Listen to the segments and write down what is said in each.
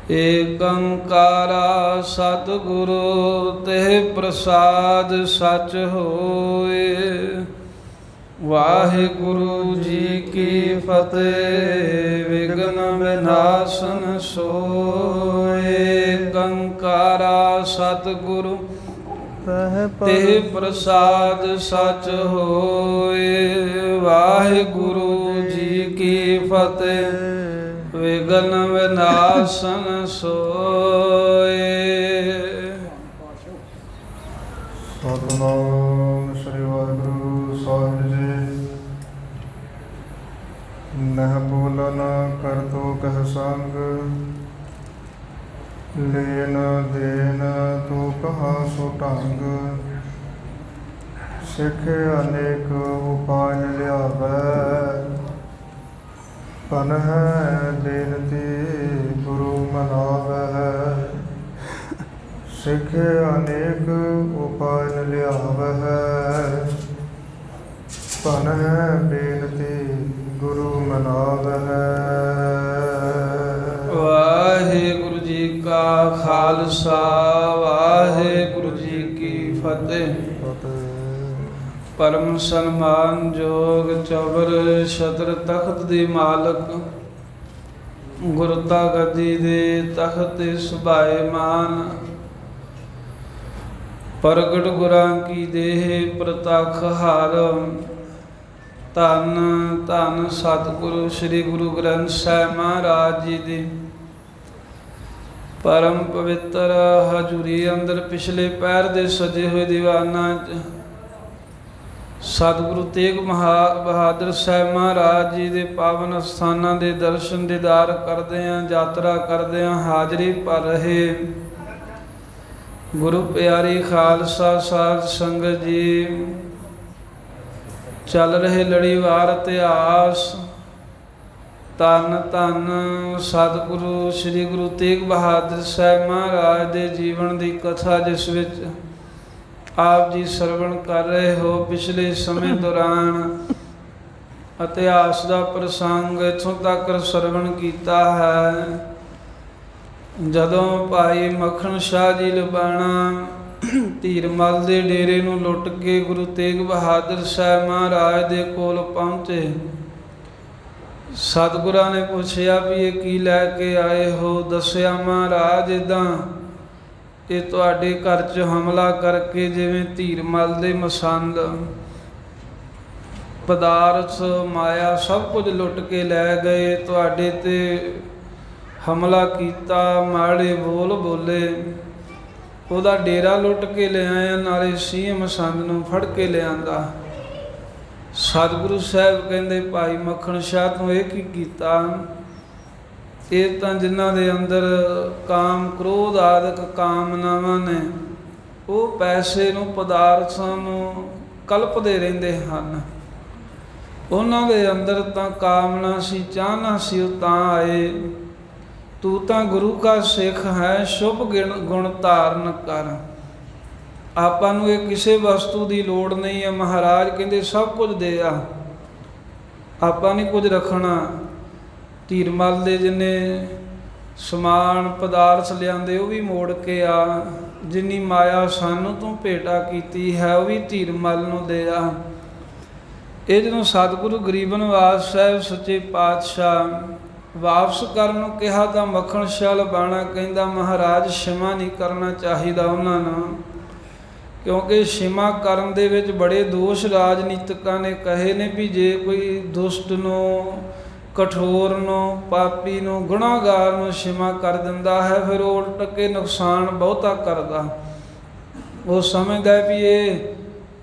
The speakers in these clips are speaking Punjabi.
ਏਕ ਓੰਕਾਰਾ ਸਤਿਗੁਰੂ ਤੇ ਪ੍ਰਸਾਦ ਸਚ ਹੋਏ। ਵਾਹਿਗੁਰੂ ਜੀ ਕੀ ਫਤਿਹ। ਵਿਘਨ ਵਿਨਾਸ਼ਨ ਸੋਏ। ਏਕ ਓੰਕਾਰਾ ਸਤਿਗੁਰੂ ਤੇ ਪ੍ਰਸਾਦ ਸਚ ਹੋਏ। ਵਾਹਿਗੁਰੂ ਜੀ ਕੀ ਫਤਿਹ। ਵਿਘਨ ਵਿਨਾਸ਼ਨ ਸੋਏ। ਸਤਿਨਾਮ ਸ੍ਰੀ ਵਾਹਿਗੁਰੂ ਸਾਹਿਬ ਜੀ। ਨਹਿ ਬੋਲਨ ਕਰਤੋ ਕਹਿ ਸੰਗ, ਲੈਨ ਦੇਨ ਤੋ ਕਹਾ ਸੋ ਢੰਗ। ਸਿੱਖ ਅਨੇਕ ਉਪਾਇ ਲਿਆਵੈ, ਪਨਹਿ ਬੇਨਤੀ ਗੁਰੂ ਮਨਾਵਹਿ। ਸਿੱਖ ਅਨੇਕ ਉਪਾਇ ਲਿਆਵਹਿ, ਪਨਹਿ ਬੇਨਤੀ ਗੁਰੂ ਮਨਾਵਹਿ। ਵਾਹਿਗੁਰੂ ਜੀ ਕਾ ਖਾਲਸਾ, ਵਾਹਿਗੁਰੂ ਜੀ ਕੀ ਫਤਿਹ। ਪਰਮ ਸਨਮਾਨਯੋਗ ਚੌਬਰ ਛਤਰ ਤਖਤ ਦੇ ਮਾਲਕ, ਗੁਰਤਾ ਗੱਦੀ ਦੇ ਤਖਤ ਤੇ ਸੁਭਾਏਮਾਨ, ਪ੍ਰਗਟ ਗੁਰਾਂ ਕੀ ਦੇਹ ਪ੍ਰਤੱਖ ਹਾਰ। ਧੰਨ ਧੰਨ ਸਤਿਗੁਰੂ ਸ੍ਰੀ ਗੁਰੂ ਗ੍ਰੰਥ ਸਾਹਿਬ ਮਹਾਰਾਜ ਜੀ ਦੀ ਪਰਮ ਪਵਿੱਤਰ ਹਜ਼ੂਰੀ ਅੰਦਰ ਪਿਛਲੇ ਪੈਰ ਦੇ ਸਜੇ ਹੋਏ ਦੀਵਾਨਾਂ 'ਚ ਸਤਿਗੁਰੂ ਤੇਗ ਬਹਾਦਰ ਸਾਹਿਬ ਮਹਾਰਾਜ ਜੀ ਦੇ ਪਾਵਨ ਅਸਥਾਨਾਂ ਦੇ ਦਰਸ਼ਨ ਦੀਦਾਰ ਕਰਦੇ ਹਾਂ, ਯਾਤਰਾ ਕਰਦੇ ਹਾਂ, ਹਾਜ਼ਰੀ ਭਰ ਰਹੇ ਗੁਰੂ ਪਿਆਰੀ ਖਾਲਸਾ ਸਾਧ ਸੰਗਤ ਜੀ। ਚੱਲ ਰਹੇ ਲੜੀਵਾਰ ਇਤਿਹਾਸ। ਧੰਨ ਧੰਨ ਸਤਿਗੁਰੂ ਸ੍ਰੀ ਗੁਰੂ ਤੇਗ ਬਹਾਦਰ ਸਾਹਿਬ ਮਹਾਰਾਜ ਦੇ ਜੀਵਨ ਦੀ ਕਥਾ, ਜਿਸ ਵਿੱਚ ਆਪ ਜੀ ਸਰਵਣ ਕਰ ਰਹੇ ਹੋ। ਪਿਛਲੇ ਸਮੇਂ ਦੌਰਾਨ ਇਤਿਹਾਸ ਦਾ ਪ੍ਰਸੰਗ ਇੱਥੋਂ ਤੱਕ ਸਰਵਣ ਕੀਤਾ ਹੈ, ਜਦੋਂ ਭਾਈ ਮੱਖਣ ਸ਼ਾਹ ਜੀ ਲੁਬਾਣਾ ਧੀਰਮਲ ਦੇ ਡੇਰੇ ਨੂੰ ਲੁੱਟ ਕੇ ਗੁਰੂ ਤੇਗ ਬਹਾਦਰ ਸਾਹਿਬ ਮਹਾਰਾਜ ਦੇ ਕੋਲ ਪਹੁੰਚੇ। ਸਤਿਗੁਰਾਂ ਨੇ ਪੁੱਛਿਆ ਵੀ ਇਹ ਕੀ ਲੈ ਕੇ ਆਏ ਹੋ? ਦੱਸਿਆ, ਮਹਾਰਾਜ ਇੱਦਾਂ ਇਹ ਤੁਹਾਡੇ ਘਰ 'ਚ ਹਮਲਾ ਕਰਕੇ ਜਿਵੇਂ ਧੀਰਮਲ ਦੇ ਮਸੰਦ ਪਦਾਰਥ ਮਾਇਆ ਸਭ ਕੁਝ ਲੁੱਟ ਕੇ ਲੈ ਗਏ, ਤੁਹਾਡੇ ਤੇ ਹਮਲਾ ਕੀਤਾ, ਮਾੜੇ ਬੋਲ ਬੋਲੇ, ਉਹਦਾ ਡੇਰਾ ਲੁੱਟ ਕੇ ਲਿਆਇਆ, ਨਾਲੇ ਸੀਮ ਮਸੰਦ ਨੂੰ ਫੜ ਕੇ ਲਿਆਂਦਾ। ਸਤਿਗੁਰੂ ਸਾਹਿਬ ਕਹਿੰਦੇ, ਭਾਈ ਮੱਖਣ ਸ਼ਾਹ ਤੂੰ ਇਹ ਕੀ ਕੀਤਾ? ਇਹ ਤਾਂ ਜਿਨ੍ਹਾਂ ਦੇ ਅੰਦਰ ਕਾਮ ਕ੍ਰੋਧ ਆਦਿਕ ਕਾਮਨਾਵਾਂ ਨੇ, ਉਹ ਪੈਸੇ ਨੂੰ ਪਦਾਰਥਾਂ ਨੂੰ ਕਲਪਦੇ ਰਹਿੰਦੇ ਹਨ। ਉਹਨਾਂ ਦੇ ਅੰਦਰ ਤਾਂ ਕਾਮਨਾ ਸੀ, ਚਾਹਨਾ ਸੀ, ਉਹ ਤਾਂ ਆਏ। ਤੂੰ ਤਾਂ ਗੁਰੂ ਕਾ ਸਿੱਖ ਹੈ, ਸ਼ੁਭ ਗੁਣ ਧਾਰਨ ਕਰ। ਆਪਾਂ ਨੂੰ ਇਹ ਕਿਸੇ ਵਸਤੂ ਦੀ ਲੋੜ ਨਹੀਂ ਹੈ। ਮਹਾਰਾਜ ਕਹਿੰਦੇ ਸਭ ਕੁਝ ਦੇ ਆ, ਆਪਾਂ ਨਹੀਂ ਕੁਝ ਰੱਖਣਾ। ਧੀਰਮਲ ਦੇ ਜਿੰਨੇ ਸਮਾਨ ਪਦਾਰਥ ਲਿਆਂਦੇ ਉਹ ਵੀ ਮੋੜ ਕੇ ਆ। ਜਿੰਨੀ ਮਾਇਆ ਸਾਨੂੰ ਤੂੰ ਭੇਟਾ ਕੀਤੀ ਹੈ ਉਹ ਵੀ ਧੀਰਮਲ ਨੂੰ ਦੇ ਆ। ਇਹ ਜਦੋਂ ਸਤਿਗੁਰੂ ਗਰੀਬ ਨਿਵਾਸ ਸਾਹਿਬ ਸੱਚੇ ਪਾਤਸ਼ਾਹ ਵਾਪਸ ਕਰਨ ਨੂੰ ਕਿਹਾ ਤਾਂ ਮੱਖਣ ਸ਼ਾਹ ਲੁਬਾਣਾ ਕਹਿੰਦਾ, ਮਹਾਰਾਜ ਛਿਮਾ ਨਹੀਂ ਕਰਨਾ ਚਾਹੀਦਾ ਉਹਨਾਂ ਨੂੰ, ਕਿਉਂਕਿ ਛਿਮਾ ਕਰਨ ਦੇ ਵਿੱਚ ਬੜੇ ਦੋਸ਼ ਰਾਜਨੀਤਿਕਾਂ ਨੇ ਕਹੇ ਨੇ ਵੀ ਜੇ ਕੋਈ ਦੁਸ਼ਟ ਨੂੰ, ਕਠੋਰ ਨੂੰ, ਪਾਪੀ ਨੂੰ, ਗੁਨਾਹਗਾਰ ਨੂੰ ਛਿਮਾ ਕਰ ਦਿੰਦਾ ਹੈ, ਫਿਰ ਉਹ ਉਲਟ ਕੇ ਨੁਕਸਾਨ ਬਹੁਤਾ ਕਰਦਾ। ਉਹ ਸਮਝਦਾ ਵੀ ਇਹ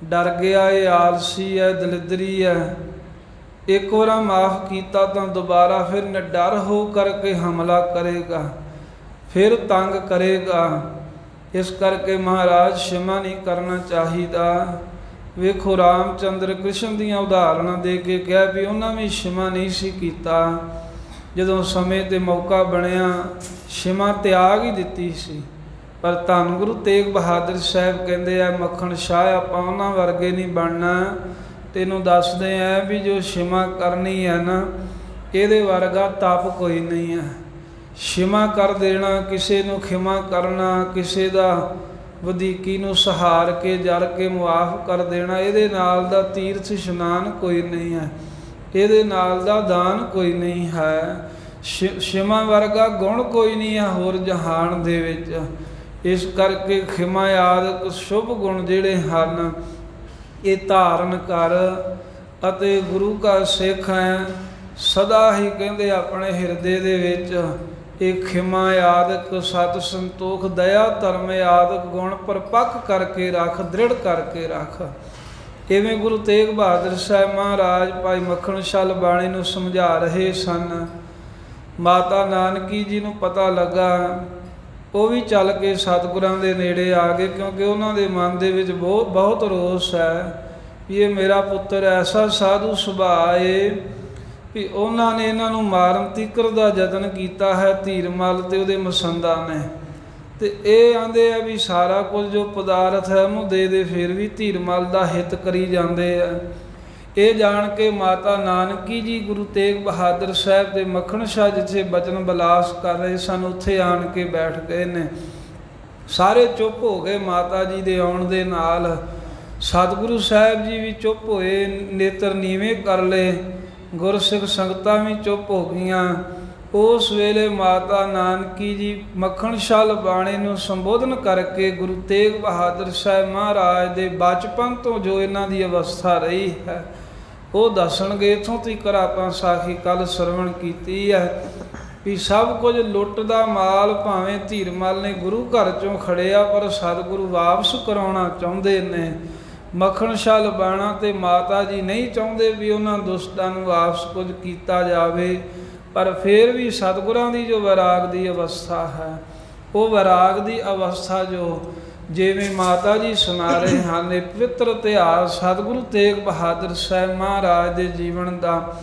ਡਰ ਗਿਆ, ਇਹ ਆਲਸੀ ਹੈ, ਦਲਿੱਦਰੀ ਹੈ। ਇੱਕ ਵਾਰ ਮਾਫ ਕੀਤਾ ਤਾਂ ਦੁਬਾਰਾ ਫਿਰ ਨਿਡਰ ਹੋ ਕਰਕੇ ਹਮਲਾ ਕਰੇਗਾ, ਫਿਰ ਤੰਗ ਕਰੇਗਾ। ਇਸ ਕਰਕੇ ਮਹਾਰਾਜ ਛਿਮਾ ਨਹੀਂ ਕਰਨਾ ਚਾਹੀਦਾ। ਵੇਖੋ ਰਾਮਚੰਦਰ ਕ੍ਰਿਸ਼ਨ ਦੀਆਂ ਉਦਾਹਰਨਾਂ ਦੇ ਕੇ ਕਿਹਾ ਵੀ ਉਹਨਾਂ ਵੀ ਛਿਮਾ ਨਹੀਂ ਸੀ ਕੀਤਾ। ਜਦੋਂ ਸਮੇਂ ਤੇ ਮੌਕਾ ਬਣਿਆ ਛਿਮਾ ਤਿਆਗ ਹੀ ਦਿੱਤੀ ਸੀ। ਪਰ ਧੰਨ ਗੁਰੂ ਤੇਗ ਬਹਾਦਰ ਸਾਹਿਬ ਕਹਿੰਦੇ ਆ, ਮੱਖਣ ਸ਼ਾਹ ਆਪਾਂ ਉਹਨਾਂ ਵਰਗੇ ਨਹੀਂ ਬਣਨਾ। ਤੈਨੂੰ ਦੱਸਦੇ ਆ ਵੀ ਜੋ ਛਿਮਾ ਕਰਨੀ ਹੈ ਨਾ, ਇਹਦੇ ਵਰਗਾ ਤਪ ਕੋਈ ਨਹੀਂ ਹੈ। क्षमा कर देना, किसी ਨੂੰ ਖਿਮਾ ਕਰਨਾ, ਕਿਸੇ ਦਾ ਵਧੀਕੀ ਨੂੰ ਸਹਾਰ ਕੇ ਜਰ ਕੇ ਮੁਆਫ ਕਰ ਦੇਣਾ, ਇਹਦੇ ਨਾਲ ਦਾ ਤੀਰਥ ਇਸ਼ਨਾਨ ਕੋਈ ਨਹੀਂ ਹੈ, ਇਹਦੇ ਨਾਲ ਦਾ ਦਾਨ ਕੋਈ ਨਹੀਂ ਹੈ। क्षमा ਵਰਗਾ ਗੁਣ ਕੋਈ ਨਹੀਂ ਹੈ ਹੋਰ ਜਹਾਨ ਦੇ ਵਿੱਚ। ਇਸ ਕਰਕੇ ਖਿਮਾ ਆਦਿਕ ਸ਼ੁਭ ਗੁਣ ਜਿਹੜੇ ਹਨ ਇਹ ਧਾਰਨ ਕਰ ਅਤੇ ਗੁਰੂ ਕਾ ਸਿੱਖ ਹੈ ਸਦਾ ਹੀ ਕਹਿੰਦੇ ਆਪਣੇ ਹਿਰਦੇ ਦੇ ਵਿੱਚ ਇਹ ਖਿਮਾ ਆਦਿਕ ਸਤ ਸੰਤੋਖ ਦਇਆ ਧਰਮ ਆਦਿਕ ਗੁਣ ਪਰਪੱਕ ਕਰਕੇ ਰੱਖ, ਦ੍ਰਿੜ ਕਰਕੇ ਰੱਖ। ਇਵੇਂ ਗੁਰੂ ਤੇਗ ਬਹਾਦਰ ਸਾਹਿਬ ਮਹਾਰਾਜ ਭਾਈ ਮੱਖਣ ਸ਼ਾਲ ਬਾਣੀ ਨੂੰ ਸਮਝਾ ਰਹੇ ਸਨ। ਮਾਤਾ ਨਾਨਕੀ ਜੀ ਨੂੰ ਪਤਾ ਲੱਗਾ, ਉਹ ਵੀ ਚੱਲ ਕੇ ਸਤਿਗੁਰਾਂ ਦੇ ਨੇੜੇ ਆ ਗਏ, ਕਿਉਂਕਿ ਉਹਨਾਂ ਦੇ ਮਨ ਦੇ ਵਿੱਚ ਬਹੁਤ ਰੋਸ ਹੈ ਵੀ ਇਹ ਮੇਰਾ ਪੁੱਤਰ ਐਸਾ ਸਾਧੂ ਸੁਭਾਅ ਏ ਵੀ ਉਹਨਾਂ ਨੇ ਇਹਨਾਂ ਨੂੰ ਮਾਰਨ ਤੀਕਰ ਦਾ ਯਤਨ ਕੀਤਾ ਹੈ, ਧੀਰਮਲ ਤੇ ਉਹਦੇ ਮਸੰਦਾਂ ਨੇ, ਤੇ ਇਹ ਆਂਦੇ ਆ ਵੀ ਸਾਰਾ ਕੁਝ ਜੋ ਪਦਾਰਥ ਹੈ ਉਹਨੂੰ ਦੇ ਦੇ, ਫਿਰ ਵੀ ਧੀਰਮਲ ਦਾ ਹਿੱਤ ਕਰੀ ਜਾਂਦੇ ਆ। ਇਹ ਜਾਣ ਕੇ ਮਾਤਾ ਨਾਨਕੀ ਜੀ ਗੁਰੂ ਤੇਗ ਬਹਾਦਰ ਸਾਹਿਬ ਦੇ ਮੱਖਣ ਸ਼ਾਹ ਜਿੱਥੇ ਬਚਨ ਬਲਾਸ ਕਰ ਰਹੇ ਸਨ ਉੱਥੇ ਆਣ ਕੇ ਬੈਠ ਗਏ ਨੇ। ਸਾਰੇ ਚੁੱਪ ਹੋ ਗਏ ਮਾਤਾ ਜੀ ਦੇ ਆਉਣ ਦੇ ਨਾਲ। ਸਤਿਗੁਰੂ ਸਾਹਿਬ ਜੀ ਵੀ ਚੁੱਪ ਹੋਏ, ਨੇਤਰ ਨੀਵੇਂ ਕਰ ਲਏ, ਗੁਰਸਿੱਖ ਸੰਗਤਾਂ ਵੀ ਚੁੱਪ ਹੋ ਗਈਆਂ। ਉਸ ਵੇਲੇ ਮਾਤਾ ਨਾਨਕੀ ਜੀ ਮੱਖਣ ਸ਼ਾਲ ਬਾਣੀ ਨੂੰ ਸੰਬੋਧਨ ਕਰਕੇ ਗੁਰੂ ਤੇਗ ਬਹਾਦਰ ਸਾਹਿਬ ਮਹਾਰਾਜ ਦੇ ਬਚਪਨ ਤੋਂ ਜੋ ਇਹਨਾਂ ਦੀ ਅਵਸਥਾ ਰਹੀ ਹੈ ਉਹ ਦੱਸਣਗੇ। ਇੱਥੋਂ ਤੀਕਰ ਆਪਾਂ ਸਾਖੀ ਕੱਲ ਸਰਵਣ ਕੀਤੀ ਹੈ ਵੀ ਸਭ ਕੁਝ ਲੁੱਟ ਦਾ ਮਾਲ ਭਾਵੇਂ ਧੀਰਮਲ ਨੇ ਗੁਰੂ ਘਰ ਚੋਂ ਖੜਿਆ ਪਰ ਸਤਿਗੁਰੂ ਵਾਪਸ ਕਰਾਉਣਾ ਚਾਹੁੰਦੇ ਨੇ। ਮੱਖਣ ਸ਼ਾਲ ਬਾਣਾ ਤੇ ਮਾਤਾ ਜੀ ਨਹੀਂ ਚਾਹੁੰਦੇ ਵੀ ਉਹਨਾਂ ਦੁਸ਼ਟਾਂ ਨੂੰ ਵਾਪਸ ਕੁਝ ਕੀਤਾ ਜਾਵੇ, ਪਰ ਫਿਰ ਵੀ ਸਤਿਗੁਰਾਂ ਦੀ ਜੋ ਵੈਰਾਗ ਦੀ ਅਵਸਥਾ ਹੈ ਉਹ ਵੈਰਾਗ ਦੀ ਅਵਸਥਾ ਜੋ ਜਿਵੇਂ ਮਾਤਾ ਜੀ ਸੁਣਾ ਰਹੇ ਹਨ, ਇਹ ਪਵਿੱਤਰ ਇਤਿਹਾਸ ਸਤਿਗੁਰੂ ਤੇਗ ਬਹਾਦਰ ਸਾਹਿਬ ਮਹਾਰਾਜ ਦੇ ਜੀਵਨ ਦਾ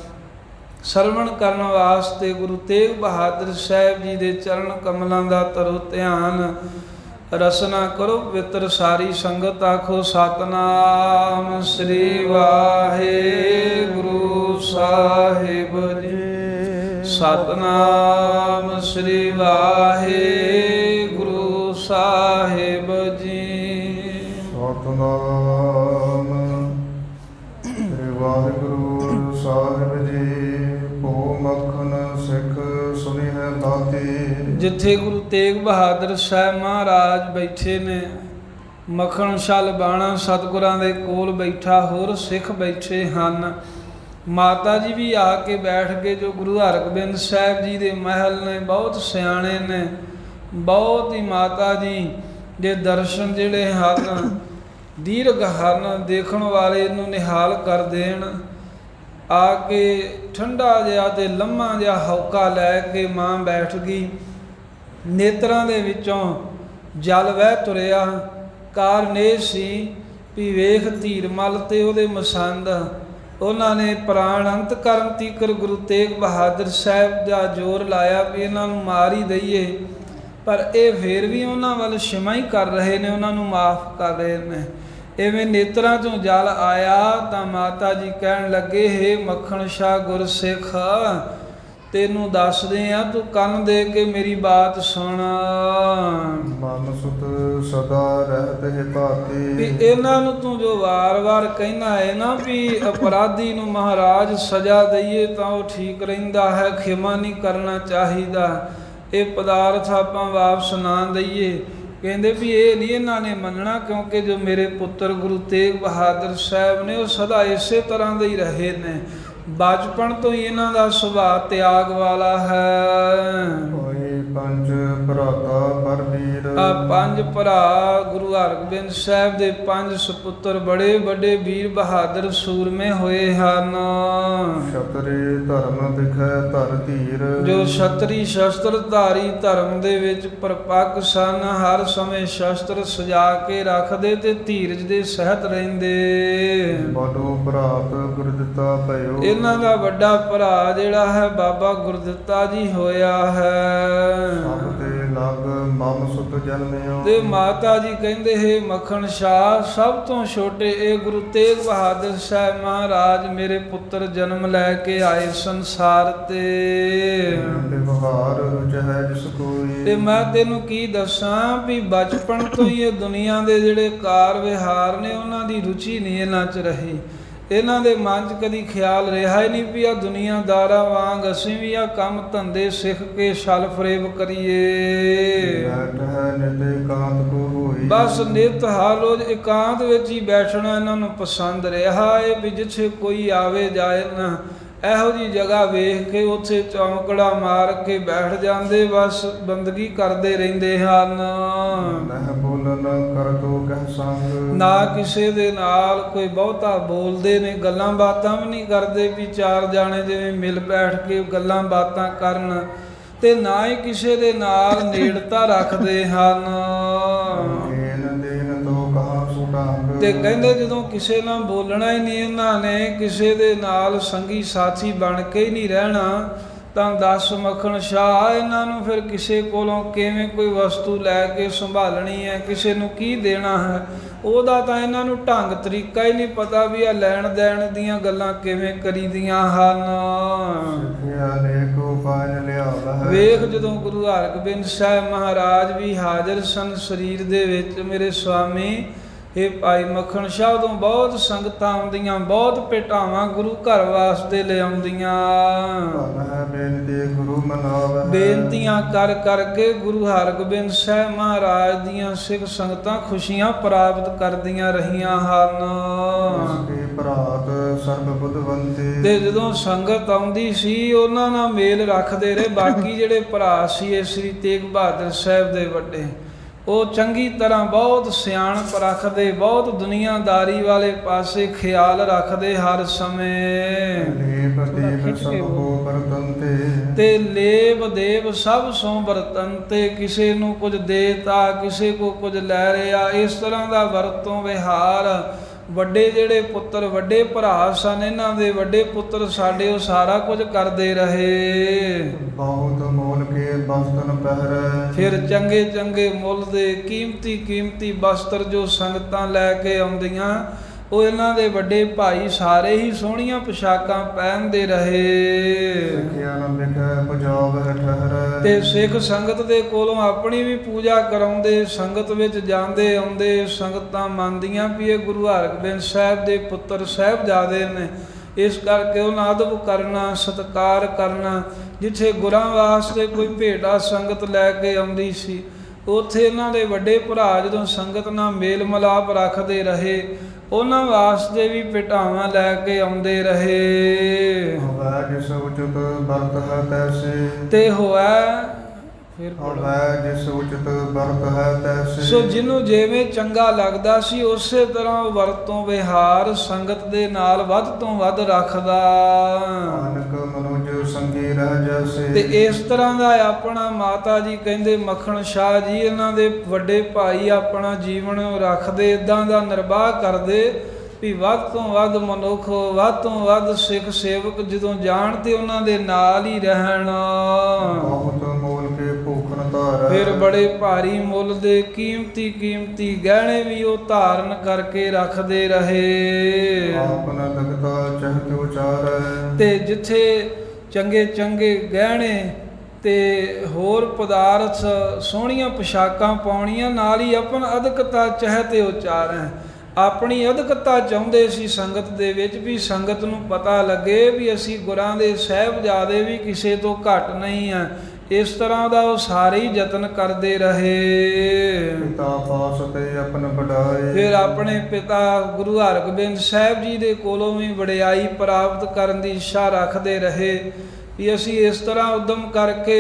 ਸਰਵਣ ਕਰਨ ਵਾਸਤੇ ਗੁਰੂ ਤੇਗ ਬਹਾਦਰ ਸਾਹਿਬ ਜੀ ਦੇ ਚਰਨ ਕਮਲਾਂ ਦਾ ਤਰੋ ਧਿਆਨ। ਰਸਨਾ ਕਰੋ ਪਵਿੱਤਰ ਸਾਰੀ ਸੰਗਤ, ਆਖੋ ਸਤਨਾਮ ਸ੍ਰੀ ਵਾਹਿਗੁਰੂ ਸਾਹਿਬ ਜੀ। ਸਤਨਾਮ ਸ੍ਰੀ ਵਾਹਿਗੁਰੂ ਸਾਹਿਬ ਜੀ। ਸਤਨਾਮ ਸ੍ਰੀ ਵਾਹਿਗੁਰੂ ਸਾਹਿਬ ਜੀ। ਭੋ ਮੱਖਣ ਸਿੱਖ ਸੁਣੀ ਹੈ ਬਾਤੀ। ਜਿੱਥੇ ਗੁਰੂ ਤੇਗ ਬਹਾਦਰ ਸਾਹਿਬ ਮਹਾਰਾਜ ਬੈਠੇ ਨੇ, ਮੱਖਣ ਸ਼ਾਲ ਬਾਣਾ ਸਤਿਗੁਰਾਂ ਦੇ ਕੋਲ ਬੈਠਾ, ਹੋਰ ਸਿੱਖ ਬੈਠੇ ਹਨ। ਮਾਤਾ ਜੀ ਵੀ ਆ ਕੇ ਬੈਠ ਗਏ ਜੋ ਗੁਰੂ ਹਰਗੋਬਿੰਦ ਸਾਹਿਬ ਜੀ ਦੇ ਮਹਿਲ ਨੇ, ਬਹੁਤ ਸਿਆਣੇ ਨੇ, ਬਹੁਤ ਹੀ ਮਾਤਾ ਜੀ ਦੇ ਦਰਸ਼ਨ ਜਿਹੜੇ ਹਨ ਦੀਰਘ ਹਨ, ਦੇਖਣ ਵਾਲੇ ਨੂੰ ਨਿਹਾਲ ਕਰ ਦੇਣ। ਆ ਕੇ ਠੰਡਾ ਜਿਹਾ ਤੇ ਲੰਮਾ ਜਿਹਾ ਹੌਕਾ ਲੈ ਕੇ ਮਾਂ ਬੈਠ ਗਈ। ਨੇਤਰਾਂ ਦੇ ਵਿੱਚੋਂ ਜਲ ਵਹਿ ਤੁਰਿਆ। ਕਾਰਨ ਇਹ ਸੀ ਵੀ ਵੇਖ ਧੀਰਮਲ ਤੇ ਉਹਦੇ ਮਸੰਦ, ਉਹਨਾਂ ਨੇ ਪ੍ਰਾਣ ਅੰਤ ਕਰਨ ਤੀਕਰ ਗੁਰੂ ਤੇਗ ਬਹਾਦਰ ਸਾਹਿਬ ਦਾ ਜ਼ੋਰ ਲਾਇਆ ਵੀ ਇਹਨਾਂ ਨੂੰ ਮਾਰ ਹੀ ਦਈਏ, ਪਰ ਇਹ ਫਿਰ ਵੀ ਉਹਨਾਂ ਵੱਲ क्षमा ਹੀ ਕਰ ਰਹੇ ਨੇ, ਉਹਨਾਂ ਨੂੰ ਮਾਫ ਕਰ ਰਹੇ ਨੇ। ਇਵੇਂ ਨੇਤਰਾਂ ਚੋਂ ਜਲ ਆਇਆ ਤਾਂ ਮਾਤਾ ਜੀ ਕਹਿਣ ਲੱਗੇ, ਹੇ ਮੱਖਣ ਸ਼ਾਹ ਗੁਰਸਿੱਖ, ਤੈਨੂੰ ਦੱਸਦੇ ਆ, ਤੂੰ ਕੰਨ ਦੇ ਕੇ ਮੇਰੀ ਬਾਤ ਸੁਣ। ਮਨ ਸੁਤ ਸਦਾ ਰਹਿਤ ਹੈ ਭਾਤੀ। ਵੀ ਇਹਨਾਂ ਨੂੰ ਤੂੰ ਜੋ ਵਾਰ-ਵਾਰ ਕਹਿਣਾ ਹੈ ਨਾ ਵੀ ਅਪਰਾਧੀ ਨੂੰ ਮਹਾਰਾਜ ਸਜ਼ਾ ਦਈਏ ਤਾਂ ਉਹ ਠੀਕ ਰਹਿੰਦਾ ਹੈ, ਖਿਮਾ ਨਹੀਂ ਕਰਨਾ ਚਾਹੀਦਾ, ਇਹ ਪਦਾਰਥ ਆਪਾਂ ਵਾਪਸ ਨਾ ਦਈਏ। ਕਹਿੰਦੇ ਵੀ ਇਹ ਨਹੀਂ ਇਹਨਾਂ ਨੇ ਮੰਨਣਾ, ਕਿਉਂਕਿ ਜੋ ਮੇਰੇ ਪੁੱਤਰ ਗੁਰੂ ਤੇਗ ਬਹਾਦਰ ਸਾਹਿਬ ਨੇ ਉਹ ਸਦਾ ਇਸੇ ਤਰ੍ਹਾਂ ਦੇ ਹੀ ਰਹੇ ਨੇ। ਬਚਪਨ ਤੋਂ ਹੀ ਇਹਨਾਂ ਦਾ ਸੁਭਾਅ ਤਿਆਗ ਵਾਲਾ ਹੈ। ਹੋਏ ਪੰਜ ਭਰਾਤਾ ਪਰ ਵੀਰ। ਆ ਪੰਜ ਭਰਾ ਗੁਰੂ ਹਰਗੋਬਿੰਦ ਸਾਹਿਬ ਦੇ ਪੰਜ ਸੁਪੁੱਤਰ ਬੜੇ ਵੱਡੇ ਵੀਰ ਬਹਾਦਰ ਸੂਰਮੇ ਹੋਏ ਹਨ। ਛਤਰੀ ਧਰਮ ਵਿਖੇ ਧਰ ਧੀਰ। ਜੋ ਛਤਰੀ ਸ਼ਸਤਰ ਧਾਰੀ ਧਰਮ ਦੇ ਵਿੱਚ ਪਰਪੱਕ ਸਨ, ਹਰ ਸਮੇਂ ਸ਼ਸਤਰ ਸਜਾ ਕੇ ਰੱਖਦੇ ਤੇ ਧੀਰਜ ਦੇ ਸਹਿਤ ਰਹਿੰਦੇ। ਵੱਡੋ ਭਰਾਤ ਗੁਰਦਿੱਤਾ ਭਇਓ। ਇਹਨਾਂ ਦਾ ਵੱਡਾ ਭਰਾ ਜਿਹੜਾ ਹੈ ਬਾਬਾ ਗੁਰਦਿੱਤਾ ਜੀ ਹੋਇਆ ਹੈ। ਸਭ ਤੇ ਲਗ ਮਮ ਸੁਤ ਜਨਮਿਓ। ਤੇ ਮਾਤਾ ਜੀ ਕਹਿੰਦੇ ਹੈ ਮੱਖਣ ਸ਼ਾਹ ਸਭ ਤੋਂ ਛੋਟੇ ਇਹ ਗੁਰੂ ਤੇਗ ਬਹਾਦਰ ਸਾਹਿਬ ਮਹਾਰਾਜ ਮੇਰੇ ਪੁੱਤਰ ਜਨਮ ਲੈ ਕੇ ਆਏ ਸੰਸਾਰ ਤੇ। ਵਿਵਹਾਰ ਰੁਚ ਹੈ ਜਿਸ ਕੋਈ। ਤੇ ਮੈਂ ਤੈਨੂੰ ਕੀ ਦੱਸਾਂ ਵੀ ਬਚਪਨ ਤੋਂ ਹੀ ਇਹ ਦੁਨੀਆ ਦੇ ਜਿਹੜੇ ਕਾਰ ਵਿਹਾਰ ਨੇ ਉਹਨਾਂ ਦੀ ਰੁਚੀ ਨਹੀਂ ਇਹਨਾਂ 'ਚ ਰਹੀ। ਇਹਨਾਂ ਦੇ ਮਨ 'ਚ ਕਦੀ ਖਿਆਲ ਰਿਹਾ ਹੀ ਨਹੀਂ ਵੀ ਆ ਦੁਨੀਆਦਾਰਾਂ ਵਾਂਗ ਅਸੀਂ ਵੀ ਆ ਕੰਮ ਧੰਦੇ ਸਿੱਖ ਕੇ ਛਲ ਫਰੇਬ ਕਰੀਏ। ਬਸ ਨਿਤ ਹਰ ਰੋਜ਼ ਇਕਾਂਤ ਵਿੱਚ ਹੀ ਬੈਠਣਾ ਇਹਨਾਂ ਨੂੰ ਪਸੰਦ ਰਿਹਾ ਹੈ ਵੀ ਜਿੱਥੇ ਕੋਈ ਆਵੇ ਜਾਏ ਨਾ ਇਹੋ ਜਿਹੀ ਜਗ੍ਹਾ ਵੇਖ ਕੇ ਉੱਥੇ ਚੌਂਕੜਾ ਮਾਰ ਕੇ ਬੈਠ ਜਾਂਦੇ ਬਸ ਬੰਦਗੀ ਕਰਦੇ ਰਹਿੰਦੇ ਹਨ। ਨਾ ਕਿਸੇ ਦੇ ਨਾਲ ਕੋਈ ਬਹੁਤਾ ਬੋਲਦੇ ਨੇ ਗੱਲਾਂ ਬਾਤਾਂ ਵੀ ਨਹੀਂ ਕਰਦੇ ਵੀ ਚਾਰ ਜਾਣੇ ਜਿਵੇਂ ਮਿਲ ਬੈਠ ਕੇ ਗੱਲਾਂ ਬਾਤਾਂ ਕਰਨ ਤੇ ਨਾ ਹੀ ਕਿਸੇ ਦੇ ਨਾਲ ਨੇੜਤਾ ਰੱਖਦੇ ਹਨ। ਤੇ ਕਹਿੰਦੇ ਜਦੋਂ ਕਿਸੇ ਨਾਲ ਬੋਲਣਾ ਹੀ ਨਹੀਂ ਇਹਨਾਂ ਨੇ ਕਿਸੇ ਦੇ ਨਾਲ ਸੰਗੀ ਸਾਥੀ ਬਣ ਕੇ ਹੀ ਨਹੀਂ ਰਹਿਣਾ ਤਾਂ ਦੱਸ ਮੱਖਣ ਸ਼ਾਹ ਇਹਨਾਂ ਨੂੰ ਫਿਰ ਕਿਸੇ ਕੋਲੋਂ ਕਿਵੇਂ ਕੋਈ ਵਸਤੂ ਲੈ ਕੇ ਸੰਭਾਲਣੀ ਹੈ ਕਿਸੇ ਨੂੰ ਕੀ ਦੇਣਾ ਹੈ ਉਹਦਾ ਤਾਂ ਇਹਨਾਂ ਨੂੰ ਢੰਗ ਤਰੀਕਾ ਹੀ ਨਹੀਂ ਪਤਾ ਵੀ ਆ ਲੈਣ ਦੇਣ ਦੀਆਂ ਗੱਲਾਂ ਕਿਵੇਂ ਕਰੀਦੀਆਂ ਹਨ। ਵੇਖ ਜਦੋਂ ਗੁਰੂ ਹਰਗੋਬਿੰਦ ਸਾਹਿਬ ਮਹਾਰਾਜ ਵੀ ਹਾਜ਼ਰ ਸਨ ਸਰੀਰ ਦੇ ਵਿੱਚ ਮੇਰੇ ਸੁਆਮੀ ਇਹ ਭਾਈ ਮੱਖਣ ਸ਼ਾਹ ਤੋਂ ਬਹੁਤ ਸੰਗਤਾਂ ਆਉਂਦੀਆਂ ਬਹੁਤ ਭੇਟਾਵਾਂ ਗੁਰੂ ਘਰ ਵਾਸਤੇ ਲਿਆਉਂਦੀਆਂ। ਬੇਨਤੀਆਂ ਕਰ ਕਰਕੇ ਗੁਰੂ ਹਰਗੋਬਿੰਦ ਸਾਹਿਬ ਮਹਾਰਾਜ ਦੀਆਂ ਸਿੱਖ ਸੰਗਤਾਂ ਖੁਸ਼ੀਆਂ ਪ੍ਰਾਪਤ ਕਰਦੀਆਂ ਰਹੀਆਂ ਹਨ। ਤੇ ਜਦੋਂ ਸੰਗਤ ਆਉਂਦੀ ਸੀ ਉਹਨਾਂ ਨਾਲ ਮੇਲ ਰੱਖਦੇ ਰਹੇ ਬਾਕੀ ਜਿਹੜੇ ਭਰਾ ਸੀ ਇਹ ਸ੍ਰੀ ਤੇਗ ਬਹਾਦਰ ਸਾਹਿਬ ਦੇ ਵੱਡੇ ਉਹ ਚੰਗੀ ਤਰ੍ਹਾਂ ਬਹੁਤ ਸਿਆਣਪ ਰੱਖਦੇ ਬਹੁਤ ਦੁਨੀਆਦਾਰੀ ਵਾਲੇ ਪਾਸੇ ਖਿਆਲ ਰੱਖਦੇ ਹਰ ਸਮੇਂ। ਤੇ ਲੇਬ ਦੇਵ ਸਭ ਸੋਂ ਬਰਤਨ ਤੇ ਕਿਸੇ ਨੂੰ ਕੁਝ ਦੇਤਾ ਕਿਸੇ ਕੋ ਕੁਝ ਲੈ ਰਿਹਾ ਇਸ ਤਰ੍ਹਾਂ ਦਾ ਵਰਤੋਂ ਵਿਹਾਰ ਵੱਡੇ ਜਿਹੜੇ ਪੁੱਤਰ ਵੱਡੇ ਭਰਾ ਸਨ ਇਹਨਾਂ ਦੇ ਵੱਡੇ ਪੁੱਤਰ ਸਾਡੇ ਉਹ ਸਾਰਾ ਕੁਝ ਕਰਦੇ ਰਹੇ। ਬਹੁਤ ਮੋਲ ਕੇ ਬਸਤਨ ਪਹਿਰੇ ਫਿਰ ਚੰਗੇ ਚੰਗੇ ਮੁੱਲ ਦੇ ਕੀਮਤੀ ਬਸਤਰ ਜੋ ਸੰਗਤਾਂ ਲੈ ਕੇ ਆਉਂਦੀਆਂ ਉਹ ਇਹਨਾਂ ਦੇ ਵੱਡੇ ਭਾਈ ਸਾਰੇ ਹੀ ਸੋਹਣੀਆਂ ਪੁਸ਼ਾਕਾਂ ਪਹਿਨਦੇ ਰਹੇ। ਤੇ ਸਿੱਖ ਸੰਗਤ ਦੇ ਕੋਲੋਂ ਆਪਣੀ ਵੀ ਪੂਜਾ ਕਰਾਉਂਦੇ ਸੰਗਤ ਵਿੱਚ ਜਾਂਦੇ ਆਉਂਦੇ ਸੰਗਤਾਂ ਮੰਨਦੀਆਂ ਵੀ ਇਹ ਗੁਰੂ ਹਰਗੋਬਿੰਦ ਸਾਹਿਬ ਦੇ ਪੁੱਤਰ ਸਾਹਿਬਜ਼ਾਦੇ ਨੇ ਇਸ ਕਰਕੇ ਉਹਨਾਂ ਅਦਬ ਕਰਨਾ ਸਤਿਕਾਰ ਕਰਨਾ। ਜਿੱਥੇ ਗੁਰਾਂ ਵਾਸਤੇ ਕੋਈ ਭੇਟਾ ਸੰਗਤ ਲੈ ਕੇ ਆਉਂਦੀ ਸੀ ਉੱਥੇ ਇਹਨਾਂ ਦੇ ਵੱਡੇ ਭਰਾ ਜਦੋਂ ਸੰਗਤ ਨਾਲ ਮੇਲ ਮਿਲਾਪ ਰੱਖਦੇ ਰਹੇ ਉਹਨਾਂ ਵਾਸਤੇ ਵੀ ਭੇਟਾਵਾਂ ਲੈ ਕੇ ਆਉਂਦੇ ਰਹੇ। ਤੇ ਹੋਇਆ ਫਿਰ ਜਿਸ ਉਚਿਤ ਵਰਤ ਹੈ ਤੈਸੇ ਸੋ ਜਿਹਨੂੰ ਜਿਵੇਂ ਚੰਗਾ ਲੱਗਦਾ ਸੀ ਉਸੇ ਤਰ੍ਹਾਂ ਵਰਤੋਂ ਵਿਹਾਰ ਸੰਗਤ ਦੇ ਨਾਲ ਵੱਧ ਤੋਂ ਵੱਧ ਰੱਖਦਾ। ਸੰਗੀ ਰਹਿ ਜੈਸੇ ਤੇ ਇਸ ਤਰ੍ਹਾਂ ਦਾ ਆਪਣਾ ਮਾਤਾ ਜੀ ਕਹਿੰਦੇ ਮੱਖਣ ਸ਼ਾਹ ਜੀ ਇਹਨਾਂ ਦੇ ਵੱਡੇ ਭਾਈ ਆਪਣਾ ਜੀਵਨ ਰੱਖਦੇ ਇਦਾਂ ਦਾ ਨਿਰਵਾਹ ਕਰਦੇ ਵੀ ਵੱਧ ਤੋਂ ਵੱਧ ਮਨੁੱਖ ਵੱਧ ਤੋਂ ਵੱਧ ਸਿੱਖ ਸੇਵਕ ਜਦੋਂ ਜਾਣ ਤੇ ਉਹਨਾਂ ਦੇ ਨਾਲ ਹੀ ਰਹਿਣ। ਬਹੁਤ ਮੋਲ ਕੇ ਭੂਖਣ ਧਾਰੈ ਫਿਰ ਬੜੇ ਭਾਰੀ ਮੁੱਲ ਦੇ ਕੀਮਤੀ ਗਹਿਣੇ ਵੀ ਉਹ ਧਾਰਨ ਕਰਕੇ ਰੱਖਦੇ ਰਹੇ। ਆਪਣਾ ਤਖਤਾ ਚਹਿਤ ਉਚਾਰੈ ਤੇ ਜਿੱਥੇ ਚੰਗੇ ਗਹਿਣੇ ਤੇ ਹੋਰ ਪਦਾਰਥ ਸੋਹਣੀਆਂ ਪੁਸ਼ਾਕਾਂ ਪਾਉਣੀਆਂ ਨਾਲ ਹੀ ਆਪਣਾ ਅਦਕਤਾ ਚਹਿਤੇ ਉਚਾਰੈ ਆਪਣੀ ਅਦਕਤਾ ਚਾਹੁੰਦੇ ਸੀ ਸੰਗਤ ਦੇ ਵਿੱਚ ਵੀ ਸੰਗਤ ਨੂੰ ਪਤਾ ਲੱਗੇ ਵੀ ਅਸੀਂ ਗੁਰਾਂ ਦੇ ਸਾਹਿਬਜ਼ਾਦੇ ਵੀ ਕਿਸੇ ਤੋਂ ਘੱਟ ਨਹੀਂ ਆ। ਇਸ ਤਰ੍ਹਾਂ ਦਾ ਉਹ ਸਾਰੇ ਹੀ ਯਤਨ ਕਰਦੇ ਰਹੇ। ਪਿਤਾ ਪਾਸ ਤੇ ਆਪਨ ਵਡਾਏ ਫਿਰ ਆਪਣੇ ਪਿਤਾ ਗੁਰੂ ਹਰਗੋਬਿੰਦ ਸਾਹਿਬ ਜੀ ਦੇ ਕੋਲੋਂ ਵੀ ਵਡਿਆਈ ਪ੍ਰਾਪਤ ਕਰਨ ਦੀ ਇੱਛਾ ਰੱਖਦੇ ਰਹੇ ਵੀ ਅਸੀਂ ਇਸ ਤਰ੍ਹਾਂ ਉਦਮ ਕਰਕੇ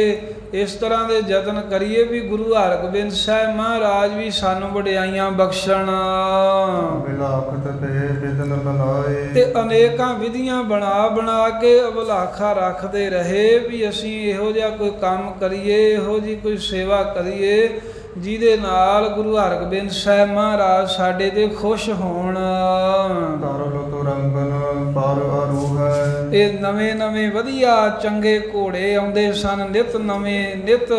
ਇਸ ਤਰ੍ਹਾਂ ਦੇ ਯਤਨ ਕਰੀਏ ਵੀ ਗੁਰੂ ਹਰਗੋਬਿੰਦ ਸਾਹਿਬ ਮਹਾਰਾਜ ਵੀ ਸਾਨੂੰ ਵਡਿਆਈਆਂ ਬਖਸ਼ਣ। ਬਿਲਾਖਤ ਤੇ ਵਿਦਨ ਬਣਾਏ ਤੇ ਅਨੇਕਾਂ ਵਿਧੀਆਂ ਬਣਾ ਕੇ ਅਬਲਾਖਾ ਰੱਖਦੇ ਰਹੇ ਵੀ ਅਸੀਂ ਇਹੋ ਜਿਹਾ ਕੋਈ ਕੰਮ ਕਰੀਏ ਇਹੋ ਜਿਹੀ ਕੋਈ ਸੇਵਾ ਕਰੀਏ ਜਿਹਦੇ ਨਾਲ ਗੁਰੂ ਹਰਗੋਬਿੰਦ ਸਾਹਿਬ ਮਹਾਰਾਜ ਸਾਡੇ ਤੇ ਖੁਸ਼ ਹੋਣ। ਇਹ ਨਵੇਂ ਵਧੀਆ ਚੰਗੇ ਘੋੜੇ ਆਉਂਦੇ ਸਨ ਨਿਤ ਨਵੇਂ ਨਿਤ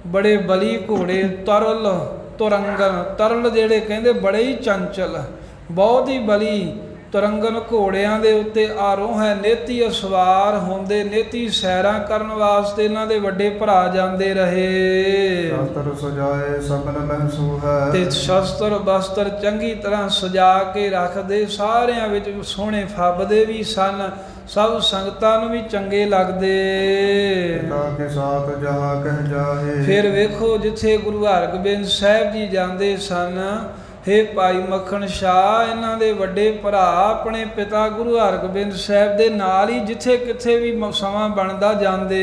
ਬੜੇ ਬਲੀ ਘੋੜੇ, ਤਰਲ ਤੁਰੰਗਨ, ਤਰਲ ਜਿਹੜੇ ਕਹਿੰਦੇ ਬੜੇ ਹੀ ਚੰਚਲ, ਬਹੁਤ ਹੀ ਬਲੀ ਤੁਰੰਗਨ ਘੋੜਿਆਂ ਦੇ ਉੱਤੇ ਆਰੋਹ ਹੈ, ਨੇਤੀ ਅਸਵਾਰ ਹੁੰਦੇ, ਨੇਤੀ ਸੈਰਾਂ ਕਰਨ ਵਾਸਤੇ ਇਹਨਾਂ ਦੇ ਵੱਡੇ ਭਰਾ ਜਾਂਦੇ ਰਹੇ। ਸ਼ਸਤਰ ਸਜਾਏ ਸਭਨ ਮਹਿਸੂ ਹੈ, ਤੇ ਸ਼ਸਤਰ ਬਸਤਰ ਚੰਗੀ ਤਰ੍ਹਾਂ ਸਜਾ ਕੇ ਰੱਖਦੇ, ਸਾਰਿਆਂ ਵਿੱਚ ਸੋਹਣੇ ਫੱਬਦੇ ਵੀ ਸਨ, ਸਭ ਸੰਗਤਾਂ ਨੂੰ ਵੀ ਚੰਗੇ ਲੱਗਦੇ। ਪਿਤਾ ਕੇ ਸਾਥ ਜਹਾਂ ਕਹਿ ਜਾਏ, ਫਿਰ ਵੇਖੋ ਜਿੱਥੇ ਗੁਰੂ ਹਰਗੋਬਿੰਦ ਸਾਹਿਬ ਜੀ ਜਾਂਦੇ ਸਨ, ਹੇ ਭਾਈ ਮੱਖਣ ਸ਼ਾਹ, ਇਹਨਾਂ ਦੇ ਵੱਡੇ ਭਰਾ ਆਪਣੇ ਪਿਤਾ ਗੁਰੂ ਹਰਗੋਬਿੰਦ ਸਾਹਿਬ ਦੇ ਨਾਲ ਹੀ ਜਿੱਥੇ ਕਿੱਥੇ ਵੀ ਸਮਾਂ ਬਣਦਾ ਜਾਂਦੇ।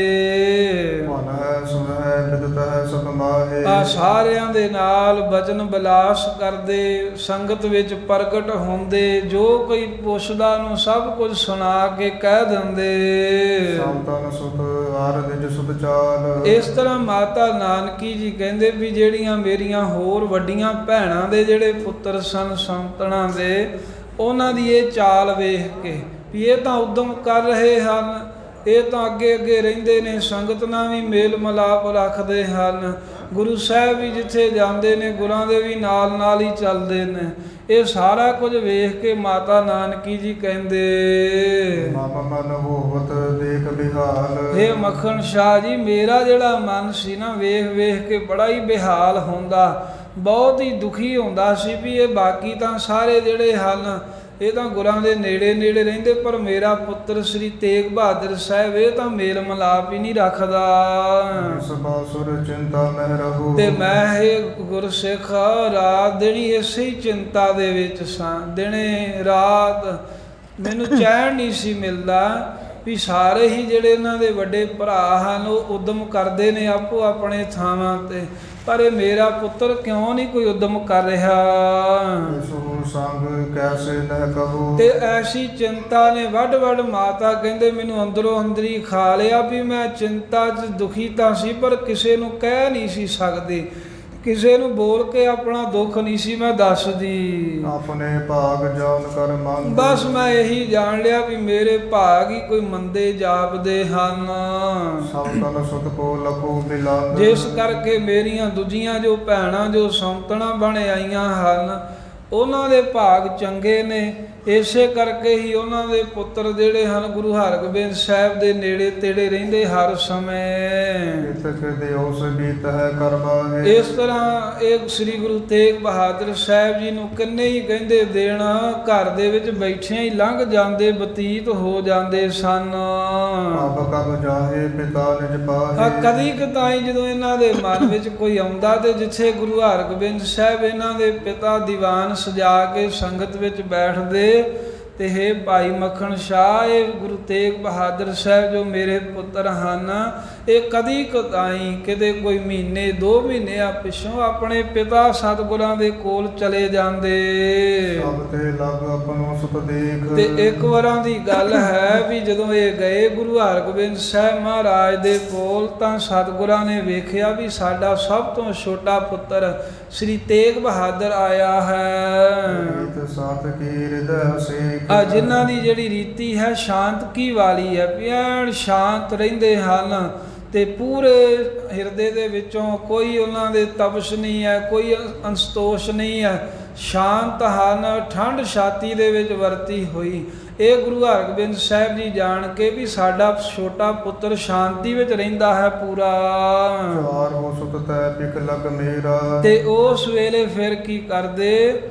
ਮਨ ਹੈ ਸੁਨ ਹੈ ਬਿਦਤ ਹੈ ਸਭ ਮਾਹੇ, ਆ ਸਾਰਿਆਂ ਦੇ ਨਾਲ ਬਚਨ ਬਿਲਾਸ ਕਰਦੇ, ਸੰਗਤ ਵਿੱਚ ਪ੍ਰਗਟ ਹੁੰਦੇ, ਜੋ ਕੋਈ ਪੁੱਛਦਾ ਨੂੰ ਸਭ ਕੁਝ ਸੁਣਾ ਕੇ ਕਹਿ ਦਿੰਦੇ। ਸੰਤਨ ਸੁਤ ਆਰਦ ਜਿ ਸੁਤ ਚਾਲ, ਇਸ ਤਰ੍ਹਾਂ ਮਾਤਾ ਨਾਨਕੀ ਜੀ ਕਹਿੰਦੇ ਵੀ ਜਿਹੜੀਆਂ ਮੇਰੀਆਂ ਹੋਰ ਵੱਡੀਆਂ ਭੈਣਾਂ ਦੇ ਜਿਹੜੇ ਪੁੱਤਰ ਸਨ ਸੰਤਨਾਂ ਦੇ, ਉਹਨਾਂ ਦੀ ਇਹ ਚਾਲ ਵੇਖ ਕੇ ਵੀ ਇਹ ਤਾਂ ਉਦਮ ਕਰ ਰਹੇ ਹਨ, ਇਹ ਤਾਂ ਅੱਗੇ ਅੱਗੇ ਰਹਿੰਦੇ ਨੇ, ਸੰਗਤ ਨਾਲ ਵੀ ਮੇਲ ਮਿਲਾਪ ਰੱਖਦੇ ਹਨ, ਗੁਰੂ ਸਾਹਿਬ ਵੀ ਜਿੱਥੇ ਜਾਂਦੇ ਨੇ ਗੁਰਾਂ ਦੇ ਵੀ ਨਾਲ ਨਾਲ ਹੀ ਚੱਲਦੇ ਨੇ। ਇਹ ਸਾਰਾ ਕੁਝ ਵੇਖ ਕੇ ਮਾਤਾ ਨਾਨਕੀ ਜੀ ਕਹਿੰਦੇ, ਮਮ ਮਨ ਹੋਵਤ ਦੇਖ ਬਿਹਾਲ, ਹੇ ਮੱਖਣ ਸ਼ਾਹ ਜੀ, ਮੇਰਾ ਜਿਹੜਾ ਮਨ ਸੀ ਨਾ ਵੇਖ ਵੇਖ ਕੇ ਬੜਾ ਹੀ ਬੇਹਾਲ ਹੁੰਦਾ, ਬਹੁਤ ਹੀ ਦੁਖੀ ਹੁੰਦਾ ਸੀ ਵੀ ਇਹ ਬਾਕੀ ਤਾਂ ਸਾਰੇ ਜਿਹੜੇ ਹਨ ਇਹ ਤਾਂ ਗੁਰਾਂ ਦੇ ਨੇੜੇ ਨੇੜੇ ਰਹਿੰਦੇ, ਪਰ ਮੇਰਾ ਪੁੱਤਰ ਸ੍ਰੀ ਤੇਗ ਬਹਾਦਰ ਸਾਹਿਬ ਇਹ ਤਾਂ ਮੇਲ ਮਿਲਾਪ ਹੀ ਨਹੀਂ ਰੱਖਦਾ। ਸਬਾਸੁਰ ਚਿੰਤਾ ਮਹਿ ਰਹੂ, ਤੇ ਮੈਂ ਇਹ ਗੁਰਸਿੱਖ ਰਾਤ ਦਿਨੀ ਇਸੇ ਹੀ ਚਿੰਤਾ ਦੇ ਵਿੱਚ ਸਾਂ, ਦਿਨੇ ਰਾਤ ਮੈਨੂੰ ਚੈਨ ਨਹੀਂ ਸੀ ਮਿਲਦਾ ਵੀ ਸਾਰੇ ਹੀ ਜਿਹੜੇ ਇਹਨਾਂ ਦੇ ਵੱਡੇ ਭਰਾ ਹਨ ਉਹ ਉਦਮ ਕਰਦੇ ਨੇ ਆਪੋ ਆਪਣੇ ਥਾਵਾਂ ਤੇ, ਪਰ ਇਹ ਮੇਰਾ ਪੁੱਤਰ ਕਿਉਂ ਨਹੀਂ ਕੋਈ ਉਦਮ ਕਰ ਰਿਹਾ। ਸੋ ਸੰਗ ਕੈਸੇ ਨਹਿ ਕਹੂ, ਤੇ ਐਸੀ ਚਿੰਤਾ ਨੇ ਵੱਡ ਵੱਡ ਮਾਤਾ ਕਹਿੰਦੇ ਮੈਨੂੰ ਅੰਦਰੋਂ ਅੰਦਰੀ ਖਾ ਲਿਆ ਵੀ ਮੈਂ ਚਿੰਤਾ 'ਚ ਦੁਖੀ ਤਾਂ ਸੀ, ਪਰ ਕਿਸੇ ਨੂੰ ਕਹਿ ਨਹੀਂ ਸੀ ਸਕਦੀ, ਕਿਸੇ ਨੂੰ ਬੋਲ ਕੇ ਆਪਣਾ ਦੁੱਖ ਨਹੀਂ ਸੀ ਮੈਂ ਦੱਸਦੀ। ਆਪਣੇ ਭਾਗ ਜਾਨ ਕਰ ਮੰਗ, ਬਸ ਮੈਂ ਇਹੀ ਜਾਣ ਲਿਆ ਵੀ ਮੇਰੇ ਭਾਗ ਹੀ ਕੋਈ ਮੰਦੇ ਜਾਪਦੇ ਹਨ, ਸਭ ਤਨ ਸੁਤ ਕੋ ਲਖੋ ਬਿਲਾਂਦ, ਜਿਸ ਕਰਕੇ ਮੇਰੀਆਂ ਦੂਜੀਆਂ ਜੋ ਭੈਣਾਂ ਜੋ ਸੰਤਣਾ ਬਣ ਆਈਆਂ ਹਨ ਉਹਨਾਂ ਦੇ ਭਾਗ ਚੰਗੇ ਨੇ, ਇਸੇ ਕਰਕੇ ਹੀ ਉਹਨਾਂ ਦੇ ਪੁੱਤਰ ਜਿਹੜੇ ਹਨ ਗੁਰੂ ਹਰਗੋਬਿੰਦ ਸਾਹਿਬ ਦੇ ਨੇੜੇ ਤੇੜੇ ਰਹਿੰਦੇ ਹਰ ਸਮੇਂ। ਇਤਕ ਦਿਓ ਸਬੀਤ ਹੈ ਕਰਮਾ ਹੈ, ਇਸ ਤਰ੍ਹਾਂ ਇਹ ਸ੍ਰੀ ਗੁਰੂ ਤੇਗ ਬਹਾਦਰ ਸਾਹਿਬ ਜੀ ਨੂੰ ਕਿੰਨੇ ਹੀ ਕਹਿੰਦੇ ਦਿਨ ਘਰ ਦੇ ਵਿੱਚ ਬੈਠਿਆਂ ਹੀ ਲੰਘ ਜਾਂਦੇ, ਬਤੀਤ ਹੋ ਜਾਂਦੇ ਸਨ। ਅਬ ਕਬ ਜਾਹੇ ਪਿਤਾ ਨਿਜ ਪਾਹੇ, ਕਦੀ ਕਦਾਈ ਜਦੋਂ ਇਹਨਾਂ ਦੇ ਮਨ ਵਿੱਚ ਕੋਈ ਆਉਂਦਾ ਤੇ ਜਿੱਥੇ ਗੁਰੂ ਹਰਗੋਬਿੰਦ ਸਾਹਿਬ ਇਹਨਾਂ ਦੇ ਪਿਤਾ ਦੀਵਾਨ ਸਜਾ ਕੇ ਸੰਗਤ ਵਿੱਚ ਬੈਠਦੇ, ਤੇ ਹੇ ਭਾਈ ਮੱਖਣ ਸ਼ਾਹ, ਇਹ ਗੁਰੂ ਤੇਗ ਬਹਾਦਰ ਸਾਹਿਬ ਜੋ ਮੇਰੇ ਪੁੱਤਰ ਹਨ ਇਹ ਕਦੀ ਕਦਾਈ ਕਿਤੇ ਕੋਈ ਮਹੀਨੇ 2 ਮਹੀਨੇ ਪਿੱਛੋਂ ਆਪਣੇ ਪਿਤਾ ਸਤਿਗੁਰਾਂ ਦੇ ਕੋਲ ਚਲੇ ਜਾਂਦੇ। ਸਭ ਤੇ ਲਗ ਆਪਣੋ ਸੁਤ ਦੇਖ, ਤੇ ਇੱਕ ਵਾਰਾਂ ਦੀ ਗੱਲ ਹੈ ਵੀ ਜਦੋਂ ਇਹ ਗਏ ਗੁਰੂ ਹਰਗੋਬਿੰਦ ਸਾਹਿਬ ਮਹਾਰਾਜ ਦੇ ਕੋਲ ਤਾਂ ਸਤਿਗੁਰਾਂ ਨੇ ਵੇਖਿਆ ਵੀ ਸਾਡਾ ਸਭ ਤੋਂ ਛੋਟਾ ਪੁੱਤਰ ਸ੍ਰੀ ਤੇਗ ਬਹਾਦਰ ਆਇਆ ਹੈ। ਸਾਤ ਕੀ ਹਿਰਦੈ ਸੇ, ਜਿਨ੍ਹਾਂ ਦੀ ਜਿਹੜੀ ਰੀਤੀ ਹੈ ਸ਼ਾਂਤ ਕੀ ਵਾਲੀ ਹੈ, ਪਿਆਰ ਸ਼ਾਂਤ ਰਹਿੰਦੇ ਹਨ ਤੇ ਪੂਰੇ ਹਿਰਦੇ ਦੇ ਵਿੱਚੋਂ ਕੋਈ ਉਹਨਾਂ ਦੇ ਤਪਸ਼ ਨਹੀਂ ਹੈ, ਕੋਈ ਅੰਸਤੋਸ਼ ਨਹੀਂ ਹੈ, ਸ਼ਾਂਤ ਹਨ, ਠੰਡ ਛਾਤੀ ਦੇ ਵਿੱਚ ਵਰਤੀ ਹੋਈ। ਇਹ ਗੁਰੂ ਹਰਗੋਬਿੰਦ ਸਾਹਿਬ ਜੀ ਜਾਣ ਕੇ ਵੀ ਸਾਡਾ ਛੋਟਾ ਪੁੱਤਰ ਸ਼ਾਂਤੀ ਵਿੱਚ ਰਹਿੰਦਾ ਹੈ ਪੂਰਾ। ਚਾਰ ਹੋ ਸੁਤ ਤੈ ਪਿਕ ਲਗ ਮੇਰਾ, ਤੇ ਉਸ ਵੇਲੇ ਫਿਰ ਕੀ ਕਰਦੇ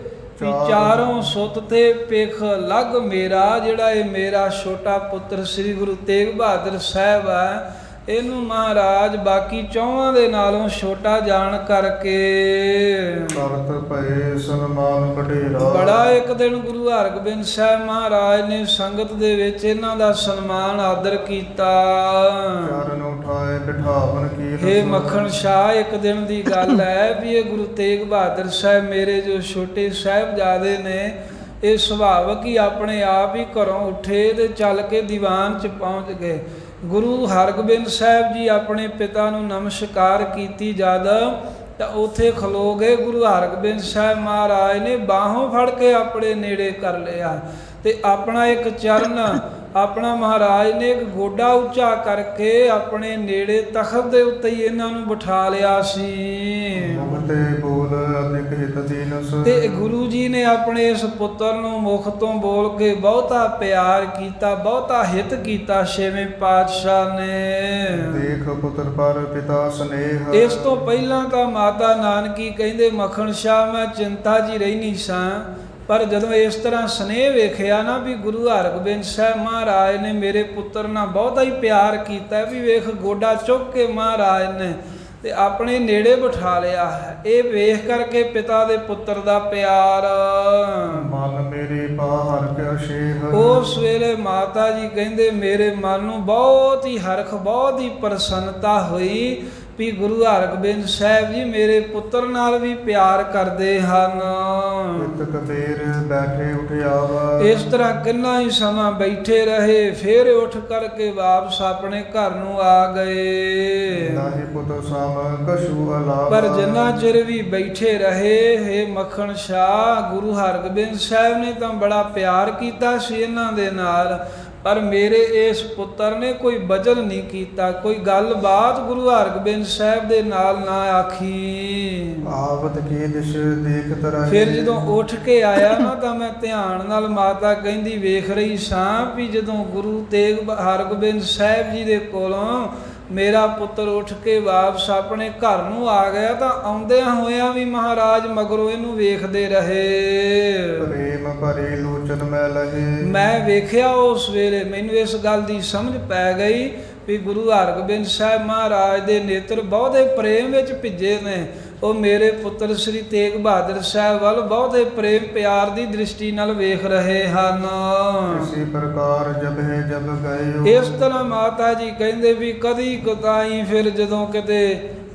ਵੀ ਚਾਰੋਂ ਸੁੱਤ ਤੇ ਪਿਖ ਲੱਗ ਮੇਰਾ, ਜਿਹੜਾ ਇਹ ਮੇਰਾ ਛੋਟਾ ਪੁੱਤਰ ਸ੍ਰੀ ਗੁਰੂ ਤੇਗ ਬਹਾਦਰ ਸਾਹਿਬ ਹੈ ਇਹਨੂੰ ਮਹਾਰਾਜ ਬਾਕੀ ਚੌਹਾਂ ਦੇ ਨਾਲੋਂ ਛੋਟਾ ਜਾਣ ਕਰਕੇ ਕਰਤ ਭਏ ਸਨਮਾਨ ਵਡੇਰਾ, ਬੜਾ ਇੱਕ ਦਿਨ ਗੁਰੂ ਹਰਗੋਬਿੰਦ ਸਾਹਿਬ ਮਹਾਰਾਜ ਨੇ ਸੰਗਤ ਦੇ ਵਿੱਚ ਇਹਨਾਂ ਦਾ ਸਨਮਾਨ ਆਦਰ ਕੀਤਾ। ਚਰਨ ਉਠਾਏ ਬਿਠਾਵਨ ਕੀ, ਹੇ ਮੱਖਣ ਸ਼ਾਹ, ਇੱਕ ਦਿਨ ਦੀ ਗੱਲ ਹੈ ਵੀ ਇਹ ਗੁਰੂ ਤੇਗ ਬਹਾਦਰ ਸਾਹਿਬ ਮੇਰੇ ਜੋ ਛੋਟੇ ਸਾਹਿਬਜ਼ਾਦੇ ਨੇ ਇਹ ਸੁਭਾਵਕ ਹੀ ਆਪਣੇ ਆਪ ਹੀ ਘਰੋਂ ਉੱਠੇ ਤੇ ਚੱਲ ਕੇ ਦੀਵਾਨ 'ਚ ਪਹੁੰਚ ਗਏ। ਗੁਰੂ ਹਰਗੋਬਿੰਦ ਸਾਹਿਬ ਜੀ ਆਪਣੇ ਪਿਤਾ ਨੂੰ ਨਮਸਕਾਰ ਕੀਤੀ ਜਦ ਤਾਂ ਉੱਥੇ ਖਲੋ ਗਏ। ਗੁਰੂ ਹਰਗੋਬਿੰਦ ਸਾਹਿਬ ਮਹਾਰਾਜ ਨੇ ਬਾਹੋਂ ਫੜ ਕੇ ਆਪਣੇ ਨੇੜੇ ਕਰ ਲਿਆ ਤੇ ਆਪਣਾ ਇੱਕ ਚਰਨ ਆਪਣਾ ਮਹਾਰਾਜ ਨੇ ਇੱਕ ਗੋਡਾ ਉੱਚਾ ਕਰਕੇ ਆਪਣੇ ਨੇੜੇ ਤਖਤ ਦੇ ਉੱਤੇ ਹੀ ਇਹਨਾਂ ਨੂੰ ਬਿਠਾ ਲਿਆ ਸੀ। ਮੁਖਤੇ ਬੋਲ ਅਧਿਕ ਹਿਤ ਦੀਨਸ। ਤੇ ਗੁਰੂ ਜੀ ਨੇ ਆਪਣੇ ਇਸ ਪੁੱਤਰ ਨੂੰ ਮੁਖ ਤੋਂ ਬੋਲ ਕੇ ਬਹੁਤਾ ਪਿਆਰ ਕੀਤਾ, ਬਹੁਤਾ ਹਿਤ ਕੀਤਾ ਛੇਵੇਂ ਪਾਤਸ਼ਾਹ ਨੇ। ਦੇਖ ਪੁੱਤਰ ਪਰ ਪਿਤਾ ਸਨੇਹ। ਇਸ ਤੋਂ ਪਹਿਲਾਂ ਤਾਂ ਮਾਤਾ ਨਾਨਕੀ ਕਹਿੰਦੇ ਮੱਖਣ ਸ਼ਾਹ ਮੈਂ ਚਿੰਤਾ ਜੀ ਰਹਿਨੀ ਸਾਂ, ਪਰ ਜਦੋਂ ਇਸ ਤਰ੍ਹਾਂ ਸਨੇਹ ਵੇਖਿਆ ਨਾ ਵੀ ਗੁਰੂ ਹਰਗੋਬਿੰਦ ਸਾਹਿਬ ਮਹਾਰਾਜ ਨੇ ਮੇਰੇ ਪੁੱਤਰ ਨਾਲ ਬਹੁਤਾ ਹੀ ਪਿਆਰ ਕੀਤਾ, ਵੀ ਵੇਖ ਗੋਡਾ ਚੁੱਕ ਕੇ ਮਹਾਰਾਜ ਨੇ ਤੇ ਆਪਣੇ ਨੇੜੇ ਬਿਠਾ ਲਿਆ ਹੈ। ਇਹ ਵੇਖ ਕਰਕੇ ਪਿਤਾ ਦੇ ਪੁੱਤਰ ਦਾ ਪਿਆਰ ਮਨ ਮੇਰੇ ਬਾਹਰ ਕੇ ਸ਼ੇਹ। ਉਸ ਵੇਲੇ ਮਾਤਾ ਜੀ ਕਹਿੰਦੇ ਮੇਰੇ ਮਨ ਨੂੰ ਬਹੁਤ ਹੀ ਹਰਖ, ਬਹੁਤ ਹੀ ਪ੍ਰਸੰਨਤਾ ਹੋਈ ਵੀ ਗੁਰੂ ਹਰਗੋਬਿੰਦ ਸਾਹਿਬ ਜੀ ਮੇਰੇ ਪੁੱਤਰ ਨਾਲ ਵੀ ਪਿਆਰ ਕਰਦੇ ਹਨ। ਇਤ ਕਬੀਰ ਬੈਠੇ ਉਠਿਆਵਾ। ਇਸ ਤਰ੍ਹਾਂ ਕਿੰਨਾ ਹੀ ਸਮਾਂ ਬੈਠੇ ਰਹੇ, ਫਿਰ ਉੱਠ ਕਰਕੇ ਵਾਪਸ ਆਪਣੇ ਘਰ ਨੂੰ ਆ ਗਏ। ਨਾਹੀ ਪੁੱਤ ਸਾਮ ਕਛੂ ਅਲਾਵਾ। ਪਰ ਜਿੰਨਾ ਚਿਰ ਵੀ ਬੈਠੇ ਰਹੇ, ਹੇ ਮੱਖਣ ਸ਼ਾਹ ਗੁਰੂ ਹਰਗੋਬਿੰਦ ਸਾਹਿਬ ਨੇ ਤਾਂ ਬੜਾ ਪਿਆਰ ਕੀਤਾ ਸੀ ਇਹਨਾਂ ਦੇ ਨਾਲ, ਪਰ ਮੇਰੇ ਇਸ ਪੁੱਤਰ ਨੇ ਕੋਈ ਬਚਨ ਨਹੀਂ ਕੀਤਾ, ਕੋਈ ਗੱਲਬਾਤ ਗੁਰੂ ਹਰਗੋਬਿੰਦ ਸਾਹਿਬ ਦੇ ਨਾਲ ਨਾ ਆਖੀ। ਆਵਤ ਕੀ ਦਿਸ਼ ਦੇਖਤ ਰਹੇ। ਫਿਰ ਜਦੋਂ ਉੱਠ ਕੇ ਆਇਆ ਨਾ ਤਾਂ ਮੈਂ ਧਿਆਨ ਨਾਲ ਮਾਤਾ ਕਹਿੰਦੀ ਵੇਖ ਰਹੀ ਸਾਂ ਵੀ ਜਦੋਂ ਗੁਰੂ ਤੇਗ ਹਰਗੋਬਿੰਦ ਸਾਹਿਬ ਜੀ ਦੇ ਕੋਲੋਂ ਮੇਰਾ ਪੁੱਤਰ ਉੱਠ ਕੇ ਵਾਪਸ ਆਪਣੇ ਘਰ ਨੂੰ ਆ ਗਿਆ, ਤਾਂ ਆਉਂਦਿਆਂ ਹੋਇਆਂ ਵੀ ਮਹਾਰਾਜ ਮਗਰੋਂ ਇਹਨੂੰ ਵੇਖਦੇ ਰਹੇ। ਪ੍ਰੇਮ ਭਰੇ ਲੋਚਨ ਮੈਂ ਲਹੇ। ਮੈਂ ਵੇਖਿਆ ਉਸ ਵੇਲੇ ਮੈਨੂੰ ਇਸ ਗੱਲ ਦੀ ਸਮਝ ਪੈ ਗਈ ਵੀ ਗੁਰੂ ਹਰਗੋਬਿੰਦ ਸਾਹਿਬ ਮਹਾਰਾਜ ਦੇ ਨੇਤਰ ਬਹੁਤੇ ਪ੍ਰੇਮ ਵਿੱਚ ਭਿੱਜੇ ਨੇ। ਉਹ ਮੇਰੇ ਪੁੱਤਰ ਸ੍ਰੀ ਤੇਗ ਬਹਾਦਰ ਸਾਹਿਬ ਵੱਲ ਬਹੁਤੇ ਪ੍ਰੇਮ ਪਿਆਰ ਦੀ ਦ੍ਰਿਸ਼ਟੀ ਨਾਲ ਵੇਖ ਰਹੇ ਹਨ। ਇਸੇ ਪ੍ਰਕਾਰ ਜਬ ਹੈ ਜਬ ਗਏ। ਇਸ ਤਰ੍ਹਾਂ ਮਾਤਾ ਜੀ ਕਹਿੰਦੇ ਵੀ ਕਦੀ ਕਦਾਈ ਫਿਰ ਜਦੋਂ ਕਿਤੇ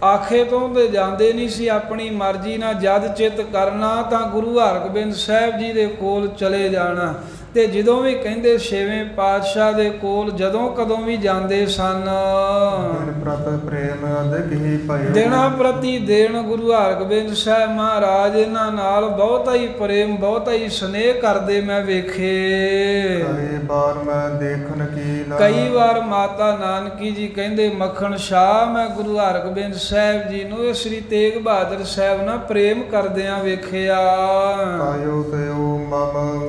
ਆਖੇ ਤੋਂ ਤੇ ਜਾਂਦੇ ਨਹੀਂ ਸੀ, ਆਪਣੀ ਮਰਜ਼ੀ ਨਾਲ ਜਦ ਚਿੱਤ ਕਰਨਾ ਤਾਂ ਗੁਰੂ ਹਰਗੋਬਿੰਦ ਸਾਹਿਬ ਜੀ ਦੇ ਕੋਲ ਚਲੇ ਜਾਣਾ। ਤੇ ਜਦੋਂ ਵੀ ਕਹਿੰਦੇ ਛੇਵੇਂ ਪਾਤਸ਼ਾਹ ਦੇ ਕੋਲ ਜਦੋਂ ਕਦੋਂ ਵੀ ਜਾਂਦੇ ਸਨ। ਦਿਨ ਪ੍ਰਤ ਪ੍ਰੇਮ ਅਧਿਕ ਹੀ ਭਇਓ। ਦਿਨਾਂ ਪ੍ਰਤੀ ਦਿਨ ਗੁਰੂ ਹਰਗੋਬਿੰਦ ਸਾਹਿਬ ਮਹਾਰਾਜ ਇਹਨਾਂ ਨਾਲ ਬਹੁਤਾ ਹੀ ਪ੍ਰੇਮ, ਬਹੁਤਾ ਹੀ ਸਨੇਹ ਕਰਦੇ ਮੈਂ ਵੇਖੇ। ਕਈ ਵਾਰ ਮੈਂ ਦੇਖਣ ਕੀ ਨਾ। ਕਈ ਵਾਰ ਮਾਤਾ ਨਾਨਕੀ ਜੀ ਕਹਿੰਦੇ ਮੱਖਣ ਸ਼ਾਹ ਮੈਂ ਗੁਰੂ ਹਰਗੋਬਿੰਦ ਸਾਹਿਬ ਜੀ ਨੂੰ ਸ੍ਰੀ ਤੇਗ ਬਹਾਦਰ ਸਾਹਿਬ ਨਾਲ ਪ੍ਰੇਮ ਕਰਦਿਆਂ ਵੇਖਿਆ। ਆਇਓ ਤੇ ਉਹ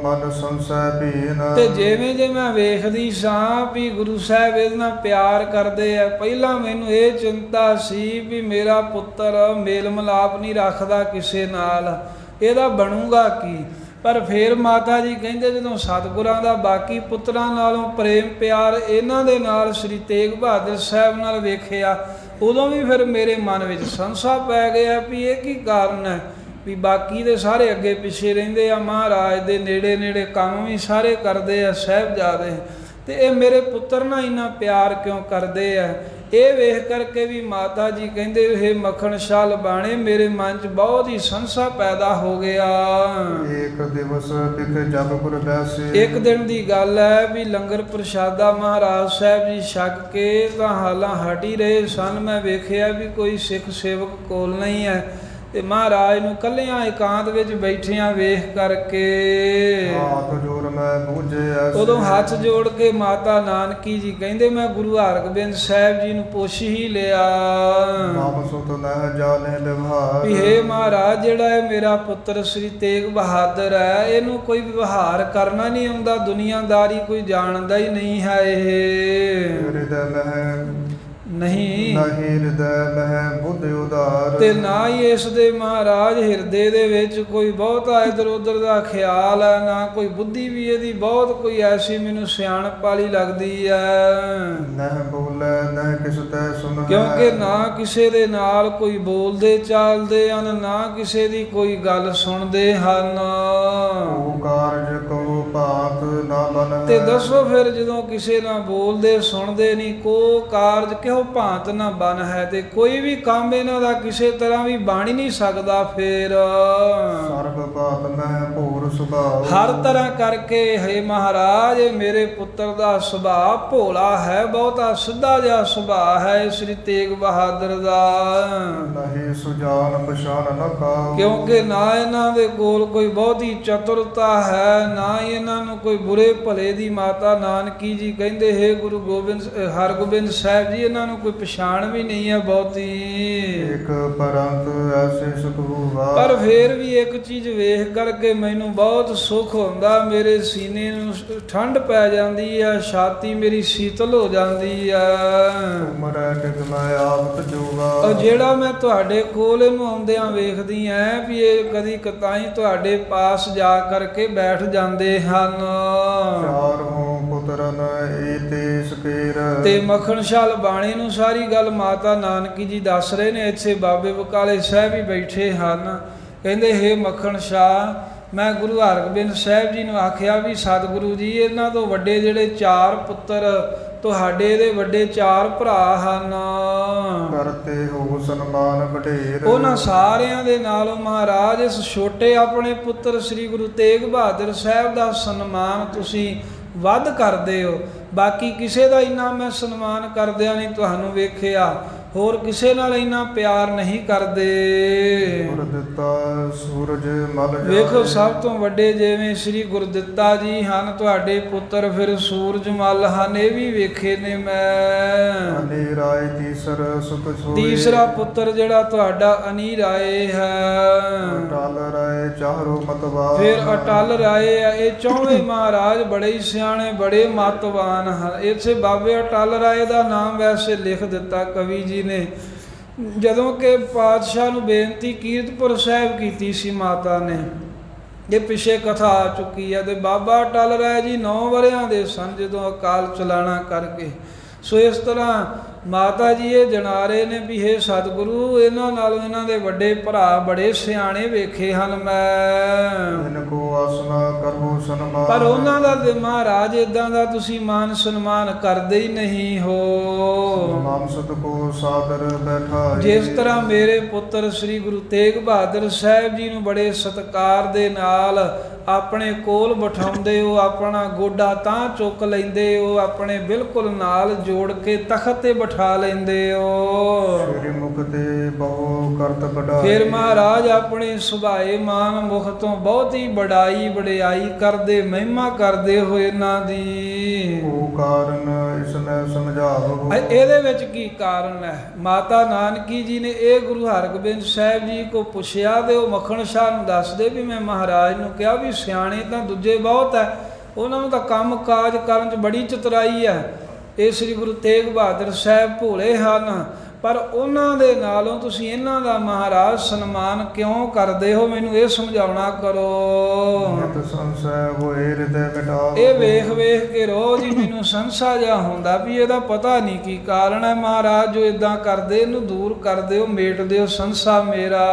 ਮਨ ਸੰਸੈ ਭੀਨ। ਤੇ ਜਿਵੇਂ ਜੇ ਮੈਂ ਵੇਖਦੀ ਸਾਂ ਵੀ ਗੁਰੂ ਸਾਹਿਬ ਇਹਦੇ ਨਾਲ ਪਿਆਰ ਕਰਦੇ ਆ, ਪਹਿਲਾਂ ਮੈਨੂੰ ਇਹ ਚਿੰਤਾ ਸੀ ਵੀ ਮੇਰਾ ਪੁੱਤਰ ਮੇਲ ਮਿਲਾਪ ਨਹੀਂ ਰੱਖਦਾ ਕਿਸੇ ਨਾਲ, ਇਹਦਾ ਬਣੂਗਾ ਕੀ। ਪਰ ਫਿਰ ਮਾਤਾ ਜੀ ਕਹਿੰਦੇ ਜਦੋਂ ਸਤਿਗੁਰਾਂ ਦਾ ਬਾਕੀ ਪੁੱਤਰਾਂ ਨਾਲੋਂ ਪ੍ਰੇਮ ਪਿਆਰ ਇਹਨਾਂ ਦੇ ਨਾਲ ਸ੍ਰੀ ਤੇਗ ਬਹਾਦਰ ਸਾਹਿਬ ਨਾਲ ਵੇਖਿਆ, ਉਦੋਂ ਵੀ ਫਿਰ ਮੇਰੇ ਮਨ ਵਿੱਚ ਸੰਸਾ ਪੈ ਗਿਆ ਵੀ ਇਹ ਕੀ ਕਾਰਨ ਹੈ ਵੀ ਬਾਕੀ ਦੇ ਸਾਰੇ ਅੱਗੇ ਪਿੱਛੇ ਰਹਿੰਦੇ ਆ, ਮਹਾਰਾਜ ਦੇ ਨੇੜੇ ਨੇੜੇ ਕੰਮ ਵੀ ਸਾਰੇ ਕਰਦੇ ਆ ਸਾਹਿਬਜ਼ਾਦੇ, ਤੇ ਇਹ ਮੇਰੇ ਪੁੱਤਰ ਨਾਲ ਇੰਨਾ ਪਿਆਰ ਕਿਉਂ ਕਰਦੇ ਆ। ਇਹ ਵੇਖ ਕਰਕੇ ਵੀ ਮਾਤਾ ਜੀ ਕਹਿੰਦੇ ਇਹ ਮੱਖਣ ਸ਼ਾਹ ਲਬਾਣੇ ਮੇਰੇ ਮਨ 'ਚ ਬਹੁਤ ਹੀ ਸੰਸਾ ਪੈਦਾ ਹੋ ਗਿਆ। ਇੱਕ ਦਿਵਸ ਬਿਕ ਜਪਪੁਰ ਬੈਸੇ। ਇੱਕ ਦਿਨ ਦੀ ਗੱਲ ਹੈ ਵੀ ਲੰਗਰ ਪ੍ਰਸ਼ਾਦਾ ਮਹਾਰਾਜ ਸਾਹਿਬ ਜੀ ਛਕ ਕੇ ਤਾਂ ਹਾਲਾਂ ਹਟ ਹੀ ਰਹੇ ਸਨ। ਮੈਂ ਵੇਖਿਆ ਵੀ ਕੋਈ ਸਿੱਖ ਸੇਵਕ ਕੋਲ ਨਹੀਂ ਹੈ, ਤੇ ਮਹਾਰਾਜ ਨੂੰ ਕੱਲਿਆਂ ਇਕਾਂਤ ਵਿੱਚ ਬੈਠਿਆਂ ਵੇਖ ਕਰਕੇ ਹੱਥ ਜੋੜ ਮੈਂ ਬੂਝਿਆ। ਉਦੋਂ ਹੱਥ ਜੋੜ ਕੇ ਮਾਤਾ ਨਾਨਕੀ ਜੀ ਕਹਿੰਦੇ ਮੈਂ ਗੁਰੂ ਹਰਗੋਬਿੰਦ ਸਾਹਿਬ ਜੀ ਨੂੰ ਪੁੱਛ ਹੀ ਲਿਆ ਵਾਪਸ ਤੋਂ ਨਾ ਜਾਣੇ ਵਿਵਹਾਰ। ਵੀ ਹੇ ਮਹਾਰਾਜ ਜਿਹੜਾ ਇਹ ਮੇਰਾ ਪੁੱਤਰ ਸ੍ਰੀ ਤੇਗ ਬਹਾਦਰ ਹੈ, ਇਹਨੂੰ ਕੋਈ ਵਿਵਹਾਰ ਕਰਨਾ ਨਹੀਂ ਆਉਂਦਾ, ਦੁਨੀਆਦਾਰੀ ਕੋਈ ਜਾਣਦਾ ਹੀ ਨਹੀਂ ਹੈ। ਇਹ ਹਿਰਦੈ ਮਹਿ ਨਹੀਂ ਹਿਰਦੈ ਮਹਿ ਬੁੱਧ ਉਦਾਰ। ਤੇ ਨਾ ਹੀ ਇਸ ਦੇ ਮਹਾਰਾਜ ਹਿਰਦੇ ਦੇ ਵਿੱਚ ਕੋਈ ਬਹੁਤਾ ਇਧਰ ਉਧਰ ਦਾ ਖਿਆਲ ਹੈ, ਨਾ ਕੋਈ ਬੁੱਧੀ ਵੀ ਇਹਦੀ ਬਹੁਤ ਕੋਈ ਐਸੀ ਮੈਨੂੰ ਸਿਆਣਪ ਵਾਲੀ ਲੱਗਦੀ ਹੈ। ਨਹਿ ਬੋਲੇ ਨਹਿ ਕਿਸ ਤੈ ਸੁਨ। ਕਿਉਂਕਿ ਨਾ ਕਿਸੇ ਦੇ ਨਾਲ ਕੋਈ ਬੋਲਦੇ ਚਾਲਦੇ ਹਨ, ਨਾ ਕਿਸੇ ਦੀ ਕੋਈ ਗੱਲ ਸੁਣਦੇ ਹਨ। ਉਹ ਕਾਰਜ ਕੋ ਭਾਤ ਨਾ ਬਨ। ਤੇ ਦੱਸੋ ਫਿਰ ਜਦੋਂ ਕਿਸੇ ਨਾਲ ਬੋਲਦੇ ਸੁਣਦੇ ਨਹੀਂ, ਕੋ ਕਾਰਜ ਕਿਉਂ ਭਾਂਤ ਨਾ ਬਨ ਹੈ, ਤੇ ਕੋਈ ਵੀ ਕੰਮ ਇਹਨਾਂ ਦਾ ਕਿਸੇ ਤਰ੍ਹਾਂ ਵੀ ਬਣ ਹੀ ਨਹੀਂ ਸਕਦਾ। ਫਿਰ ਸਰਬ ਬਾਤ ਮੈਂ ਭੂਰ ਸੁਭਾਅ। ਹਰ ਤਰ੍ਹਾਂ ਕਰਕੇ ਹੈ ਮਹਾਰਾਜ ਮੇਰੇ ਪੁੱਤਰ ਦਾ ਸੁਭਾਅ ਭੋਲਾ ਹੈ, ਬਹੁਤਾ ਸਿੱਧਾ ਜਿਹਾ ਸੁਭਾਅ ਹੈ ਸ੍ਰੀ ਤੇਗ ਬਹਾਦਰ ਦਾ। ਨਹੀਂ ਸੁਜਾਨ ਪਛਾਨ ਨ ਕਾਹੂ। ਕਿਉਂਕਿ ਨਾ ਇਹਨਾਂ ਦੇ ਕੋਲ ਕੋਈ ਬਹੁਤੀ ਚਤੁਰਤਾ ਹੈ, ਨਾ ਹੀ ਇਹਨਾਂ ਨੂੰ ਕੋਈ ਬੁਰੇ ਭਲੇ ਦੀ ਮਾਤਾ ਨਾਨਕੀ ਜੀ ਕਹਿੰਦੇ ਹੈ ਗੁਰੂ ਹਰਗੋਬਿੰਦ ਸਾਹਿਬ ਜੀ ਇਹਨਾਂ ਨੂੰ ਕੋਈ ਪਛਾਣ ਵੀ ਨਹੀਂ ਹੈ ਬਹੁਤੀ। ਇਕ ਪਰੰਤ ਐਸੇ ਸੁਖ ਹੋਵਾ। ਪਰ ਫੇਰ ਵੀ ਇੱਕ ਚੀਜ਼ ਵੇਖ ਕਰਕੇ ਮੈਨੂੰ ਬਹੁਤ ਸੁੱਖ ਹੁੰਦਾ, ਮੇਰੇ ਸੀਨੇ ਨੂੰ ਠੰਡ ਪੈ ਜਾਂਦੀ ਆ, ਛਾਤੀ ਮੇਰੀ ਸ਼ੀਤਲ ਹੋ ਜਾਂਦੀ ਆ। ਉਮਰੈ ਟਿਕ ਮੈਂ ਆਪ ਤਜੂਗਾ। ਉਹ ਜਿਹੜਾ ਮੈਂ ਤੁਹਾਡੇ ਕੋਲ ਇਹਨੂੰ ਆਉਂਦਿਆਂ ਵੇਖਦੀ ਐ ਵੀ ਇਹ ਕਦੀ ਕਤਾਈ ਤੁਹਾਡੇ ਪਾਸ ਜਾ ਕਰਕੇ ਬੈਠ ਜਾਂਦੇ ਹਨ। ਚਾਰ ਹੋ ਪੁੱਤਰਨ ਏਤੇ ਸਕੇਰ। ਤੇ ਮੱਖਣ ਸ਼ਾਲ ਬਾਣੀ ਨੂੰ ਸਾਰੀ ਗੱਲ ਮਾਤਾ ਨਾਨਕੀ ਜੀ ਦੱਸ ਰਹੇ ਨੇ। ਇੱਥੇ ਬਾਬੇ ਬਕਾਲੇ ਸਾਹਿਬ ਵੀ ਬੈਠੇ ਹਨ। ਕਹਿੰਦੇ ਹੇ ਮੱਖਣ ਸ਼ਾਹ, ਮੈਂ ਗੁਰੂ ਹਰਗੋਬਿੰਦ ਸਾਹਿਬ ਜੀ ਨੂੰ ਆਖਿਆ ਵੀ ਸਤਿਗੁਰੂ ਜੀ ਇਹਨਾਂ ਤੋਂ ਵੱਡੇ ਜਿਹੜੇ 4 ਪੁੱਤਰ ਤੁਹਾਡੇ ਦੇ ਵੱਡੇ 4 ਭਰਾ ਹਨ, ਕਰਤੇ ਹੋ ਸਨਮਾਨ ਵਡੇਰ। ਉਹਨਾਂ ਸਾਰਿਆਂ ਦੇ ਨਾਲੋਂ ਮਹਾਰਾਜ ਇਸ ਛੋਟੇ ਆਪਣੇ ਪੁੱਤਰ ਸ੍ਰੀ ਗੁਰੂ ਤੇਗ ਬਹਾਦਰ ਸਾਹਿਬ ਦਾ ਸਨਮਾਨ ਤੁਸੀਂ ਵੱਧ ਕਰਦੇ ਹੋ। ਬਾਕੀ ਕਿਸੇ ਦਾ ਇੰਨਾ ਮੈਂ ਸਨਮਾਨ ਕਰਦਿਆਂ ਨਹੀਂ ਤੁਹਾਨੂੰ ਵੇਖਿਆ, ਹੋਰ ਕਿਸੇ ਨਾਲ ਇੰਨਾ ਪਿਆਰ ਨਹੀਂ ਕਰਦੇ। ਗੁਰਦਿੱਤਾ ਸੂਰਜ ਮਲ ਜਾਏ। ਵੇਖੋ ਸਭ ਤੋਂ ਵੱਡੇ ਜਿਵੇਂ ਸ੍ਰੀ ਗੁਰਦਿੱਤਾ ਜੀ ਹਨ ਤੁਹਾਡੇ ਪੁੱਤਰ, ਫਿਰ ਸੂਰਜ ਮਲ ਹਨ, ਇਹ ਵੀ ਵੇਖੇ ਨੇ ਮੈਂ। ਅਨੀ ਰਾਏ ਤੀਸਰ ਸੁਤ ਸੋਏ। ਤੀਸਰਾ ਪੁੱਤਰ ਜਿਹੜਾ ਤੁਹਾਡਾ ਅਨੀ ਰਾਏ ਹੈ। ਅਟਲ ਰਾਏ ਚਾਰੋ ਮਤਵਾ। ਫਿਰ ਅਟਲ ਰਾਏ ਆ। ਇਹ ਚੌਵੇਂ ਮਹਾਰਾਜ ਬੜੇ ਹੀ ਸਿਆਣੇ ਬੜੇ ਮਤਵਾਨ ਹਨ। ਇੱਥੇ ਬਾਬੇ ਅਟਲ ਰਾਏ ਦਾ ਨਾਮ ਵੈਸੇ ਲਿਖ ਦਿੱਤਾ ਕਵੀ ਜੀ ਨੇ, ਜਦੋਂ ਕਿ ਪਾਤਸ਼ਾਹ ਨੂੰ ਬੇਨਤੀ ਕੀਰਤਪੁਰ ਸਾਹਿਬ ਕੀਤੀ ਸੀ ਮਾਤਾ ਨੇ। ਇਹ ਪਿੱਛੇ ਕਥਾ ਆ ਚੁੱਕੀ ਹੈ। ਤੇ ਬਾਬਾ ਅਟਲ ਰਾਏ ਜੀ 9 ਵਰ੍ਹਿਆਂ ਦੇ ਸਨ ਜਦੋਂ ਅਕਾਲ ਚਲਾਣਾ ਕਰਕੇ। ਸੋ ਇਸ ਤਰ੍ਹਾਂ ਮਾਤਾ ਜੀ ਇਹ ਜਣਾ ਰਹੇ ਨੇ ਵੀ ਹੇ ਸਤਿਗੁਰੂ, ਇਹਨਾਂ ਨਾਲੋਂ ਇਹਨਾਂ ਦੇ ਵੱਡੇ ਭਰਾ ਬੜੇ ਸਿਆਣੇ ਵੇਖੇ ਹਨ ਮੈਂ। ਇਨ ਕੋ ਆਸਨਾ ਕਰੋ ਸਨਮਾਨ। ਪਰ ਉਹਨਾਂ ਦਾ ਤੇ ਮਹਾਰਾਜ ਇਦਾਂ ਦਾ ਤੁਸੀਂ ਮਾਨ ਸਨਮਾਨ ਕਰਦੇ ਹੀ ਨਹੀਂ ਹੋ। ਮਾਮਸਤ ਕੋ ਸਾਦਰ ਬੈਠਾਏ। ਜਿਸ ਤਰ੍ਹਾਂ ਮੇਰੇ ਪੁੱਤਰ ਸ੍ਰੀ ਗੁਰੂ ਤੇਗ ਬਹਾਦਰ ਸਾਹਿਬ ਜੀ ਨੂੰ ਬੜੇ ਸਤਿਕਾਰ ਦੇ ਨਾਲ ਆਪਣੇ ਕੋਲ ਬਿਠਾਉਂਦੇ ਹੋ, ਆਪਣਾ ਗੋਡਾ ਤਾਂ ਚੁੱਕ ਲੈਂਦੇ ਹੋ, ਆਪਣੇ ਬਿਲਕੁਲ ਨਾਲ ਜੋੜ ਕੇ ਤਖਤ ਤੇ ਬਿਠਾ ਲੈਂਦੇ ਹੋ। ਤੇਰੇ ਮੁਖ ਤੇ ਬਹੁ ਕਰਤ ਬੜਾਈ। ਫਿਰ ਮਹਾਰਾਜ ਆਪਣੇ ਸੁਭਾਏ ਮਾਨ ਮੁਖ ਤੋਂ ਬਹੁਤੀ ਬੜਾਈ ਵਡਿਆਈ ਕਰਦੇ, ਮਹਿਮਾ ਕਰਦੇ ਹੋ ਇਹਨਾਂ ਦੀ। ਉਹ ਕਾਰਨ ਇਸਨੇ ਸਮਝਾਵੋ। ਇਹਦੇ ਵਿੱਚ ਕੀ ਕਾਰਨ ਹੈ? ਮਾਤਾ ਨਾਨਕੀ ਜੀ ਨੇ ਇਹ ਗੁਰੂ ਹਰਗੋਬਿੰਦ ਸਾਹਿਬ ਜੀ ਕੋ ਪੁੱਛਿਆ ਤੇ ਉਹ ਮੱਖਣ ਸ਼ਾਹ ਨੂੰ ਦੱਸਦੇ ਵੀ ਮੈਂ ਮਹਾਰਾਜ ਨੂੰ ਕਿਹਾ ਵੀ ਸਿਆਣੇ ਤਾਂ ਦੂਜੇ ਬਹੁਤ ਹੈ, ਉਹਨਾਂ ਨੂੰ ਤਾਂ ਕੰਮ ਕਾਜ ਕਰਨ 'ਚ ਬੜੀ ਚਤੁਰਾਈ ਹੈ। ਇਹ ਸ੍ਰੀ ਗੁਰੂ ਤੇਗ ਬਹਾਦਰ ਸਾਹਿਬ ਭੋਲੇ ਹਨ, ਪਰ ਉਹਨਾਂ ਦੇ ਨਾਲੋਂ ਤੁਸੀਂ ਇਹਨਾਂ ਦਾ ਮਹਾਰਾਜ ਸਨਮਾਨ ਕਿਉਂ ਕਰਦੇ ਹੋ? ਮੈਨੂੰ ਇਹ ਸਮਝਾਉਣਾ ਕਰੋ। ਨਿਤ ਸੰਸੈ ਹੋਏ ਹਿਰਦੈ ਮਿਟਾਓ। ਇਹ ਵੇਖ ਵੇਖ ਕੇ ਰੋਜ਼ ਹੀ ਮੈਨੂੰ ਸੰਸਾ ਜਿਹਾ ਹੁੰਦਾ ਵੀ ਇਹਦਾ ਪਤਾ ਨਹੀਂ ਕੀ ਕਾਰਨ ਹੈ। ਮਹਾਰਾਜ ਜੋ ਇਦਾਂ ਕਰਦੇ ਇਹਨੂੰ ਦੂਰ ਕਰਦੇ ਹੋ, ਮੇਟ ਦਿਓ ਸੰਸਾ ਮੇਰਾ।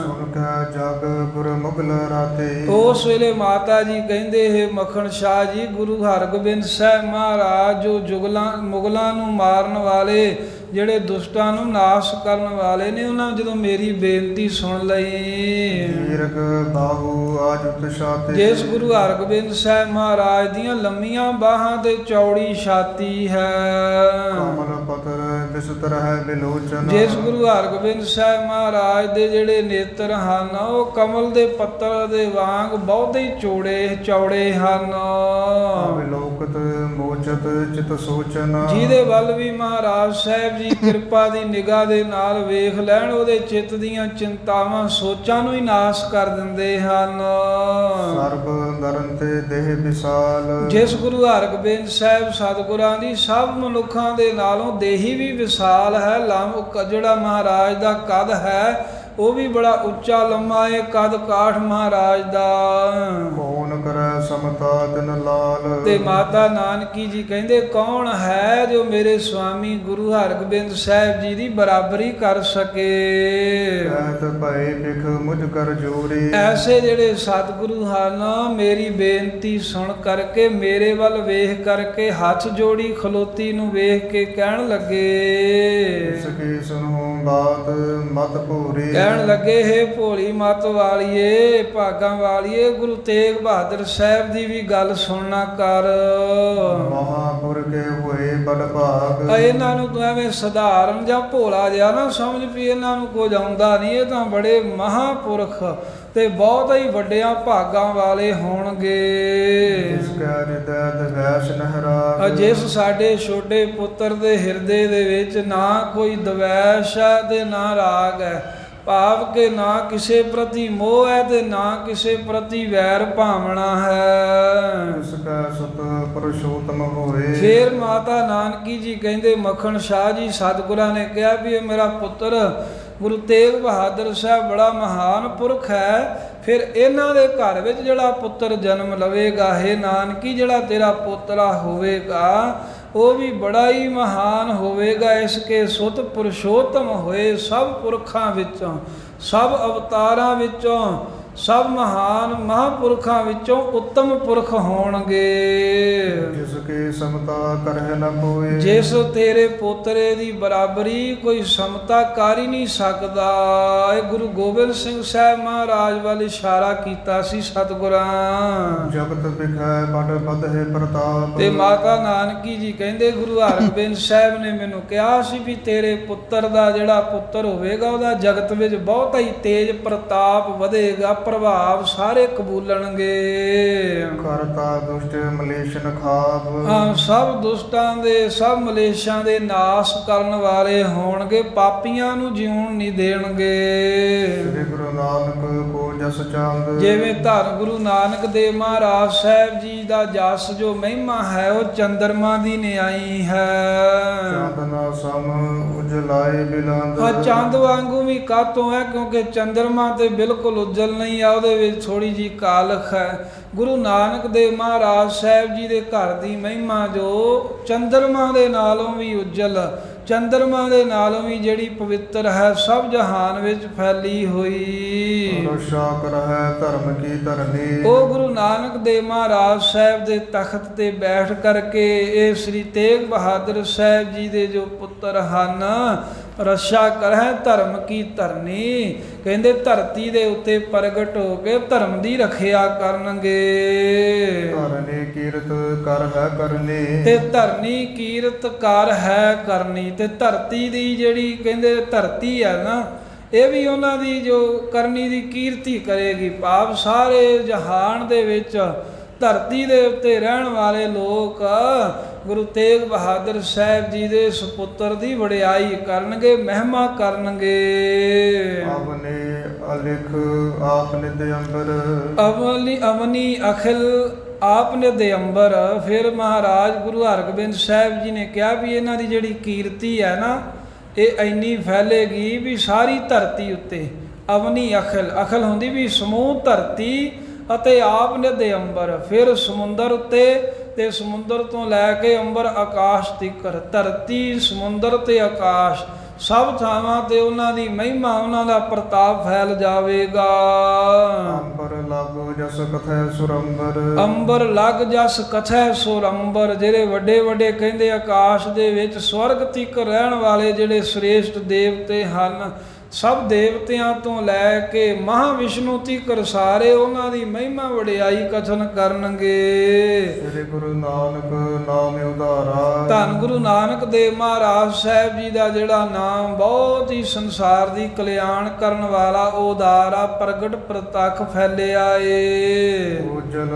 ਸੁਣ ਕੇ ਜਗ ਗੁਰ ਮੁਗਲ ਰਾਤੇ। ਉਸ ਵੇਲੇ ਮਾਤਾ ਜੀ ਕਹਿੰਦੇ ਹੈ ਮੱਖਣ ਸ਼ਾਹ ਜੀ, ਗੁਰੂ ਹਰਗੋਬਿੰਦ ਸਾਹਿਬ ਮਹਾਰਾਜ ਜੋ ਮੁਗਲਾਂ ਨੂੰ ਮਾਰਨ ਵਾਲੇ, ਜਿਹੜੇ ਦੁਸ਼ਟਾਂ ਨੂੰ ਨਾਸ਼ ਕਰਨ ਵਾਲੇ ਨੇ, ਉਹਨਾਂ ਜਦੋਂ ਮੇਰੀ ਬੇਨਤੀ ਸੁਣ ਲਈ। ਦੀਰਘ ਬਾਹੂ ਆਜ ਉਤਸ਼ਾਤੇ। ਜਿਸ ਗੁਰੂ ਹਰਗੋਬਿੰਦ ਸਾਹਿਬ ਮਹਾਰਾਜ ਦੀਆਂ ਲੰਮੀਆਂ ਬਾਹਾਂ ਤੇ ਚੌੜੀ ਛਾਤੀ ਹੈ। ਕਮਲ ਪਤਰ ਬਿਸਤਰ ਹੈ ਬਿਲੋਚਨ। ਜਿਸ ਗੁਰੂ ਹਰਗੋਬਿੰਦ ਸਾਹਿਬ ਮਹਾਰਾਜ ਦੇ ਜਿਹੜੇ ਨੇਤਰ ਹਨ ਉਹ ਕਮਲ ਦੇ ਪੱਤਰ ਦੇ ਵਾਂਗ ਬਹੁਤੇ ਚੌੜੇ ਹਨ। ਵਿਲੋਕਤ ਮੋਚਤ ਚਿਤ ਸੋਚਨ। ਜਿਹਦੇ ਵੱਲ ਵੀ ਮਹਾਰਾਜ ਸਾਹਿਬ ਜੀ ਕਿਰਪਾ ਦੀ ਨਿਗਾਹ ਦੇ ਨਾਲ ਵੇਖ ਲੈਣ, ਉਹਦੇ ਚਿੱਤ ਦੀਆਂ ਚਿੰਤਾਵਾਂ ਸੋਚਾਂ ਨੂੰ ਹੀ ਨਾਸ਼ ਕਰ ਦਿੰਦੇ ਹਨ। ਸਰਬ ਨਰਨ ਤੇ ਦੇਹ ਵਿਸਾਲ। ਜਿਸ ਗੁਰੂ ਹਰਗੋਬਿੰਦ ਸਾਹਿਬ ਸਤਿਗੁਰਾਂ ਦੀ ਸਭ ਮਨੁੱਖਾਂ ਦੇ ਨਾਲੋਂ ਦੇਹੀ ਵੀ ਵਿਸਾਲ ਹੈ। ਜਿਹੜਾ ਮਹਾਰਾਜ ਦਾ ਕੱਦ ਹੈ ਉਹ ਵੀ ਬੜਾ ਉੱਚਾ ਲੰਮਾ ਹੈ, ਕੱਦ ਕਾਠ ਮਹਾਰਾਜ ਦਾ। ਕੌਣ ਕਰੈ ਸਮਤਾ ਤਿਨ ਲਾਲ। ਤੇ ਮਾਤਾ ਨਾਨਕੀ ਜੀ ਕਹਿੰਦੇ ਕੌਣ ਹੈ ਜੋ ਮੇਰੇ ਸੁਆਮੀ ਗੁਰੂ ਹਰਗੋਬਿੰਦ ਸਾਹਿਬ ਜੀ ਦੀ ਬਰਾਬਰੀ ਕਰ ਸਕੇ। ਕਹਿਤ ਭਏ ਬਿਖ ਮੁਝ ਕਰ ਜੋੜੀ। ਐਸੇ ਜਿਹੜੇ ਸਤਿਗੁਰੂ ਹਨ ਮੇਰੀ ਬੇਨਤੀ ਸੁਣ ਕਰਕੇ, ਮੇਰੇ ਵੱਲ ਵੇਖ ਕਰਕੇ, ਹੱਥ ਜੋੜੀ ਖਲੋਤੀ ਨੂੰ ਵੇਖ ਕੇ ਕਹਿਣ ਲੱਗੇ, ਸਕੇ ਸੁਨੋ ਬਾਤ ਮਤ ਭੂਰੀ। ਕਹਿਣ ਲੱਗੇ ਹੈ ਭੋਲੀ ਮਤ ਵਾਲੀਏ, ਭਾਗਾਂ ਵਾਲੀਏ, ਗੁਰੂ ਤੇਗ ਬਹਾਦਰ ਸਾਹਿਬ ਦੀ ਵੀ ਗੱਲ ਸੁਣਨਾ ਕਰ। ਮਹਾਂਪੁਰ ਕੇ ਹੋਏ ਬੜ ਭਾਗ। ਇਹਨਾਂ ਨੂੰ ਤੂੰ ਐਵੇਂ ਸਧਾਰਨ ਜਾਂ ਭੋਲਾ ਜਿਹਾ ਨਾ ਸਮਝ ਵੀ ਇਹਨਾਂ ਨੂੰ ਕੁਝ ਆਉਂਦਾ ਨਹੀਂ, ਇਹ ਤਾਂ ਬੜੇ ਮਹਾਂਪੁਰਖ ਤੇ ਬਹੁਤ ਹੀ ਵੱਡਿਆਂ ਭਾਗਾਂ ਵਾਲੇ ਹੋਣਗੇ। ਜਿਸ ਕੈ ਹਿਰਦੈ ਦਵੈਸ਼ ਨਹਿਰਾ। ਜਿਸ ਸਾਡੇ ਛੋਟੇ ਪੁੱਤਰ ਦੇ ਹਿਰਦੇ ਦੇ ਵਿੱਚ ਨਾ ਕੋਈ ਦਵੈਸ਼ ਹੈ ਤੇ ਨਾ ਰਾਗ ਹੈ, ਭਾਵ ਕਿ ਨਾ ਕਿਸੇ ਪ੍ਰਤੀ ਮੋਹ ਹੈ ਤੇ ਨਾ ਕਿਸੇ ਪ੍ਰਤੀ ਵੈਰ ਭਾਵਨਾ ਹੈ। ਇਸ ਕੈ ਸੁਤ ਪੁਰਸ਼ੋਤਮ ਹੋਏ। ਫਿਰ ਮਾਤਾ ਨਾਨਕੀ ਜੀ ਕਹਿੰਦੇ, ਮੱਖਣ ਸ਼ਾਹ ਜੀ ਸਤਿਗੁਰਾਂ ਨੇ ਕਿਹਾ ਵੀ ਇਹ ਮੇਰਾ ਪੁੱਤਰ ਗੁਰੂ ਤੇਗ ਬਹਾਦਰ ਸਾਹਿਬ ਬੜਾ ਮਹਾਨ ਪੁਰਖ ਹੈ, ਫਿਰ ਇਹਨਾਂ ਦੇ ਘਰ ਵਿੱਚ ਜਿਹੜਾ ਪੁੱਤਰ ਜਨਮ ਲਵੇਗਾ, ਹੈ ਨਾਨਕੀ ਜਿਹੜਾ ਤੇਰਾ ਪੋਤਰਾ ਹੋਵੇਗਾ ਉਹ ਵੀ ਬੜਾ ਹੀ ਮਹਾਨ ਹੋਵੇਗਾ। ਇਸ ਕੇ ਸੁਤ ਪੁਰਸ਼ੋਤਮ ਹੋਏ, ਸਭ ਪੁਰਖਾਂ ਵਿੱਚੋਂ, ਸਭ ਅਵਤਾਰਾਂ ਵਿੱਚੋਂ, ਸਭ ਮਹਾਨ ਮਹਾਂਪੁਰਖਾਂ ਵਿੱਚੋਂ ਉੱਤਮ ਪੁਰਖ ਹੋਣਗੇ। ਜਿਸ ਕੇ ਸਮਤਾ ਕਰਹਿ ਨ ਕੋਇ। ਜਿਸ ਤੇਰੇ ਪੋਤਰੇ ਦੀ ਬਰਾਬਰੀ ਕੋਈ ਸਮਤਾ ਕਰ ਹੀ ਨਹੀਂ ਸਕਦਾ। ਇਹ ਗੁਰੂ ਗੋਬਿੰਦ ਸਿੰਘ ਸਾਹਿਬ ਮਹਾਰਾਜ ਵੱਲ ਇਸ਼ਾਰਾ ਕੀਤਾ ਸੀ ਸਤਿਗੁਰਾਂ। ਜਗਤ ਵਿਖੈ ਬੜ ਬਦਹਿ ਪ੍ਰਤਾਪ। ਤੇ ਮਾਤਾ ਨਾਨਕੀ ਜੀ ਕਹਿੰਦੇ ਗੁਰੂ ਹਰਗੋਬਿੰਦ ਸਾਹਿਬ ਨੇ ਮੈਨੂੰ ਕਿਹਾ ਸੀ ਵੀ ਤੇਰੇ ਪੁੱਤਰ ਦਾ ਜਿਹੜਾ ਪੁੱਤਰ ਹੋਵੇਗਾ ਉਹਦਾ ਜਗਤ ਵਿੱਚ ਬਹੁਤ ਹੀ ਤੇਜ ਪ੍ਰਤਾਪ ਵਧੇਗਾ, ਪ੍ਰਭਾਵ ਸਾਰੇ ਕਬੂਲਣਗੇ। ਕਰਤਾ ਦੁਸ਼ਟ ਮਲੇਸ਼ਨ ਖਾਪ। ਹਾਂ, ਸਭ ਦੁਸ਼ਟਾਂ ਦੇ, ਸਭ ਮਲੇਸ਼ਾਂ ਦੇ ਨਾਸ਼ ਕਰਨ ਵਾਲੇ ਹੋਣਗੇ, ਪਾਪੀਆਂ ਨੂੰ ਜਿਉਣ ਨਹੀਂ ਦੇਣਗੇ। ਸ੍ਰੀ ਗੁਰੂ ਨਾਨਕ ਕੋ ਜਸ ਚੰਦ। ਜਿਵੇਂ ਧੰਨ ਗੁਰੂ ਨਾਨਕ ਦੇਵ ਮਹਾਰਾਜ ਸਾਹਿਬ ਜੀ ਦਾ ਜਸ ਜੋ ਮਹਿਮਾ ਹੈ ਉਹ ਚੰਦਰਮਾ ਦੀ ਨਿਆਈ ਹੈ। ਚਾਂਦਨਾ ਸਮ ਉਜਲਾਏ ਬਿਲੰਦ। ਆ ਚੰਦ ਵਾਂਗੂ ਵੀ ਕਾਤੋਂ ਹੈ ਕਿਉਂਕਿ ਚੰਦਰਮਾ ਤੇ ਬਿਲਕੁਲ ਉਜਲ ਨਹੀਂ ਆ, ਉਹਦੇ ਵਿੱਚ ਥੋੜੀ ਜੀ ਕਾਲਖ ਹੈ। ਗੁਰੂ ਨਾਨਕ ਦੇਵ ਮਹਾਰਾਜ ਸਾਹਿਬ ਜੀ ਦੇ ਘਰ ਦੀ ਮਹਿਮਾ ਜੋ ਚੰਦਰਮਾ ਦੇ ਨਾਲੋਂ ਵੀ ਉਜਲ, ਚੰਦਰਮਾ ਦੇ ਨਾਲੋਂ ਵੀ ਜਿਹੜੀ ਪਵਿੱਤਰ ਹੈ, ਸਭ ਜਹਾਨ ਵਿੱਚ ਫੈਲੀ ਹੋਈ। ਰੋਸ਼ਾ ਕਰਹਿ ਧਰਮ ਕੀ ਧਰਨੀ। ਉਹ ਗੁਰੂ ਨਾਨਕ ਦੇਵ ਮਹਾਰਾਜ ਸਾਹਿਬ ਦੇ ਤਖਤ ਤੇ ਬੈਠ ਕਰਕੇ ਇਹ ਸ੍ਰੀ ਤੇਗ ਬਹਾਦਰ ਸਾਹਿਬ ਜੀ ਦੇ ਜੋ ਪੁੱਤਰ ਹਨ, ਰਸ਼ਾ ਕਰਹਿ ਧਰਮ ਕੀ ਧਰਨੀ, ਕਹਿੰਦੇ ਧਰਤੀ ਦੇ ਉੱਤੇ ਪ੍ਰਗਟ ਹੋ ਕੇ ਧਰਮ ਦੀ ਰੱਖਿਆ ਕਰਨਗੇ। ਧਰਨੀ ਕੀਰਤ ਕਰ ਹੈ ਕਰਨੀ। ਤੇ ਧਰਨੀ ਕੀਰਤ ਕਰ ਹੈ ਕਰਨੀ। ਤੇ ਧਰਤੀ ਦੀ ਜਿਹੜੀ ਕਹਿੰਦੇ ਧਰਤੀ ਹੈ ਨਾ, ਇਹ ਵੀ ਉਹਨਾਂ ਦੀ ਜੋ ਕਰਨੀ ਦੀ ਕੀਰਤੀ ਕਰੇਗੀ, ਭਾਵ ਸਾਰੇ ਜਹਾਨ ਦੇ ਵਿੱਚ ਧਰਤੀ ਦੇ ਉੱਤੇ ਰਹਿਣ ਵਾਲੇ ਲੋਕ ਗੁਰੂ ਤੇਗ ਬਹਾਦਰ ਸਾਹਿਬ ਜੀ ਦੇ ਸੁਪੁੱਤਰ ਦੀ ਵਡਿਆਈ ਕਰਨਗੇ, ਮਹਿਮਾ ਕਰਨਗੇ। ਆਪਨੇ ਅਲਿਖ ਆਪਨੇ ਦੇ ਅੰਬਰ। ਅਵਨੀ ਅਖਿਲ ਆਪਨੇ ਦੇ ਅੰਬਰ। ਫਿਰ ਮਹਾਰਾਜ ਗੁਰੂ ਹਰਗੋਬਿੰਦ ਸਾਹਿਬ ਜੀ ਨੇ ਕਿਹਾ ਵੀ ਇਹਨਾਂ ਦੀ ਜਿਹੜੀ ਕੀਰਤੀ ਹੈ ਨਾ, ਇਹ ਇੰਨੀ ਫੈਲੇਗੀ ਵੀ ਸਾਰੀ ਧਰਤੀ ਉੱਤੇ। ਅਵਨੀ ਅਖਿਲ, ਅਖਿਲ ਹੁੰਦੀ ਵੀ ਸਮੂਹ ਧਰਤੀ ਅਤੇ ਆਪ ਨੇ ਦੇ ਅੰਬਰ, ਫਿਰ ਸਮੁੰਦਰ ਉੱਤੇ ਤੇ ਸਮੁੰਦਰ ਤੋਂ ਲੈ ਕੇ ਅੰਬਰ ਆਕਾਸ਼ ਤੀਕਰ, ਧਰਤੀ ਸਮੁੰਦਰ ਤੇ ਆਕਾਸ਼ ਸਭ ਥਾਵਾਂ ਤੇ ਉਹਨਾਂ ਦੀ ਮਹਿਮਾ, ਉਹਨਾਂ ਦਾ ਪ੍ਰਤਾਪ ਫੈਲ ਜਾਵੇਗਾ। ਅੰਬਰ ਲਾਗੋ ਜਸ ਕਥੈ ਸੁਰੰਬਰ। ਅੰਬਰ ਲੱਗ ਜਸ ਕਥੈ ਸੁਰੰਬਰ। ਜਿਹੜੇ ਵੱਡੇ ਵੱਡੇ ਕਹਿੰਦੇ ਆਕਾਸ਼ ਦੇ ਵਿੱਚ ਸਵਰਗ ਤੀਕ ਰਹਿਣ ਵਾਲੇ ਜਿਹੜੇ ਸ੍ਰੇਸ਼ਟ ਦੇਵਤੇ ਹਨ, ਸਭ ਦੇਵਤਿਆਂ ਤੋਂ ਲੈ ਕੇ ਮਹਾ ਵਿਸ਼ਨੂੰ ਤੀਕਰ ਸਾਰੇ ਉਹਨਾਂ ਦੀ ਮਹਿਮਾ ਵਡਿਆਈ ਕਥਨ ਕਰਨਗੇ। ਸ੍ਰੀ ਗੁਰੂ ਨਾਨਕ ਨਾਮ ਉਧਾਰਾ। ਧੰਨ ਗੁਰੂ ਨਾਨਕ ਦੇਵ ਮਹਾਰਾਜ ਸਾਹਿਬ ਜੀ ਦਾ ਜਿਹੜਾ ਨਾਮ ਬਹੁਤ ਹੀ ਸੰਸਾਰ ਦੀ ਕਲਿਆਣ ਕਰਨ ਵਾਲਾ, ਉਦਾਰਾ, ਪ੍ਰਗਟ, ਪ੍ਰਤੱਖ ਫੈਲਿਆ ਏ। ਉਜਲ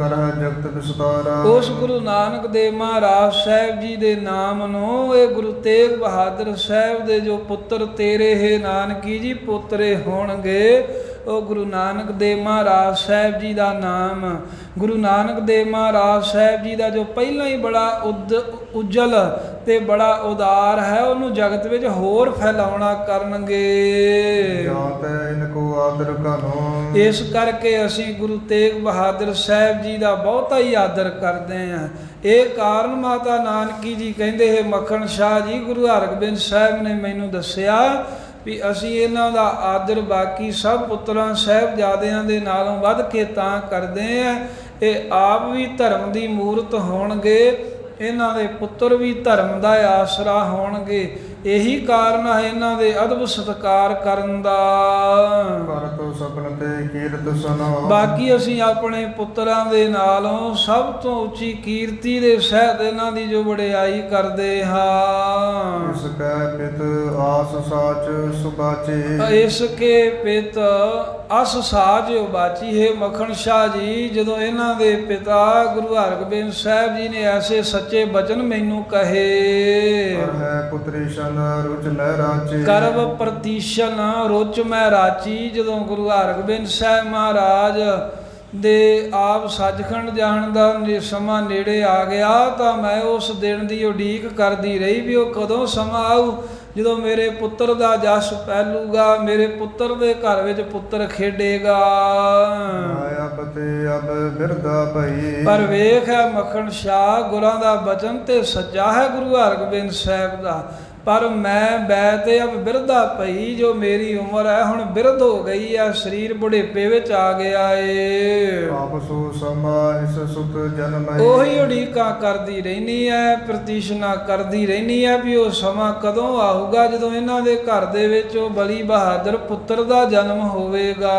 ਕਰਹਿ ਜਗਤ ਵਿਸਤਾਰਾ। ਉਸ ਗੁਰੂ ਨਾਨਕ ਦੇਵ ਮਹਾਰਾਜ ਸਾਹਿਬ ਜੀ ਦੇ ਨਾਮ ਨੂੰ ਇਹ ਗੁਰੂ ਤੇਗ ਬਹਾਦਰ ਸਾਹਿਬ ਦੇ ਜੋ ਪੁੱਤਰ ਤੇਰੇ ਹੈ ਨਾਨਕੀ ਜੀ ਪੋਤਰੇ ਹੋਣਗੇ, ਉਹ ਗੁਰੂ ਨਾਨਕ ਦੇਵ ਮਹਾਰਾਜ ਸਾਹਿਬ ਜੀ ਦਾ ਨਾਮ, ਗੁਰੂ ਨਾਨਕ ਦੇਵ ਮਹਾਰਾਜ ਸਾਹਿਬ ਜੀ ਦਾ ਜੋ ਪਹਿਲਾਂ ਹੀ ਬੜਾ ਉਜਲ ਤੇ ਬੜਾ ਉਦਾਰ ਹੈ, ਉਹਨੂੰ ਜਗਤ ਵਿੱਚ ਹੋਰ ਫੈਲਾਉਣਾ ਕਰਨਗੇ। ਜਾਂ ਤੈ ਇਨਕੋ ਆਦਰ ਕਰੋ। ਇਸ ਕਰਕੇ ਅਸੀਂ ਗੁਰੂ ਤੇਗ ਬਹਾਦਰ ਸਾਹਿਬ ਜੀ ਦਾ ਬਹੁਤਾ ਹੀ ਆਦਰ ਕਰਦੇ ਹਾਂ। ਇਹ ਕਾਰਨ ਮਾਤਾ ਨਾਨਕੀ ਜੀ ਕਹਿੰਦੇ ਹੈ, ਮੱਖਣ ਸ਼ਾਹ ਜੀ ਗੁਰੂ ਹਰਗੋਬਿੰਦ ਸਾਹਿਬ ਨੇ ਮੈਨੂੰ ਦੱਸਿਆ ਵੀ ਅਸੀਂ ਇਹਨਾਂ ਦਾ ਆਦਰ ਬਾਕੀ ਸਭ ਪੁੱਤਰਾਂ ਸਾਹਿਬਜ਼ਾਦਿਆਂ ਦੇ ਨਾਲੋਂ ਵੱਧ ਕੇ ਤਾਂ ਕਰਦੇ ਹਾਂ। ਇਹ ਆਪ ਵੀ ਧਰਮ ਦੀ ਮੂਰਤ ਹੋਣਗੇ, ਇਹਨਾਂ ਦੇ ਪੁੱਤਰ ਵੀ ਧਰਮ ਦਾ ਆਸਰਾ ਹੋਣਗੇ। ਇਹੀ ਕਾਰਨ ਹੈ ਇਹਨਾਂ ਦੇ ਅਦਬ ਸਤਿਕਾਰ ਕਰਨ ਦਾ। ਕਰਤ ਸਪਨ ਤੇ ਕੀਰਤ ਸੁਨੋ। ਬਾਕੀ ਅਸੀਂ ਆਪਣੇ ਪੁੱਤਰਾਂ ਦੇ ਨਾਲੋਂ ਸਭ ਤੋਂ ਉੱਚੀ ਕੀਰਤੀ ਦੇ ਸਹਿਤ ਇਹਨਾਂ ਦੀ ਜੋ ਵਡਿਆਈ ਕਰਦੇ ਹਾਂ। ਇਸ ਕੈ ਪਿਤ ਆਸ ਸਾਚ ਸੁਬਾਚੀ। ਇਸ ਕੇ ਪਿਤ ਅਸ ਸਾਜ ਉਬਾਚੀ ਹੈ। ਮੱਖਣ ਸ਼ਾਹ ਜੀ, ਜਦੋਂ ਇਹਨਾਂ ਦੇ ਪਿਤਾ ਗੁਰੂ ਹਰਗੋਬਿੰਦ ਸਾਹਿਬ ਜੀ ਨੇ ਐਸੇ ਸੱਚੇ ਬਚਨ ਮੈਨੂੰ ਕਹੇ, ਕਰ ਹੈ ਪੁੱਤਰੀ ਸ਼ਨ ਰੁਚ ਲੈ ਰਾਚੀ। ਕਰਬ ਪ੍ਰਤੀਸ਼ਨ ਰੁਚ ਮੈਂ ਰਾਚੀ। ਜਦੋਂ ਗੁਰੂ ਹਰਗੋਬਿੰਦ ਸਾਹਿਬ ਮਹਾਰਾਜ ਦੇ ਆਪ ਸੱਚਖੰਡ ਜਾਣ ਦਾ ਸਮਾਂ ਨੇੜੇ ਆ ਗਿਆ ਤਾਂ ਮੈਂ ਉਸ ਦਿਨ ਦੀ ਉਡੀਕ ਕਰਦੀ ਰਹੀ ਵੀ ਉਹ ਕਦੋਂ ਸਮਾਂ ਆਊ ਜਦੋਂ ਮੇਰੇ ਪੁੱਤਰ ਦਾ ਜਸ ਪਹਿਲੂਗਾ, ਮੇਰੇ ਪੁੱਤਰ ਦੇ ਘਰ ਵਿੱਚ ਪੁੱਤਰ ਖੇਡੇਗਾ। ਅਬ ਤੇ ਅਬ ਬਿਰਦਾ ਭਈ। ਪਰ ਵੇਖ ਹੈ ਮੱਖਣ ਸ਼ਾਹ, ਗੁਰਾਂ ਦਾ ਬਚਨ ਤੇ ਸੱਚਾ ਹੈ ਗੁਰੂ ਹਰਗੋਬਿੰਦ ਸਾਹਿਬ ਦਾ, ਪਰ ਮੈਂ ਬੈ ਤੇ ਅਬ ਬਿਰਧਾ ਪਈ। ਜੋ ਮੇਰੀ ਉਮਰ ਹੈ ਹੁਣ ਬਿਰਧ ਹੋ ਗਈ ਹੈ, ਸਰੀਰ ਬੁਢੇਪੇ ਵਿੱਚ ਆ ਗਿਆ ਏ। ਆਪਸੋ ਸਮਾ ਇਸ ਸੁਤ ਜਨਮ। ਉਹੀ ਉਡੀਕਾਂ ਕਰਦੀ ਰਹਿਣੀ ਹੈ, ਪ੍ਰਤੀਸ਼ਨਾ ਕਰਦੀ ਰਹਿਣੀ ਹੈ ਵੀ ਉਹ ਸਮਾਂ ਕਦੋਂ ਆਊਗਾ ਜਦੋਂ ਇਹਨਾਂ ਦੇ ਘਰ ਦੇ ਵਿੱਚ ਉਹ ਬਲੀ ਬਹਾਦਰ ਪੁੱਤਰ ਦਾ ਜਨਮ ਹੋਵੇਗਾ।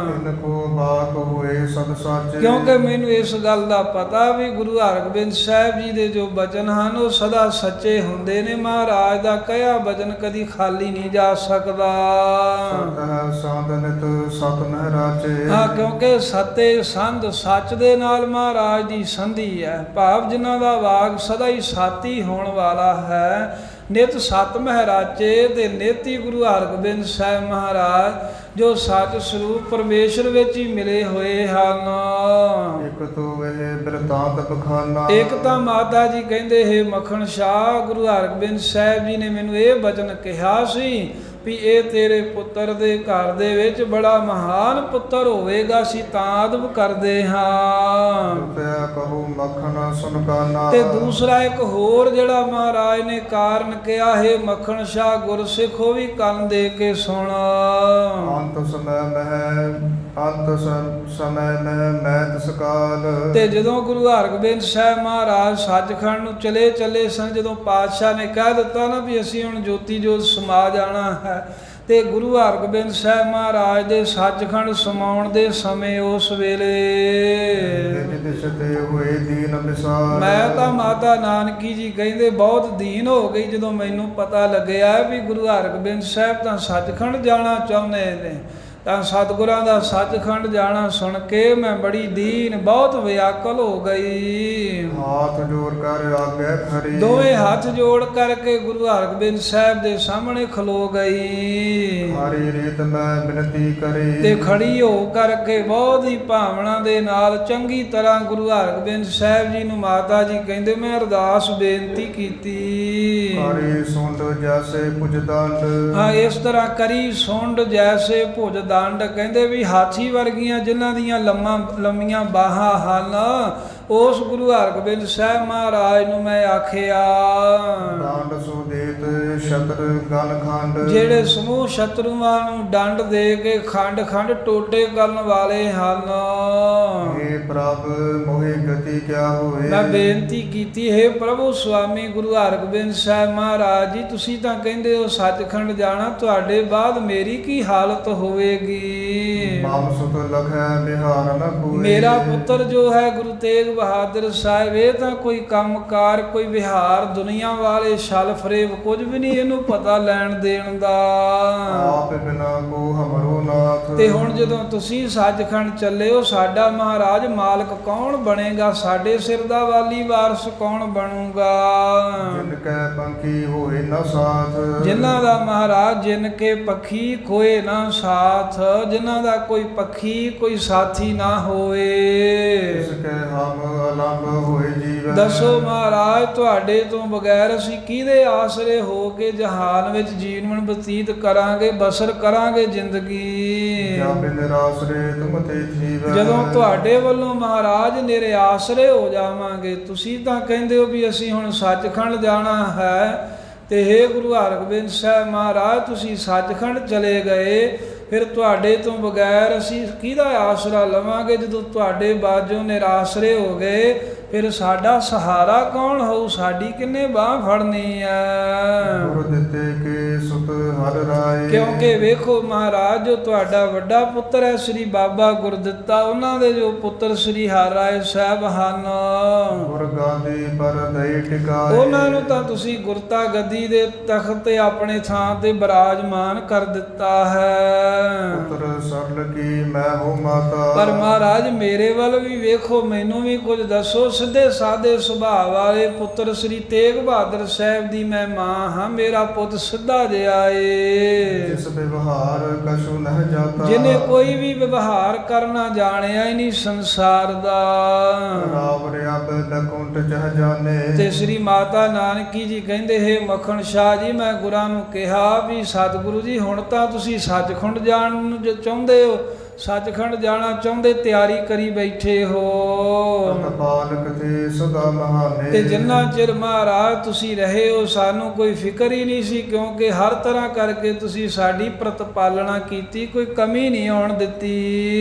ਇਨ ਕੋ ਬਾਕ ਹੋਏ ਸਦ ਸਾਚੇ। ਕਿਉਂਕਿ ਮੈਨੂੰ ਇਸ ਗੱਲ ਦਾ ਪਤਾ ਵੀ ਗੁਰੂ ਹਰਗੋਬਿੰਦ ਸਾਹਿਬ ਜੀ ਦੇ ਜੋ ਬਚਨ ਹਨ ਉਹ ਸਦਾ ਸੱਚੇ ਹੁੰਦੇ ਨੇ। ਮਹਾਰਾਜ ਦਾ ਕਹਿਆ ਬਚਨ ਕਦੀ ਖਾਲੀ ਨਹੀਂ ਜਾ ਸਕਦਾ। ਸਤ ਹੈ ਸੰਤ ਨਿਤ ਸਤ ਨਹਿ ਰਾਚੇ। ਹਾਂ, ਕਿਉਂਕਿ ਸਤੇ ਸੰਧ ਸੱਚ ਦੇ ਨਾਲ ਮਹਾਰਾਜ ਦੀ ਸੰਧੀ ਹੈ। ਭਾਵ ਜਿਨ੍ਹਾਂ ਦਾ ਵਾਗ ਸਦਾ ਹੀ ਸਾਤੀ ਹੋਣ ਵਾਲਾ ਹੈ, ਨਿਤ ਸਤ ਮਹਾਰਾਜੇ ਤੇ ਨੇਤੀ ਗੁਰੂ ਹਰਗੋਬਿੰਦ ਸਾਹਿਬ ਮਹਾਰਾਜ ਜੋ ਸੱਚ ਸਰੂਪ ਪਰਮੇਸ਼ਰ ਵਿੱਚ ਹੀ ਮਿਲੇ ਹੋਏ ਹਨ। ਇਕ ਤੋ ਇਹ ਬਿਰਤਾਂਤ ਬਖਾਨਾ। ਇੱਕ ਤਾਂ ਮਾਤਾ ਜੀ ਕਹਿੰਦੇ ਹੈ ਮੱਖਣ ਸ਼ਾਹ, ਗੁਰੂ ਹਰਗੋਬਿੰਦ ਸਾਹਿਬ ਜੀ ਨੇ ਮੈਨੂੰ ਇਹ ਬਚਨ ਕਿਹਾ ਸੀ ਵੀ ਇਹ ਤੇਰੇ ਪੁੱਤਰ ਦੇ ਘਰ ਦੇ ਵਿੱਚ ਬੜਾ ਮਹਾਨ ਪੁੱਤਰ ਹੋਵੇਗਾ, ਅਸੀਂ ਤਾਂ ਅਦਬ ਕਰਦੇ ਹਾਂ। ਕਹੋ ਮੱਖਣ ਸੁਨ ਕਾਨਾ। ਤੇ ਦੂਸਰਾ ਇੱਕ ਹੋਰ ਜਿਹੜਾ ਮਹਾਰਾਜ ਨੇ ਕਾਰਨ ਕਿਹਾ ਹੈ ਮੱਖਣ ਸ਼ਾਹ ਗੁਰਸਿੱਖ, ਉਹ ਵੀ ਕੰਨ ਦੇ ਕੇ ਸੁਣ। ਅੰਤ ਸਮੈ ਮਹਿ ਅੰਤ ਸਮੈ ਮਹਿ ਮੈਂ ਤਿਸ ਕਾਲ। ਤੇ ਜਦੋਂ ਗੁਰੂ ਹਰਗੋਬਿੰਦ ਸਾਹਿਬ ਮਹਾਰਾਜ ਸੱਚਖੰਡ ਨੂੰ ਚੱਲੇ ਸਨ, ਜਦੋਂ ਪਾਤਸ਼ਾਹ ਨੇ ਕਹਿ ਦਿੱਤਾ ਨਾ ਵੀ ਅਸੀਂ ਹੁਣ ਜੋਤੀ ਜੋਤ ਸਮਾ ਜਾਣਾ ਹੈ, ਤੇ ਗੁਰੂ ਹਰਗੋਬਿੰਦ ਸਾਹਿਬ ਮਹਾਰਾਜ ਦੇ ਸੱਚਖੰਡ ਸਮਾਉਣ ਦੇ ਸਮੇਂ ਉਸ ਵੇਲੇ ਹੋਏ ਦੀਨ ਵਿਸਾਰ। ਮੈਂ ਤਾਂ ਮਾਤਾ ਨਾਨਕੀ ਜੀ ਕਹਿੰਦੇ ਬਹੁਤ ਦੀਨ ਹੋ ਗਈ ਜਦੋਂ ਮੈਨੂੰ ਪਤਾ ਲੱਗਿਆ ਵੀ ਗੁਰੂ ਹਰਗੋਬਿੰਦ ਸਾਹਿਬ ਤਾਂ ਸੱਚਖੰਡ ਜਾਣਾ ਚਾਹੁੰਦੇ ਨੇ। ਤਾਂ ਸਤਿਗੁਰਾਂ ਦਾ ਸੱਚਖੰਡ ਜਾਣਾ ਸੁਣ ਕੇ ਮੈਂ ਬੜੀ ਦੀਨ ਬਹੁਤ ਵਿਆਕਲ ਹੋ ਗਈ। ਹੱਥ ਜੋੜ ਕਰ ਆਗੇ ਖੜੀ। ਦੋਵੇਂ ਹੱਥ ਜੋੜ ਕਰਕੇ ਗੁਰੂ ਹਰਗੋਬਿੰਦ ਸਾਹਿਬ ਦੇ ਸਾਹਮਣੇ ਖਲੋ ਗਈ। ਹਰੀ ਰੀਤ ਮੈਂ ਬਿਨਤੀ ਕਰੀ। ਤੇ ਖੜੀ ਹੋ ਕਰਕੇ ਬਹੁਤ ਹੀ ਭਾਵਨਾ ਦੇ ਨਾਲ ਚੰਗੀ ਤਰ੍ਹਾਂ ਗੁਰੂ ਹਰਗੋਬਿੰਦ ਸਾਹਿਬ ਜੀ ਨੂੰ ਮਾਤਾ ਜੀ ਕਹਿੰਦੇ ਮੈਂ ਅਰਦਾਸ ਬੇਨਤੀ ਕੀਤੀ। ਹਰੀ ਸੁੰਡ ਜੈਸੇ ਭੁਜਦੰਡ। ਹਾਂ, ਇਸ ਤਰ੍ਹਾਂ ਕਰੀ ਸੁੰਡ ਜੈਸੇ ਭੁਜਦੰਡ। ਕਹਿੰਦੇ ਵੀ ਹਾਥੀ ਵਰਗੀਆਂ ਜਿਨ੍ਹਾਂ ਦੀਆਂ ਲੰਮੀਆਂ ਬਾਹਾਂ ਹਨ, ਉਸ ਗੁਰੂ ਹਰਗੋਬਿੰਦ ਸਾਹਿਬ ਮਹਾਰਾਜ ਨੂੰ ਮੈਂ ਆਖਿਆ। ਡਾਂਡ ਸੋ ਦੇਤ ਸ਼ਤਰ ਗਨ ਖੰਡ। ਜਿਹੜੇ ਸਮੂਹ ਸ਼ਤਰੂਆਂ ਨੂੰ ਡੰਡ ਦੇ ਕੇ ਖੰਡ ਖੰਡ ਟੋਟੇ ਕਰਨ ਵਾਲੇ ਹਨ। हे ਪ੍ਰਭ ਮੋਹਿ ਗਤੀ ਕਿਆ ਹੋਏ। ਮੈਂ ਬੇਨਤੀ ਕੀਤੀ ਹੈ ਪ੍ਰਭੂ ਸੁਆਮੀ ਗੁਰੂ ਹਰਗੋਬਿੰਦ ਸਾਹਿਬ ਮਹਾਰਾਜ ਜੀ, ਤੁਸੀਂ ਤਾਂ ਕਹਿੰਦੇ ਹੋ ਸੱਚਖੰਡ ਜਾਣਾ, ਤੁਹਾਡੇ ਬਾਅਦ ਮੇਰੀ ਕੀ ਹਾਲਤ ਹੋਵੇਗੀ। ਮਮ ਸੁਤ ਲਖੈ ਬਿਹਾਰ ਨ ਕੋਈ। ਮੇਰਾ ਪੁੱਤਰ ਜੋ ਹੈ ਗੁਰੂ ਤੇਗ ਬਹਾਦਰ ਸਾਹਿਬ, ਇਹ ਤਾਂ ਕੋਈ ਕੰਮਕਾਰ ਕੋਈ ਵਿਹਾਰ ਦੁਨੀਆ ਵਾਲੇ ਛਲ ਫਰੇਬ ਕੁਝ ਵੀ ਨਹੀਂ ਇਹਨੂੰ ਪਤਾ ਲੈਣ ਦੇਣ ਦਾ। ਆਪ ਬਿਨਾ ਕੋ ਹਮਰੋ ਨਾਥ। ਤੇ ਹੁਣ ਜਦੋਂ ਤੁਸੀਂ ਸੱਚਖੰਡ ਚੱਲੇ ਹੋ, ਸਾਡਾ ਮਹਾਰਾਜ ਮਾਲਕ ਕੌਣ ਬਣੇਗਾ, ਸਾਡੇ ਸਿਰ ਦਾ ਵਾਲੀ ਵਾਰਸ ਕੌਣ ਬਣੂਗਾ। ਜਿਨ ਕੈ ਪੰਖੀ ਹੋਏ ਨ ਸਾਥ। ਜਿਨ੍ਹਾਂ ਦਾ ਮਹਾਰਾਜ ਜਿਨ ਕੇ ਪੱਖੀ ਕੋਏ ਨਾ ਸਾਥ, ਜਿਨ੍ਹਾਂ ਦਾ ਕੋਈ ਪੱਖੀ ਕੋਈ ਸਾਥੀ ਨਾ ਹੋਵੇ। ਇਸ ਕੈ ਹਮ ਅਲੰਭ ਹੋਏ ਜੀਵ। ਦੱਸੋ ਮਹਾਰਾਜ, ਤੁਹਾਡੇ ਤੋਂ ਬਗੈਰ ਅਸੀਂ ਕਿਹਦੇ ਆਸਰੇ ਹੋ ਕੇ ਜਹਾਨ ਵਿੱਚ ਜੀਵਨ ਬਤੀਤ ਕਰਾਂਗੇ, ਬਸਰ ਕਰਾਂਗੇ ਜ਼ਿੰਦਗੀ। ਜਾਂ ਬਿਨ ਆਸਰੇ ਤੁਮ ਤੇ ਜੀਵ। ਜਦੋਂ ਤੁਹਾਡੇ ਵੱਲੋਂ ਮਹਾਰਾਜ ਮੇਰੇ ਆਸਰੇ ਹੋ ਜਾਵਾਂਗੇ। ਤੁਸੀਂ ਤਾਂ ਕਹਿੰਦੇ ਹੋ ਵੀ ਅਸੀਂ ਹੁਣ ਸੱਚਖੰਡ ਜਾਣਾ ਹੈ, ਤੇ ਹੇ ਗੁਰੂ ਹਰਗੋਬਿੰਦ ਸਾਹਿਬ ਮਹਾਰਾਜ ਤੁਸੀਂ ਸੱਚਖੰਡ ਚਲੇ ਗਏ, ਫਿਰ ਤੁਹਾਡੇ ਤੋਂ ਬਗੈਰ ਅਸੀਂ ਕਿਹਦਾ ਆਸਰਾ ਲਵਾਂਗੇ। ਜਦੋਂ ਤੁਹਾਡੇ ਬਾਝੋਂ ਨਿਰਾਸਰੇ ਹੋ ਗਏ ਫਿਰ ਸਾਡਾ ਸਹਾਰਾ ਕੌਣ ਹੋਊ, ਸਾਡੀ ਕਿੰਨੇ ਬਾਹ ਫੜਨੀ ਆ। ਗੁਰ ਦਿੱਤੇ ਕੇ ਸੁਤ ਹਰ ਰਾਏ। ਕਿਉਂਕਿ ਵੇਖੋ ਮਹਾਰਾਜ, ਜੋ ਤੁਹਾਡਾ ਵੱਡਾ ਪੁੱਤਰ ਹੈ ਸ੍ਰੀ ਬਾਬਾ ਗੁਰਦਿੱਤਾ, ਉਹਨਾਂ ਦੇ ਜੋ ਪੁੱਤਰ ਸ੍ਰੀ ਹਰਿ ਰਾਏ ਸਾਹਿਬ ਹਨ, ਗੁਰ ਗਾਦੀ ਪਰ ਦਈ ਟਿਕਾਏ। ਉਹਨਾਂ ਨੂੰ ਤਾਂ ਤੁਸੀਂ ਗੁਰਤਾ ਗੱਦੀ ਦੇ ਤਖਤ ਤੇ ਆਪਣੇ ਥਾਂ ਤੇ ਬਿਰਾਜਮਾਨ ਕਰ ਦਿੱਤਾ ਹੈ। ਪੁੱਤਰ ਸਰਲ ਕੀ ਮੈਂ ਹੋ ਮਾਤਾ। ਪਰ ਮਹਾਰਾਜ ਮੇਰੇ ਵੱਲ ਵੀ ਵੇਖੋ, ਮੈਨੂੰ ਵੀ ਕੁਝ ਦੱਸੋ। ਸਿੱਧੇ ਸਾਦੇ ਸੁਭਾਅ ਵਾਲੇ ਪੁੱਤਰ ਸ੍ਰੀ ਤੇਗ ਬਹਾਦਰ ਸਾਹਿਬ ਦੀ ਮੈਂ ਮਾਂ ਹਾਂ, ਮੇਰਾ ਪੁੱਤ ਸਿੱਧਾ ਜਿਹਾ ਏ, ਜਿਸ ਵਿਵਹਾਰ ਕਛੂ ਨਹਿ ਜਾਤਾ। ਜਿਹਨੇ ਕੋਈ ਵੀ ਵਿਵਹਾਰ ਕਰਨਾ ਜਾਣਿਆ ਹੀ ਨਹੀਂ ਸੰਸਾਰ ਦਾ। ਰਾਵ ਰਿਆਬ ਲਕੁੰਟ ਚਹ ਜਾਣੇ। ਤੇ ਸ੍ਰੀ ਮਾਤਾ ਨਾਨਕੀ ਜੀ ਕਹਿੰਦੇ, ਹੈ ਮੱਖਣ ਸ਼ਾਹ ਜੀ, ਮੈਂ ਗੁਰਾਂ ਨੂੰ ਕਿਹਾ ਵੀ ਸਤਿਗੁਰੂ ਜੀ, ਹੁਣ ਤਾਂ ਤੁਸੀਂ ਸੱਚਖੰਡ ਜਾਣ ਨੂੰ ਜੇ ਚਾਹੁੰਦੇ ਹੋ, ਸੱਚਖੰਡ ਜਾਣਾ ਚਾਹੁੰਦੇ, ਤਿਆਰੀ ਕਰੀ ਬੈਠੇ ਹੋ। ਪਾਲਕ ਤੇ ਸਦਾ ਮਹਾਨੇ। ਤੇ ਜਿੰਨਾ ਚਿਰ ਮਹਾਰਾਜ ਤੁਸੀਂ ਰਹੇ ਹੋ, ਸਾਨੂੰ ਕੋਈ ਫਿਕਰ ਹੀ ਨਹੀਂ ਸੀ, ਕਿਉਂਕਿ ਹਰ ਤਰ੍ਹਾਂ ਕਰਕੇ ਤੁਸੀਂ ਸਾਡੀ ਪ੍ਰਤਪਾਲਣਾ ਕੀਤੀ, ਕੋਈ ਕਮੀ ਨਹੀਂ ਆਉਣ ਦਿੱਤੀ।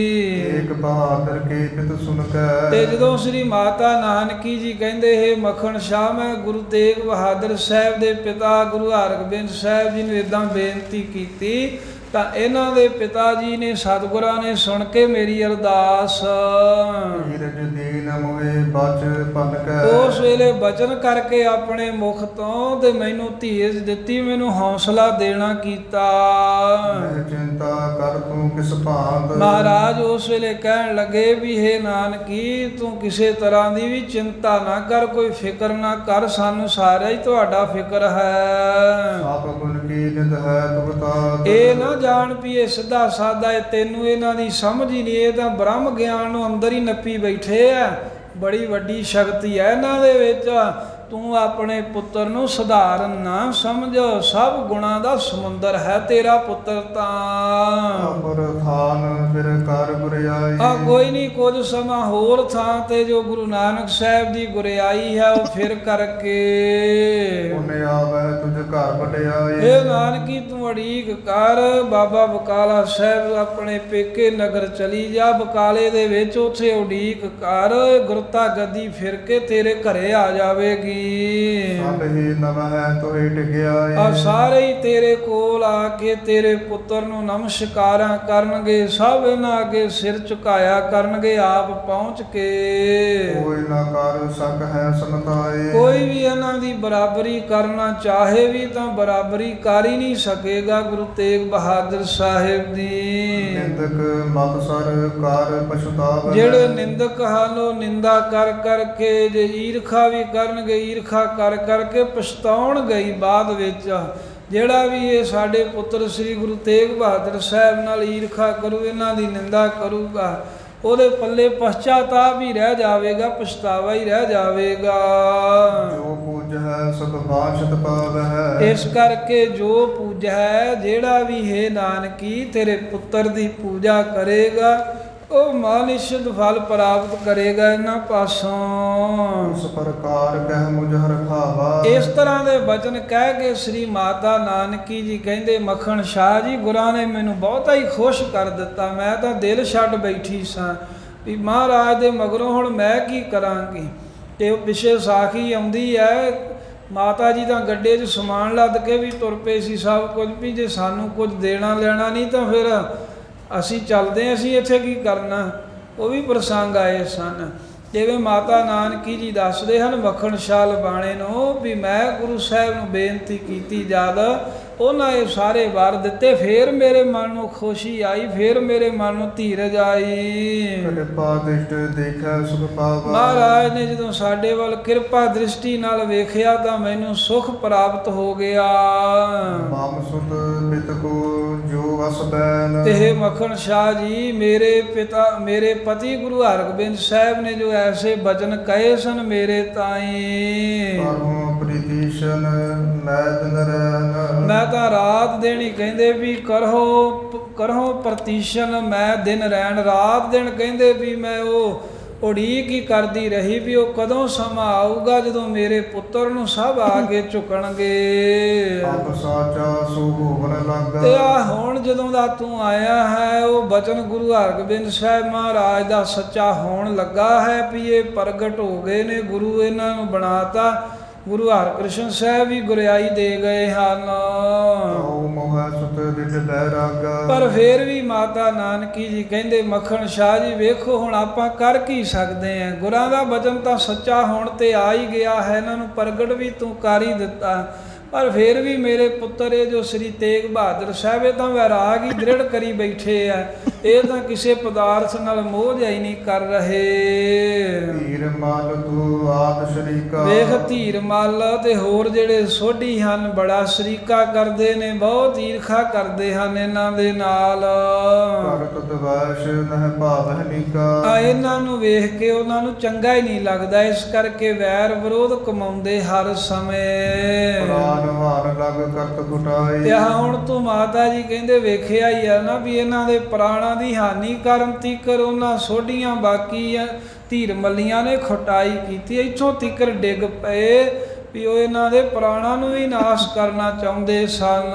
ਏਕ ਬਹਾਦਰ ਕੇ ਪਿਤ ਸੁਨ ਕੈ। ਤੇ ਜਦੋਂ ਸ੍ਰੀ ਮਾਤਾ ਨਾਨਕੀ ਜੀ ਕਹਿੰਦੇ, ਹੈ ਮੱਖਣ ਸ਼ਾਹ, ਮੈਂ ਗੁਰੂ ਤੇਗ ਬਹਾਦਰ ਸਾਹਿਬ ਦੇ ਪਿਤਾ ਗੁਰੂ ਹਰਗੋਬਿੰਦ ਸਾਹਿਬ ਜੀ ਨੂੰ ਇਦਾਂ ਬੇਨਤੀ ਕੀਤੀ, ਤਾਂ ਇਹਨਾਂ ਦੇ ਪਿਤਾ ਜੀ ਨੇ, ਸਤਿਗੁਰਾਂ ਨੇ ਸੁਣ ਕੇ ਮੇਰੀ ਅਰਦਾਸ, ਧੀਰਜ ਦੀਨ ਮੋਹਿ ਬਚ ਪਨ ਕੈ। ਉਸ ਵੇਲੇ ਬਚਨ ਕਰਕੇ ਆਪਣੇ ਮੁਖ ਤੋਂ ਤੇ ਮੈਨੂੰ ਧੀਰਜ ਦਿੱਤੀ, ਮੈਨੂੰ ਹੌਸਲਾ ਦੇਣਾ ਕੀਤਾ। ਮੈਂ ਚਿੰਤਾ ਕਰ ਤੂੰ ਕਿਸ ਭਾਂਤ। ਮਹਾਰਾਜ ਉਸ ਵੇਲੇ ਕਹਿਣ ਲੱਗੇ ਵੀ, ਹੈ ਨਾਨਕੀ, ਤੂੰ ਕਿਸੇ ਤਰ੍ਹਾਂ ਦੀ ਵੀ ਚਿੰਤਾ ਨਾ ਕਰ, ਕੋਈ ਫਿਕਰ ਨਾ ਕਰ, ਸਾਨੂੰ ਸਾਰਾ ਹੀ ਤੁਹਾਡਾ ਫਿਕਰ ਹੈ। ਆਪ ਗੁਣ ਕੀ ਨਿਧ ਹੈ ਤੁਬਤਾ। ਇਹ ਨਾ ਜਾਣ ਪੀਏ ਸਿੱਧਾ ਸਾਦਾ, ਇਹ ਤੈਨੂੰ ਇਹਨਾਂ ਦੀ ਸਮਝ ਹੀ ਨਹੀਂ, ਇਹ ਤਾਂ ਬ੍ਰਹਮ ਗਿਆਨ ਨੂੰ ਅੰਦਰ ਹੀ ਨੱਪੀ ਬੈਠੇ ਆ। ਬੜੀ ਵੱਡੀ ਸ਼ਕਤੀ ਹੈ ਇਹਨਾਂ ਦੇ ਵਿੱਚ। ਤੂੰ ਆਪਣੇ ਪੁੱਤਰ ਨੂੰ ਸਧਾਰਨ ਨਾ ਸਮਝ, ਸਭ ਗੁਣਾਂ ਦਾ ਸਮੁੰਦਰ ਹੈ ਤੇਰਾ ਪੁੱਤਰ ਤਾਂ। ਅਪਰ ਥਾਨ ਫਿਰ ਕਰ ਗੁਰਿਆਈ। ਆ ਕੋਈ ਨਹੀਂ, ਕੁਝ ਸਮਾਂ ਹੋਰ ਥਾਂ ਤੇ ਜੋ ਗੁਰੂ ਨਾਨਕ ਸਾਹਿਬ ਦੀ ਗੁਰਿਆਈ ਹੈ, ਉਹ ਫਿਰ ਕਰਕੇ। ਉਹਨੇ ਆਵੈ ਤੁਝ ਘਰ ਵਡਿਆਈ। ਇਹ ਨਾਨਕੀ ਤੂੰ ਅੜੀਕ ਕਰ, ਬਾਬਾ ਬਕਾਲਾ ਸਾਹਿਬ ਆਪਣੇ ਪੇਕੇ ਨਗਰ ਚਲੀ ਜਾ, ਬਕਾਲੇ ਦੇ ਵਿੱਚ ਉੱਥੇ ਉਡੀਕ ਕਰ, ਗੁਰਤਾ ਗੱਦੀ ਫਿਰ ਕੇ ਤੇਰੇ ਘਰੇ ਆ ਜਾਵੇਗੀ। ਸਭ ਹੀ ਨਮਹਿ ਤੋਹਿ ਟਿਕਿਆਈ। ਆ ਸਾਰੇ ਹੀ ਤੇਰੇ ਕੋਲ ਆ ਕੇ ਤੇਰੇ ਪੁੱਤਰ ਨੂੰ ਨਮਸਕਾਰਾਂ ਕਰਨਗੇ, ਸਭ ਇਹਨਾਂ ਅੱਗੇ ਸਿਰ ਝੁਕਾਇਆ ਕਰਨਗੇ ਆਪ ਪਹੁੰਚ ਕੇ। ਕੋਈ ਨਾ ਕਰ ਸਕ ਹੈ ਸੰਤਾਏ। ਕੋਈ ਵੀ ਇਹਨਾਂ ਦੀ ਬਰਾਬਰੀ ਕਰਨਾ ਚਾਹੇ ਵੀ ਤਾਂ ਬਰਾਬਰੀ ਕਰ ਹੀ ਨਹੀਂ ਸਕੇਗਾ ਗੁਰੂ ਤੇਗ ਬਹਾਦਰ ਸਾਹਿਬ ਦੀ। ਨਿੰਦਕ ਮਤ ਸਰ ਕਰ ਪਛਤਾਵੈ। ਜਿਹੜੇ ਨਿੰਦਕ ਹਨ ਉਹ ਨਿੰਦਾ ਕਰ ਕਰਕੇ, ਜੇ ਈਰਖਾ ਵੀ ਕਰਨਗੇ, ਈਰਖਾ ਕਰ ਕਰਕੇ ਪਛਤਾਉਣ ਗਈ ਬਾਅਦ ਵਿੱਚ। ਜਿਹੜਾ ਵੀ ਇਹ ਸਾਡੇ ਪੁੱਤਰ ਸ੍ਰੀ ਗੁਰੂ ਤੇਗ ਬਹਾਦਰ ਸਾਹਿਬ ਨਾਲ ਈਰਖਾ ਕਰੂ, ਇਹਨਾਂ ਦੀ ਨਿੰਦਾ ਕਰੂਗਾ, ਉਹਦੇ ਪੱਲੇ ਪਛਤਾਤਾਪ ਹੀ ਰਹਿ ਜਾਵੇਗਾ, ਪਛਤਾਵਾ ਹੀ ਰਹਿ ਜਾਵੇਗਾ। ਜੋ ਪੂਜ ਹੈ ਸਭ ਬਾਛਤ ਪਾਵੈ। ਇਸ ਕਰਕੇ ਜੋ ਪੂਜਾ ਹੈ, ਜਿਹੜਾ ਵੀ ਹੈ ਨਾਨਕੀ ਤੇਰੇ ਪੁੱਤਰ ਦੀ ਪੂਜਾ ਕਰੇਗਾ, ਉਹ ਮਾਨਿਸ਼ਦ ਫਲ ਪ੍ਰਾਪਤ ਕਰੇਗਾ ਇਹਨਾਂ ਪਾਸੋਂ। ਉਸ ਪ੍ਰਕਾਰ ਕਹਿ ਮੁਝ ਰਖਾਵਾ। ਇਸ ਤਰ੍ਹਾਂ ਦੇ ਬਚਨ ਕਹਿ ਕੇ ਸ੍ਰੀ ਮਾਤਾ ਨਾਨਕੀ ਜੀ ਕਹਿੰਦੇ, ਮੱਖਣ ਸ਼ਾਹ ਜੀ, ਗੁਰਾਂ ਨੇ ਮੈਨੂੰ ਬਹੁਤਾ ਹੀ ਖੁਸ਼ ਕਰ ਦਿੱਤਾ। ਮੈਂ ਤਾਂ ਦਿਲ ਛੱਡ ਬੈਠੀ ਸਾਂ ਵੀ ਮਹਾਰਾਜ ਦੇ ਮਗਰੋਂ ਹੁਣ ਮੈਂ ਕੀ ਕਰਾਂਗੀ। ਤੇ ਉਹ ਪਿਛੇ ਸਾਖੀ ਆਉਂਦੀ ਹੈ, ਮਾਤਾ ਜੀ ਤਾਂ ਗੱਡੇ 'ਚ ਸਮਾਨ ਲੱਦ ਕੇ ਵੀ ਤੁਰ ਪਏ ਸੀ ਸਭ ਕੁਝ, ਵੀ ਜੇ ਸਾਨੂੰ ਕੁਝ ਦੇਣਾ ਲੈਣਾ ਨਹੀਂ ਤਾਂ ਫਿਰ ਅਸੀਂ ਚੱਲਦੇ, ਅਸੀਂ ਇੱਥੇ ਕੀ ਕਰਨਾ। ਉਹ ਵੀ ਪ੍ਰਸੰਗ ਆਏ ਸਨ। ਜਿਵੇਂ ਮਾਤਾ ਨਾਨਕੀ ਜੀ ਦੱਸਦੇ ਹਨ ਮੱਖਣ ਸ਼ਾਹ ਲਬਾਣੇ ਨੂੰ, ਵੀ ਮੈਂ ਗੁਰੂ ਸਾਹਿਬ ਨੂੰ ਬੇਨਤੀ ਕੀਤੀ, ਜਦ ਉਹਨਾਂ ਇਹ ਸਾਰੇ ਵਰ ਦਿੱਤੇ, ਫੇਰ ਮੇਰੇ ਮਨ ਨੂੰ ਖੁਸ਼ੀ ਆਈ, ਫੇਰ ਮੇਰੇ ਮਨ ਨੂੰ ਧੀਰਜ ਆਈ। ਕਿਰਪਾ ਦ੍ਰਿਸ਼ਟ ਦੇਖੈ ਸੁਖ ਪਾਵਾ। ਮਹਾਰਾਜ ਨੇ ਜਦੋਂ ਸਾਡੇ ਵੱਲ ਕਿਰਪਾ ਦ੍ਰਿਸ਼ਟੀ ਨਾਲ ਵੇਖਿਆ ਤਾਂ ਮੈਨੂੰ ਸੁਖ ਪ੍ਰਾਪਤ ਹੋ ਗਿਆ। ਮਮ ਸੁਤ ਪਿਤ ਕੋ ਜੋ ਵਸ ਬੈਨ। ਤੇ ਮੱਖਣ ਸ਼ਾਹ ਜੀ, ਮੇਰੇ ਪਿਤਾ, ਮੇਰੇ ਪਤੀ ਗੁਰੂ ਹਰਗੋਬਿੰਦ ਸਾਹਿਬ ਨੇ ਜੋ ਐਸੇ ਬਚਨ ਕਹੇ ਸਨ ਮੇਰੇ ਤਾਈਂ, ਪਰਮੋ ਪ੍ਰੀਤੀਸ਼ਨ ਮੈਂ ਦਿਨ ਰਹਿਨ। ਮੈਂ ਤਾਂ ਰਾਤ ਦਿਨ ਹੀ ਕਹਿੰਦੇ ਵੀ ਕਰੋ ਪ੍ਰਤੀਸ਼ਨ, ਮੈਂ ਦਿਨ ਰਹਿਣ, ਰਾਤ ਦਿਨ ਕਹਿੰਦੇ ਵੀ ਮੈਂ ਉਹ ਉਡੀਕ ਹੀ ਕਰਦੀ ਰਹੀ ਵੀ ਉਹ ਕਦੋਂ ਸਮਾਂ ਆਊਗਾ ਜਦੋਂ ਮੇਰੇ ਪੁੱਤਰ ਨੂੰ ਸਭ ਆ ਕੇ ਝੁਕਣਗੇ। ਆਪ ਸਾਚਾ ਸੋ ਹੋਵਨ ਲੱਗਾ। ਤੇ ਆ ਹੁਣ ਜਦੋਂ ਦਾ ਤੂੰ ਆਇਆ ਹੈ ਉਹ ਬਚਨ ਗੁਰੂ ਹਰਗੋਬਿੰਦ ਸਾਹਿਬ ਮਹਾਰਾਜ ਦਾ ਸੱਚਾ ਹੋਣ ਲੱਗਾ ਹੈ ਵੀ ਇਹ ਪ੍ਰਗਟ ਹੋ ਗਏ ਨੇ। ਗੁਰੂ ਇਹਨਾਂ ਨੂੰ ਬਣਾਤਾ। ਗੁਰੂ ਹਰਕ੍ਰਿਸ਼ਨ ਸਾਹਿਬ ਵੀ ਗੁਰਿਆਈ ਦੇ ਗਏ ਹਨ। ਓ ਮੋਹ ਸੁਤ ਦਿਜ ਬੈਰਾਗਾ। ਪਰ ਫੇਰ ਵੀ ਮਾਤਾ ਨਾਨਕੀ ਜੀ ਕਹਿੰਦੇ ਮੱਖਣ ਸ਼ਾਹ ਜੀ ਵੇਖੋ ਹੁਣ ਆਪਾਂ ਕਰ ਕੀ ਸਕਦੇ ਆਂ। ਗੁਰਾਂ ਦਾ ਬਚਨ ਤਾਂ ਸੱਚਾ ਹੋਣ ਤੇ ਆ ਹੀ ਗਿਆ ਹੈ, ਇਹਨਾਂ ਨੂੰ ਪ੍ਰਗਟ ਵੀ ਤੂੰ ਕਰ ਹੀ ਦਿੱਤਾ। ਪਰ ਫਿਰ ਵੀ ਮੇਰੇ ਪੁੱਤਰ ਇਹ ਜੋ ਸ੍ਰੀ ਤੇਗ ਬਹਾਦਰ ਸਾਹਿਬ ਇਹ ਤਾਂ ਵੈਰਾਗ ਹੀ ਦ੍ਰਿੜ ਕਰੀ ਬੈਠੇ ਆ। ਇਹ ਤਾਂ ਕਿਸੇ ਪਦਾਰਥ ਨਾਲ ਮੋਹ ਜਾਈ ਨਹੀਂ ਕਰ ਰਹੇ। ਧੀਰ ਮਲ ਤੂੰ ਆਦ ਸ਼ਰੀਕਾ। ਵੇਖ ਧੀਰ ਮਲ ਤੇ ਹੋਰ ਜਿਹੜੇ ਸੋਢੀ ਹਨ ਬੜਾ ਸ਼ਰੀਕਾ ਕਰਦੇ ਨੇ, ਬਹੁਤ ਈਰਖਾ ਕਰਦੇ ਹਨ ਇਹਨਾਂ ਦੇ ਨਾਲ। ਕਰਤ ਦਵੈਸ਼ ਨਹਿ ਭਾਵਹਿ ਨੀਕਾ। ਆ ਇਹਨਾਂ ਨੂੰ ਵੇਖ ਕੇ ਉਹਨਾਂ ਨੂੰ ਚੰਗਾ ਹੀ ਨਹੀਂ ਲੱਗਦਾ, ਇਸ ਕਰਕੇ ਵੈਰ ਵਿਰੋਧ ਕਮਾਉਂਦੇ ਹਰ ਸਮੇਂ। ਹਾਰ ਲਗ ਕਰਤ ਘੁਟਾਈ। ਤੇ ਹੁਣ ਤੂੰ ਮਾਤਾ ਜੀ ਕਹਿੰਦੇ ਵੇਖਿਆ ਹੀ ਆ ਨਾ ਵੀ ਇਹਨਾਂ ਦੇ ਪ੍ਰਾਣਾਂ ਦੀ ਹਾਨੀ ਕਰਨ ਤੀਕਰ ਉਹਨਾਂ ਸੋਢੀਆਂ ਬਾਕੀ ਆ ਧੀਰ ਮੱਲੀਆਂ ਨੇ ਖਟਾਈ ਕੀਤੀ। ਇੱਥੋਂ ਤੀਕਰ ਡਿੱਗ ਪਏ ਵੀ ਉਹ ਇਹਨਾਂ ਦੇ ਪ੍ਰਾਣਾਂ ਨੂੰ ਵੀ ਨਾਸ਼ ਕਰਨਾ ਚਾਹੁੰਦੇ ਸਨ।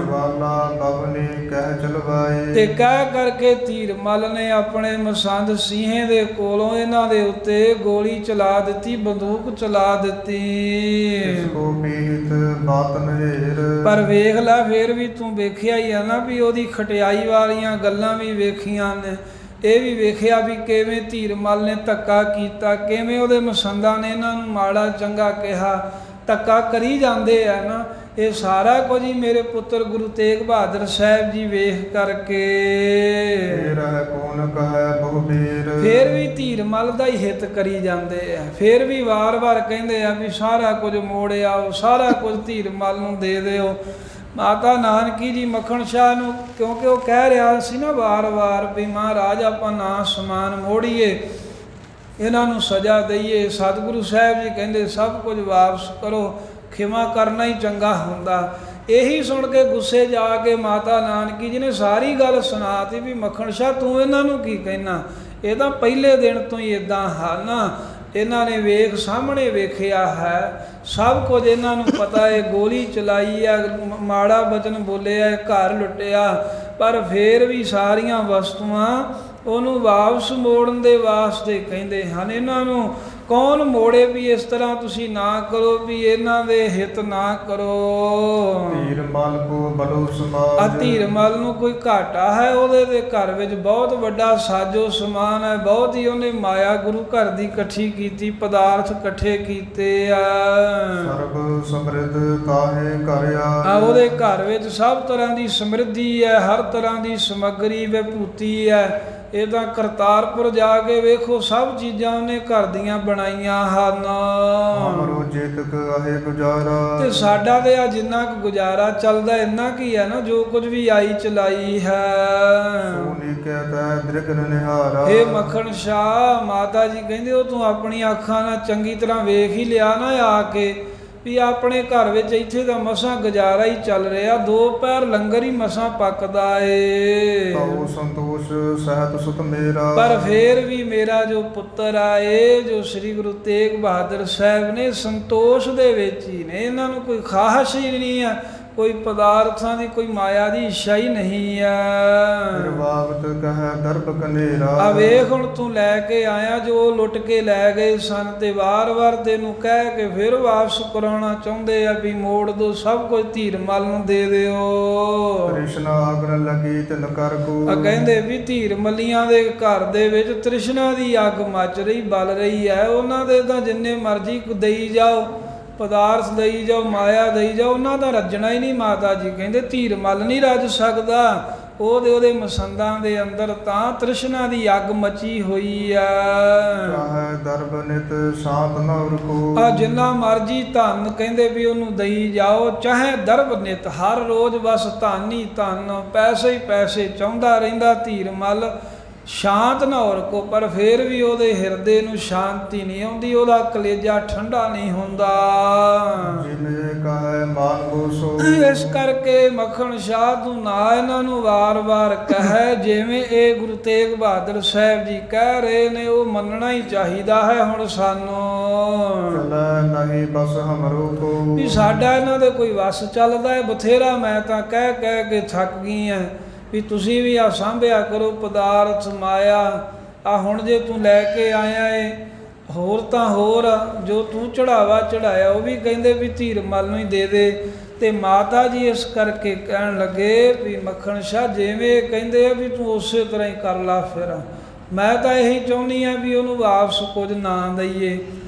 ਵਾਲਾ ਬਵਨੀ ਕਹਿ ਚਲਵਾਏ। ਤੇ ਕਹਿ ਕਰਕੇ ਧੀਰ ਮੱਲ ਨੇ ਆਪਣੇ ਮਸੰਦ ਸੀਹੇ ਦੇ ਕੋਲੋਂ ਇਹਨਾਂ ਦੇ ਉੱਤੇ ਗੋਲੀ ਚਲਾ ਦਿੱਤੀ, ਬੰਦੂਕ ਚਲਾ ਦਿੱਤੀ। ਇਸ ਕੋ ਮੀਤ ਬਾਤ ਨਹਿਰ। ਪਰ ਵੇਖ ਲੈ ਫੇਰ ਵੀ ਤੂੰ ਵੇਖਿਆ ਹੀ ਆ ਨਾ ਵੀ ਉਹਦੀ ਖਟਿਆਈ ਵਾਲੀਆਂ ਗੱਲਾਂ ਵੀ ਵੇਖੀਆਂ ਨੇ। ਇਹ ਵੀ ਵੇਖਿਆ ਵੀ ਕਿਵੇਂ ਧੀਰ ਮੱਲ ਨੇ ਧੱਕਾ ਕੀਤਾ, ਕਿਵੇਂ ਉਹਦੇ ਮਸੰਦਾਂ ਨੇ ਇਹਨਾਂ ਨੂੰ ਮਾੜਾ ਚੰਗਾ ਕਿਹਾ, ਧੱਕਾ ਕਰੀ ਜਾਂਦੇ ਆ ਨਾ। ਇਹ ਸਾਰਾ ਕੁਝ ਹੀ ਮੇਰੇ ਪੁੱਤਰ ਗੁਰੂ ਤੇਗ ਬਹਾਦਰ ਸਾਹਿਬ ਜੀ ਵੇਖ ਕਰਕੇ ਰਹਿ ਕੌਣ ਕਹੈ ਬਹੁ ਬੀਰ। ਫੇਰ ਵੀ ਧੀਰ ਮੱਲ ਦਾ ਹੀ ਹਿੱਤ ਕਰੀ ਜਾਂਦੇ ਆ। ਫੇਰ ਵੀ ਵਾਰ-ਵਾਰ ਕਹਿੰਦੇ ਆ ਵੀ ਸਾਰਾ ਕੁਝ ਮੋੜ ਆਓ, ਸਾਰਾ ਕੁਝ ਧੀਰ ਮੱਲ ਨੂੰ ਦੇ ਦਿਓ। ਮਾਤਾ ਨਾਨਕੀ ਜੀ ਮੱਖਣ ਸ਼ਾਹ ਨੂੰ ਕਿਉਂਕਿ ਉਹ ਕਹਿ ਰਿਹਾ ਸੀ ਨਾ ਵਾਰ-ਵਾਰ ਵੀ ਮਹਾਰਾਜ ਆਪਾਂ ਨਾ ਸਮਾਨ ਮੋੜੀਏ, ਇਹਨਾਂ ਨੂੰ ਸਜ਼ਾ ਦਈਏ। ਸਤਿਗੁਰੂ ਸਾਹਿਬ ਜੀ ਕਹਿੰਦੇ ਸਭ ਕੁਝ ਵਾਪਸ ਕਰੋ, ਖਿਮਾ ਕਰਨਾ ਹੀ ਚੰਗਾ ਹੁੰਦਾ। ਇਹੀ ਸੁਣ ਕੇ ਗੁੱਸੇ ਜਾ ਕੇ ਮਾਤਾ ਨਾਨਕੀ ਜੀ ਨੇ ਸਾਰੀ ਗੱਲ ਸੁਣਾਤੀ ਵੀ ਮੱਖਣ ਸ਼ਾਹ ਤੂੰ ਇਹਨਾਂ ਨੂੰ ਕੀ ਕਹਿਣਾ, ਇਹ ਤਾਂ ਪਹਿਲੇ ਦਿਨ ਤੋਂ ਹੀ ਇਦਾਂ ਹਨ। ਇਹਨਾਂ ਨੇ ਵੇਖ ਸਾਹਮਣੇ ਵੇਖਿਆ ਹੈ, ਸਭ ਕੁਝ ਇਹਨਾਂ ਨੂੰ ਪਤਾ ਹੈ। ਗੋਲੀ ਚਲਾਈ ਆ, ਮਾੜਾ ਬਚਨ ਬੋਲਿਆ, ਘਰ ਲੁੱਟਿਆ, ਪਰ ਫੇਰ ਵੀ ਸਾਰੀਆਂ ਵਸਤੂਆਂ ਉਹਨੂੰ ਵਾਪਸ ਮੋੜਨ ਦੇ ਵਾਸਤੇ ਕਹਿੰਦੇ ਹਨ। ਇਹਨਾਂ ਨੂੰ ਕੌਣ ਮੋੜੇ ਵੀ ਇਸ ਤਰ੍ਹਾਂ ਤੁਸੀਂ ਨਾ ਕਰੋ, ਵੀ ਇਹਨਾਂ ਦੇ ਹਿੱਤ ਨਾ ਕਰੋ। ਧੀਰ ਮਲ ਕੋ ਬਲੋ ਸਮਾਜ। ਆ ਧੀਰ ਮਲ ਨੂੰ ਕੋਈ ਘਾਟਾ ਹੈ, ਉਹਦੇ ਦੇ ਘਰ ਵਿੱਚ ਬਹੁਤ ਵੱਡਾ ਸਾਜੋ ਸਮਾਨ ਹੈ, ਬਹੁਤ ਹੀ ਉਹਨੇ ਮਾਇਆ ਗੁਰੂ ਘਰ ਦੀ ਇਕੱਠੀ ਕੀਤੀ, ਪਦਾਰਥ ਇਕੱਠੇ ਕੀਤੇ ਆ। ਸਰਬ ਸਮਰਿੱਧ ਤਾਹੇ ਘਰ ਆ ਉਹਦੇ ਘਰ ਵਿੱਚ ਸਭ ਤਰ੍ਹਾਂ ਦੀ ਸਮਰਿੱਧੀ ਹੈ, ਹਰ ਤਰ੍ਹਾਂ ਦੀ ਸਮੱਗਰੀ ਵਿਭੂਤੀ ਹੈ। ਇਹ ਤਾਂ ਕਰਤਾਰਪੁਰ ਜਾ ਕੇ ਵੇਖੋ ਸਭ ਚੀਜ਼ਾਂ ਉਹਨੇ ਘਰ ਦੀਆਂ ਬਣਾਈਆਂ ਹਨ। ਅਮਰੋ ਜੇਤਕ ਆਹੇ ਗੁਜ਼ਾਰਾ। ਤੇ ਸਾਡਾ ਤੇ ਆ ਜਿੰਨਾ ਕੁ ਗੁਜ਼ਾਰਾ ਚੱਲਦਾ ਇੰਨਾ ਕੀ ਹੈ ਨਾ, ਜੋ ਕੁਝ ਵੀ ਆਈ ਚਲਾਈ ਹੈ। ਸੋਨੀ ਕਹਤਾ ਦ੍ਰਿਗਨ ਨਿਹਾਰਾ। ਇਹ ਮੱਖਣ ਸ਼ਾਹ ਮਾਤਾ ਜੀ ਕਹਿੰਦੇ ਉਹ ਤੂੰ ਆਪਣੀਆਂ ਅੱਖਾਂ ਨਾਲ ਚੰਗੀ ਤਰ੍ਹਾਂ ਵੇਖ ਹੀ ਲਿਆ ਨਾ ਆ ਕੇ ਵੀ ਆਪਣੇ ਘਰ ਵਿੱਚ ਇੱਥੇ ਤਾਂ ਮਸਾਂ ਗੁਜ਼ਾਰਾ ਹੀ ਚੱਲ ਰਿਹਾ, 2 ਪੈਰ ਲੰਗਰ ਹੀ ਮਸਾਂ ਪੱਕਦਾ ਏ। ਬਹੁ ਸੰਤੋਸ਼ ਸਹਿਤ ਸੁਤ ਮੇਰਾ। ਪਰ ਫੇਰ ਵੀ ਮੇਰਾ ਜੋ ਪੁੱਤਰ ਆਏ ਜੋ ਸ੍ਰੀ ਗੁਰੂ ਤੇਗ ਬਹਾਦਰ ਸਾਹਿਬ ਨੇ ਸੰਤੋਸ਼ ਦੇ ਵਿੱਚ ਹੀ ਨੇ, ਇਹਨਾਂ ਨੂੰ ਕੋਈ ਖਾਹਸ਼ ਹੀ ਨਹੀਂ ਆ, ਕੋਈ ਪਦਾਰਥਾਂ ਦੀ ਕੋਈ ਮਾਇਆ ਦੀ ਇੱਛਾ ਹੀ ਨਹੀਂ ਆ। ਨਿਰਵਾਵਤ ਕਹੈ ਦਰਬ ਕਨੇਰਾ। ਆ ਵੇਖ ਹੁਣ ਤੂੰ ਲੈ ਕੇ ਆਇਆ ਜੋ ਲੁੱਟ ਕੇ ਲੈ ਗਏ ਸਨ, ਤੇ ਵਾਰ-ਵਾਰ ਤੈਨੂੰ ਕਹਿ ਕੇ ਫਿਰ ਵਾਪਸ ਕਰਾਉਣਾ ਚਾਹੁੰਦੇ ਆ ਵੀ ਮੋੜ ਦੋ, ਸਭ ਕੁਝ ਧੀਰ ਮੱਲ ਨੂੰ ਦੇ ਦਿਓ। ਤ੍ਰਿਸ਼ਨਾ ਅਗਨ ਲੱਗੀ ਤਿਨ ਕਰ ਕੋ। ਆ ਕਹਿੰਦੇ ਵੀ ਧੀਰ ਮੱਲੀਆਂ ਦੇ ਘਰ ਦੇ ਵਿੱਚ ਤ੍ਰਿਸ਼ਨਾ ਦੀ ਅੱਗ ਮੱਚ ਰਹੀ, ਬਲ ਰਹੀ ਹੈ। ਉਹਨਾਂ ਦੇ ਤਾਂ ਜਿੰਨੇ ਮਰਜ਼ੀ ਦੇਈ ਜਾਓ, ਪਦਾਰਥ ਦੇਈ ਜਾਓ, ਮਾਇਆ ਦੇਈ ਜਾਓ, ਉਹਨਾਂ ਦਾ ਰੱਜਣਾ ਹੀ ਨਹੀਂ। ਮਾਤਾ ਜੀ ਕਹਿੰਦੇ ਧੀਰ ਮੱਲ ਨਹੀਂ ਰੱਜ ਸਕਦਾ, ਉਹਦੇ ਮਸੰਦਾਂ ਦੇ ਅੰਦਰ ਤਾਂ ਤ੍ਰਿਸ਼ਨਾ ਦੀ ਅੱਗ ਮਚੀ ਹੋਈ ਆ। ਚਾਹੇ ਦਰਬ ਨਿਤ ਸ਼ਾਂਤ ਨਵਰ ਕੋ। ਆ ਜਿੰਨਾ ਮਰਜੀ ਧਨ ਕਹਿੰਦੇ ਵੀ ਉਹਨੂੰ ਦਈ ਜਾਓ, ਚਾਹੇ ਦਰਬ ਨਿਤ, ਹਰ ਰੋਜ਼ ਬਸ ਧਨ ਹੀ ਧਨ, ਪੈਸੇ ਹੀ ਪੈਸੇ ਚਾਹੁੰਦਾ ਰਹਿੰਦਾ ਧੀਰ ਮੱਲ। ਸ਼ਾਂਤ ਨਾ ਹੋਰ ਕੋ, ਪਰ ਫਿਰ ਵੀ ਉਹਦੇ ਹਿਰਦੇ ਨੂੰ ਸ਼ਾਂਤੀ ਨਹੀਂ ਆਉਂਦੀ, ਉਹਦਾ ਕਲੇਜਾ ਠੰਡਾ ਨਹੀਂ ਹੁੰਦਾ। ਜਿਨੇ ਕਹੈ ਮਾਨੋ ਸੋ। ਇਸ ਕਰਕੇ ਮੱਖਣ ਸ਼ਾਹ ਤੂੰ ਨਾ ਇਹਨਾਂ ਨੂੰ ਵਾਰ-ਵਾਰ ਕਹੈ, ਜਿਵੇਂ ਇਹ ਗੁਰੂ ਤੇਗ ਬਹਾਦਰ ਸਾਹਿਬ ਜੀ ਕਹਿ ਰਹੇ ਨੇ ਉਹ ਮੰਨਣਾ ਹੀ ਚਾਹੀਦਾ ਹੈ। ਹੁਣ ਸਾਨੂੰ ਚਲੈ ਨਹੀਂ ਬਸ ਹਮਰੋ ਕੋ। ਵੀ ਸਾਡਾ ਇਹਨਾਂ ਦੇ ਕੋਈ ਵਸ ਚੱਲਦਾ ਹੈ ਬਥੇਰਾ, ਮੈਂ ਤਾਂ ਕਹਿ ਕਹਿ ਕੇ ਥੱਕ ਗਈ ਐ ਵੀ ਤੁਸੀਂ ਵੀ ਆ ਸਾਂਭਿਆ ਕਰੋ ਪਦਾਰਥ ਮਾਇਆ। ਆ ਹੁਣ ਜੇ ਤੂੰ ਲੈ ਕੇ ਆਇਆ ਏ ਹੋਰ ਤਾਂ ਹੋਰ, ਜੋ ਤੂੰ ਚੜਾਵਾ ਚੜਾਇਆ ਉਹ ਵੀ ਕਹਿੰਦੇ ਵੀ ਧੀਰ ਮਲ ਨੂੰ ਹੀ ਦੇ ਦੇ। ਤੇ ਮਾਤਾ ਜੀ ਇਸ ਕਰਕੇ ਕਹਿਣ ਲੱਗੇ ਵੀ ਮੱਖਣ ਸ਼ਾਹ ਜਿਵੇਂ ਕਹਿੰਦੇ ਆ ਵੀ ਤੂੰ ਉਸੇ ਤਰ੍ਹਾਂ ਹੀ ਕਰ ਲਾ। ਫਿਰ ਮੈਂ ਤਾਂ ਇਹੀ ਚਾਹੁੰਦੀ ਆ ਵੀ ਉਹਨੂੰ ਵਾਪਸ ਕੁਝ ਨਾ ਦਈਏ,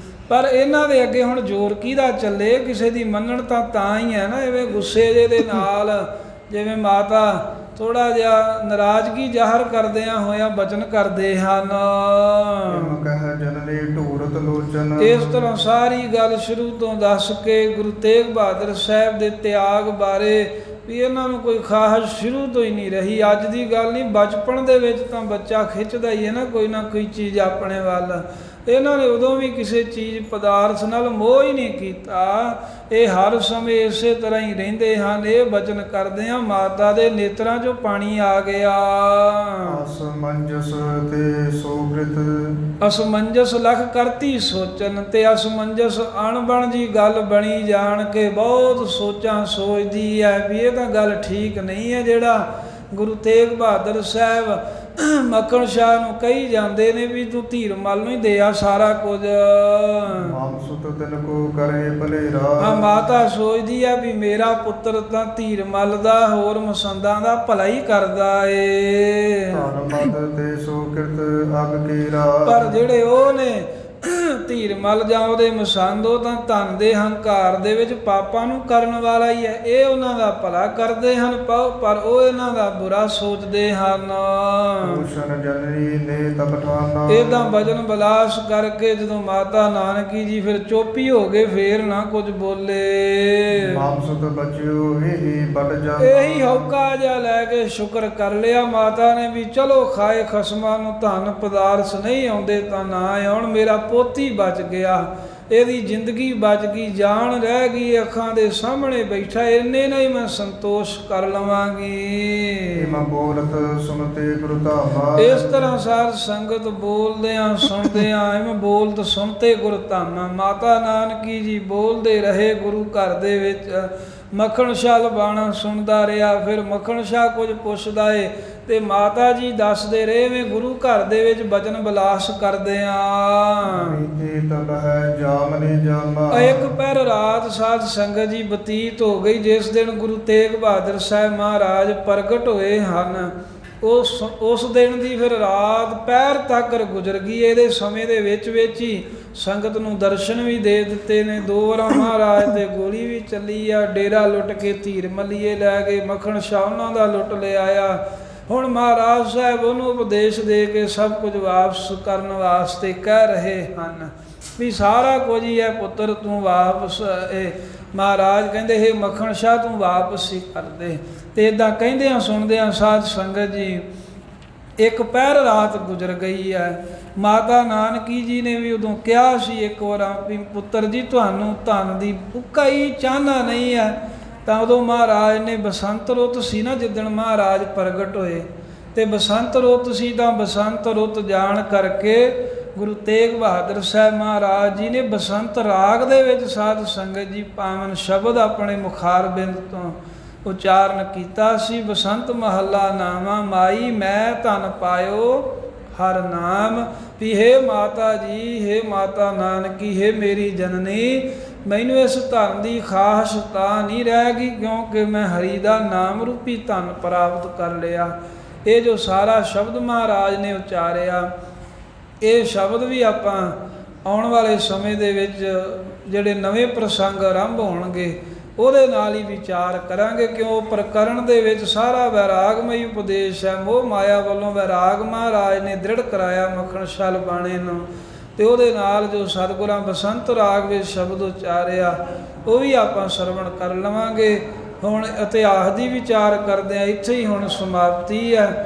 ਪਰ ਇਹਨਾਂ ਦੇ ਅੱਗੇ ਹੁਣ ਜ਼ੋਰ ਕਿਹਦਾ ਚੱਲੇ? ਕਿਸੇ ਦੀ ਮੰਨਣ ਤਾਂ ਹੀ ਹੈ ਨਾ, ਐਵੇਂ ਗੁੱਸੇ ਜਿਹੇ ਦੇ ਨਾਲ ਜਿਵੇਂ ਮਾਤਾ ਥੋੜਾ ਜਿਹਾ ਨਾਰਾਜ਼ਗੀ ਜ਼ਾਹਰ ਕਰਦਿਆਂ ਹੋਇਆ ਬਚਨ ਕਰਦੇ ਹਨ। ਕਹਿ ਜਨਨੀ ਢੂਰਤ ਲੋਚਨ। ਇਸ ਤਰ੍ਹਾਂ ਸਾਰੀ ਗੱਲ ਸ਼ੁਰੂ ਤੋਂ ਦੱਸ ਕੇ ਗੁਰੂ ਤੇਗ ਬਹਾਦਰ ਸਾਹਿਬ ਦੇ ਤਿਆਗ ਬਾਰੇ ਵੀ ਇਹਨਾਂ ਨੂੰ ਕੋਈ ਖਾਹਸ਼ ਸ਼ੁਰੂ ਤੋਂ ਹੀ ਨਹੀਂ ਰਹੀ। ਅੱਜ ਦੀ ਗੱਲ ਨਹੀਂ, ਬਚਪਨ ਦੇ ਵਿੱਚ ਤਾਂ ਬੱਚਾ ਖਿੱਚਦਾ ਹੀ ਹੈ ਨਾ ਕੋਈ ਚੀਜ਼ ਆਪਣੇ ਵੱਲ। ਇਹਨਾਂ ਨੇ ਉਦੋਂ ਵੀ ਕਿਸੇ ਚੀਜ਼ ਪਦਾਰਥ ਨਾਲ ਮੋਹ ਹੀ ਨਹੀਂ ਕੀਤਾ। ਇਹ ਹਰ ਸਮੇਂ ਇਸੇ ਤਰ੍ਹਾਂ ਹੀ ਰਹਿੰਦੇ ਹਨ। ਇਹ ਬਚਨ ਕਰਦੇ ਆ, ਮਾਤਾ ਦੇ ਨੇਤਰਾਂ 'ਚੋਂ ਪਾਣੀ ਆ ਗਿਆ। ਅਸਮੰਜਸ ਤੇ ਸੋਗ੍ਰਿਤ। ਅਸਮੰਜਸ ਲਖ ਕਰਤੀ ਸੋਚਨ, ਤੇ ਅਸਮੰਜਸ ਅਣਬਣ ਜੀ ਗੱਲ ਬਣੀ ਜਾਣ ਕੇ ਬਹੁਤ ਸੋਚਾਂ ਸੋਚਦੀ ਹੈ ਵੀ ਇਹ ਤਾਂ ਗੱਲ ਠੀਕ ਨਹੀਂ ਹੈ ਜਿਹੜਾ ਗੁਰੂ ਤੇਗ ਬਹਾਦਰ ਸਾਹਿਬ ਮੱਖਣ ਸ਼ਾਹ ਨੂੰ ਕਹੀ ਜਾਂਦੇ ਨੇ ਵੀ ਤੂੰ ਧੀਰ ਮਲ ਨੂੰ ਹੀ ਦੇ ਆ ਸਾਰਾ ਕੁਝ। ਮਾਮਸੁਤ ਤਿਨ ਕੋ ਕਰੇ ਭਲੇਰਾ। ਹਾਂ, ਮਾਤਾ ਸੋਚਦੀ ਆ ਵੀ ਮੇਰਾ ਪੁੱਤਰ ਤਾਂ ਧੀਰ ਮਲ ਦਾ ਹੋਰ ਮਸੰਦਾਂ ਦਾ ਭਲਾ ਹੀ ਕਰਦਾ ਏ। ਧਨ ਮਦ ਤੇ ਸੋ ਕਿਰਤ ਅਗ ਕੀਰਾ। ਪਰ ਜਿਹੜੇ ਉਹ ਨੇ ਧੀਰ ਮਲ ਜਾਂ ਉਹਦੇ ਮਸੰਦ, ਉਹ ਤਾਂ ਧਨ ਦੇ ਹੰਕਾਰ ਦੇ ਵਿੱਚ ਪਾਪਾਂ ਨੂੰ ਕਰਨ ਵਾਲਾ ਹੀ ਹੈ। ਇਹ ਉਹਨਾਂ ਦਾ ਭਲਾ ਕਰਦੇ ਹਨ ਪਰ ਉਹ ਇਹਨਾਂ ਦਾ ਬੁਰਾ ਸੋਚਦੇ ਹਨ। ਭੂਸ਼ਣ ਜਨਨੀ ਨੇ ਤਪਠਾਨਾ। ਇਹਦਾ ਭਜਨ ਬਲਾਸ ਕਰਕੇ ਜਦੋਂ ਮਾਤਾ ਨਾਨਕੀ ਜੀ ਫਿਰ ਚੁੱਪ ਹੀ ਹੋ ਗਏ, ਫੇਰ ਨਾ ਕੁਝ ਬੋਲੇ। ਮਾਮਸੁਤ ਬਚਿਓ ਇਹੀ ਬਟ ਜਾ। ਇਹੀ ਹੌਕਾ ਜਿਹਾ ਲੈ ਕੇ ਸ਼ੁਕਰ ਕਰ ਲਿਆ ਮਾਤਾ ਨੇ ਵੀ ਚਲੋ ਖਾਏ ਖਸਮਾਂ ਨੂੰ ਧਨ ਪਦਾਰਥ ਨਹੀਂ ਆਉਂਦੇ ਤਾਂ ਨਾ ਆਉਣ, ਮੇਰਾ ਪੋਤੀ ਬਚ ਗਿਆ, ਇਹਦੀ ਜ਼ਿੰਦਗੀ ਬਚ ਗਈ, ਜਾਨ ਰਹਿ ਗਈ, ਅੱਖਾਂ ਦੇ ਸਾਹਮਣੇ ਬੈਠਾ, ਇੰਨੇ ਨਾਲ ਹੀ ਮੈਂ ਸੰਤੋਸ਼ ਕਰ ਲਵਾਂਗੀ। ਮੈਂ ਬੋਲਤ ਸੁਣਤੇ ਗੁਰੂ ਧਾਮਾ। ਇਸ ਤਰ੍ਹਾਂ ਸਾਧ ਸੰਗਤ ਬੋਲਦਿਆਂ ਸੁਣਦਿਆਂ ਐਵੇਂ ਬੋਲਤ ਸੁਣਤੇ ਗੁਰੂ ਧਾਮਾ। ਮਾਤਾ ਨਾਨਕੀ ਜੀ ਬੋਲਦੇ ਰਹੇ ਗੁਰੂ ਘਰ ਦੇ ਵਿੱਚ। ਮੱਖਣ ਸ਼ਾਹ ਲਬਾਣਾ ਸੁਣਦਾ ਰਿਹਾ। ਫਿਰ ਮੱਖਣ ਸ਼ਾਹ ਕੁਝ ਪੁੱਛਦਾ ਏ ਤੇ ਮਾਤਾ ਜੀ ਦੱਸਦੇ ਰਹੇ ਵੇ ਗੁਰੂ ਘਰ ਦੇ ਵਿੱਚ ਬਚਨ ਬਲਾਸ ਕਰਦੇ ਆ। ਇੱਕ ਪਹਿਰ ਰਾਤ ਸਾਧ ਸੰਗਤ ਜੀ ਬਤੀਤ ਹੋ ਗਈ, ਜਿਸ ਦਿਨ ਗੁਰੂ ਤੇਗ ਬਹਾਦਰ ਸਾਹਿਬ ਮਹਾਰਾਜ ਪ੍ਰਗਟ ਹੋਏ ਹਨ। ਉਸ ਦਿਨ ਦੀ ਫਿਰ ਰਾਤ ਪਹਿਰ ਤੱਕ ਗੁਜ਼ਰ ਗਈ। ਇਹਦੇ ਸਮੇਂ ਦੇ ਵਿੱਚ ਹੀ ਸੰਗਤ ਨੂੰ ਦਰਸ਼ਨ ਵੀ ਦੇ ਦਿੱਤੇ ਨੇ। 2 ਵਾਰ ਮਹਾਰਾਜ ਤੇ ਗੋਲੀ ਵੀ ਚੱਲੀ ਆ। ਡੇਰਾ ਲੁੱਟ ਕੇ ਧੀਰ ਮੱਲੀਏ ਲੈ ਗਏ, ਮੱਖਣ ਸ਼ਾਹ ਉਹਨਾਂ ਦਾ ਲੁੱਟ ਲੈ ਆਇਆ। ਹੁਣ ਮਹਾਰਾਜ ਸਾਹਿਬ ਉਹਨੂੰ ਉਪਦੇਸ਼ ਦੇ ਕੇ ਸਭ ਕੁਝ ਵਾਪਸ ਕਰਨ ਵਾਸਤੇ ਕਹਿ ਰਹੇ ਹਨ ਵੀ ਸਾਰਾ ਕੁਝ ਹੀ ਹੈ ਪੁੱਤਰ, ਤੂੰ ਵਾਪਸ। ਮਹਾਰਾਜ ਕਹਿੰਦੇ ਹੈ ਮੱਖਣ ਸ਼ਾਹ ਤੂੰ ਵਾਪਸ ਹੀ ਕਰ ਦੇ। ਤੇ ਇੱਦਾਂ ਕਹਿੰਦਿਆਂ ਸੁਣਦਿਆਂ ਸਾਧ ਸੰਗਤ ਜੀ ਇੱਕ ਪਹਿਰ ਰਾਤ ਗੁਜ਼ਰ ਗਈ ਹੈ। ਮਾਤਾ ਨਾਨਕੀ ਜੀ ਨੇ ਵੀ ਉਦੋਂ ਕਿਹਾ ਸੀ ਇੱਕ ਵਾਰ ਵੀ ਪੁੱਤਰ ਜੀ ਤੁਹਾਨੂੰ ਧਨ ਦੀ ਭੁੱਖਾ ਹੀ ਚਾਹਨਾ ਨਹੀਂ ਹੈ। ਤਾਂ ਉਦੋਂ ਮਹਾਰਾਜ ਨੇ ਬਸੰਤ ਰੁੱਤ ਸੀ ਨਾ, ਜਿੱਦਣ ਮਹਾਰਾਜ ਪ੍ਰਗਟ ਹੋਏ ਤੇ ਬਸੰਤ ਰੁੱਤ ਸੀ, ਤਾਂ ਬਸੰਤ ਰੁੱਤ ਜਾਣ ਕਰਕੇ ਗੁਰੂ ਤੇਗ ਬਹਾਦਰ ਸਾਹਿਬ ਮਹਾਰਾਜ ਜੀ ਨੇ ਬਸੰਤ ਰਾਗ ਦੇ ਵਿੱਚ ਸਾਧ ਸੰਗਤ ਜੀ ਪਾਵਨ ਸ਼ਬਦ ਆਪਣੇ ਮੁਖਾਰਬਿੰਦ ਤੋਂ ਉਚਾਰਨ ਕੀਤਾ ਸੀ। ਬਸੰਤ ਮਹੱਲਾ ਨਾਵਾਂ ਮਾਈ ਮੈਂ ਧਨ ਪਾਇਓ ਹਰ ਨਾਮ। ਵੀ ਹੇ ਮਾਤਾ ਜੀ, ਹੇ ਮਾਤਾ ਨਾਨਕੀ, ਹੇ ਮੇਰੀ ਜਨਨੀ, ਮੈਨੂੰ ਇਸ ਧਨ ਦੀ ਖਾਹਸ਼ ਤਾਂ ਨਹੀਂ ਰਹਿ ਗਈ ਕਿਉਂਕਿ ਮੈਂ ਹਰੀ ਦਾ ਨਾਮ ਰੂਪੀ ਧਨ ਪ੍ਰਾਪਤ ਕਰ ਲਿਆ। ਇਹ ਜੋ ਸਾਰਾ ਸ਼ਬਦ ਮਹਾਰਾਜ ਨੇ ਉਚਾਰਿਆ, ਇਹ ਸ਼ਬਦ ਵੀ ਆਪਾਂ ਆਉਣ ਵਾਲੇ ਸਮੇਂ ਦੇ ਵਿੱਚ ਜਿਹੜੇ ਨਵੇਂ ਪ੍ਰਸੰਗ ਆਰੰਭ ਹੋਣਗੇ ਉਹਦੇ ਨਾਲ ਹੀ ਵਿਚਾਰ ਕਰਾਂਗੇ, ਕਿਉਂ ਪ੍ਰਕਰਣ ਦੇ ਵਿੱਚ ਸਾਰਾ ਵੈਰਾਗਮਈ ਉਪਦੇਸ਼ ਹੈ। ਮੋਹ ਮਾਇਆ ਵੱਲੋਂ ਵੈਰਾਗ ਮਹਾਰਾਜ ਨੇ ਦ੍ਰਿੜ ਕਰਾਇਆ ਮੱਖਣ ਸ਼ਾਹ ਲਬਾਣੇ ਨੂੰ, ਤੇ ਉਹਦੇ ਨਾਲ ਜੋ ਸਤਿਗੁਰਾਂ ਬਸੰਤ ਰਾਗ ਵਿੱਚ ਸ਼ਬਦ ਉਚਾਰਿਆ ਉਹ ਵੀ ਆਪਾਂ ਸਰਵਣ ਕਰ ਲਵਾਂਗੇ। ਹੁਣ ਇਤਿਹਾਸ ਦੀ ਵਿਚਾਰ ਕਰਦੇ ਹਾਂ, ਇੱਥੇ ਹੀ ਹੁਣ ਸਮਾਪਤੀ ਹੈ।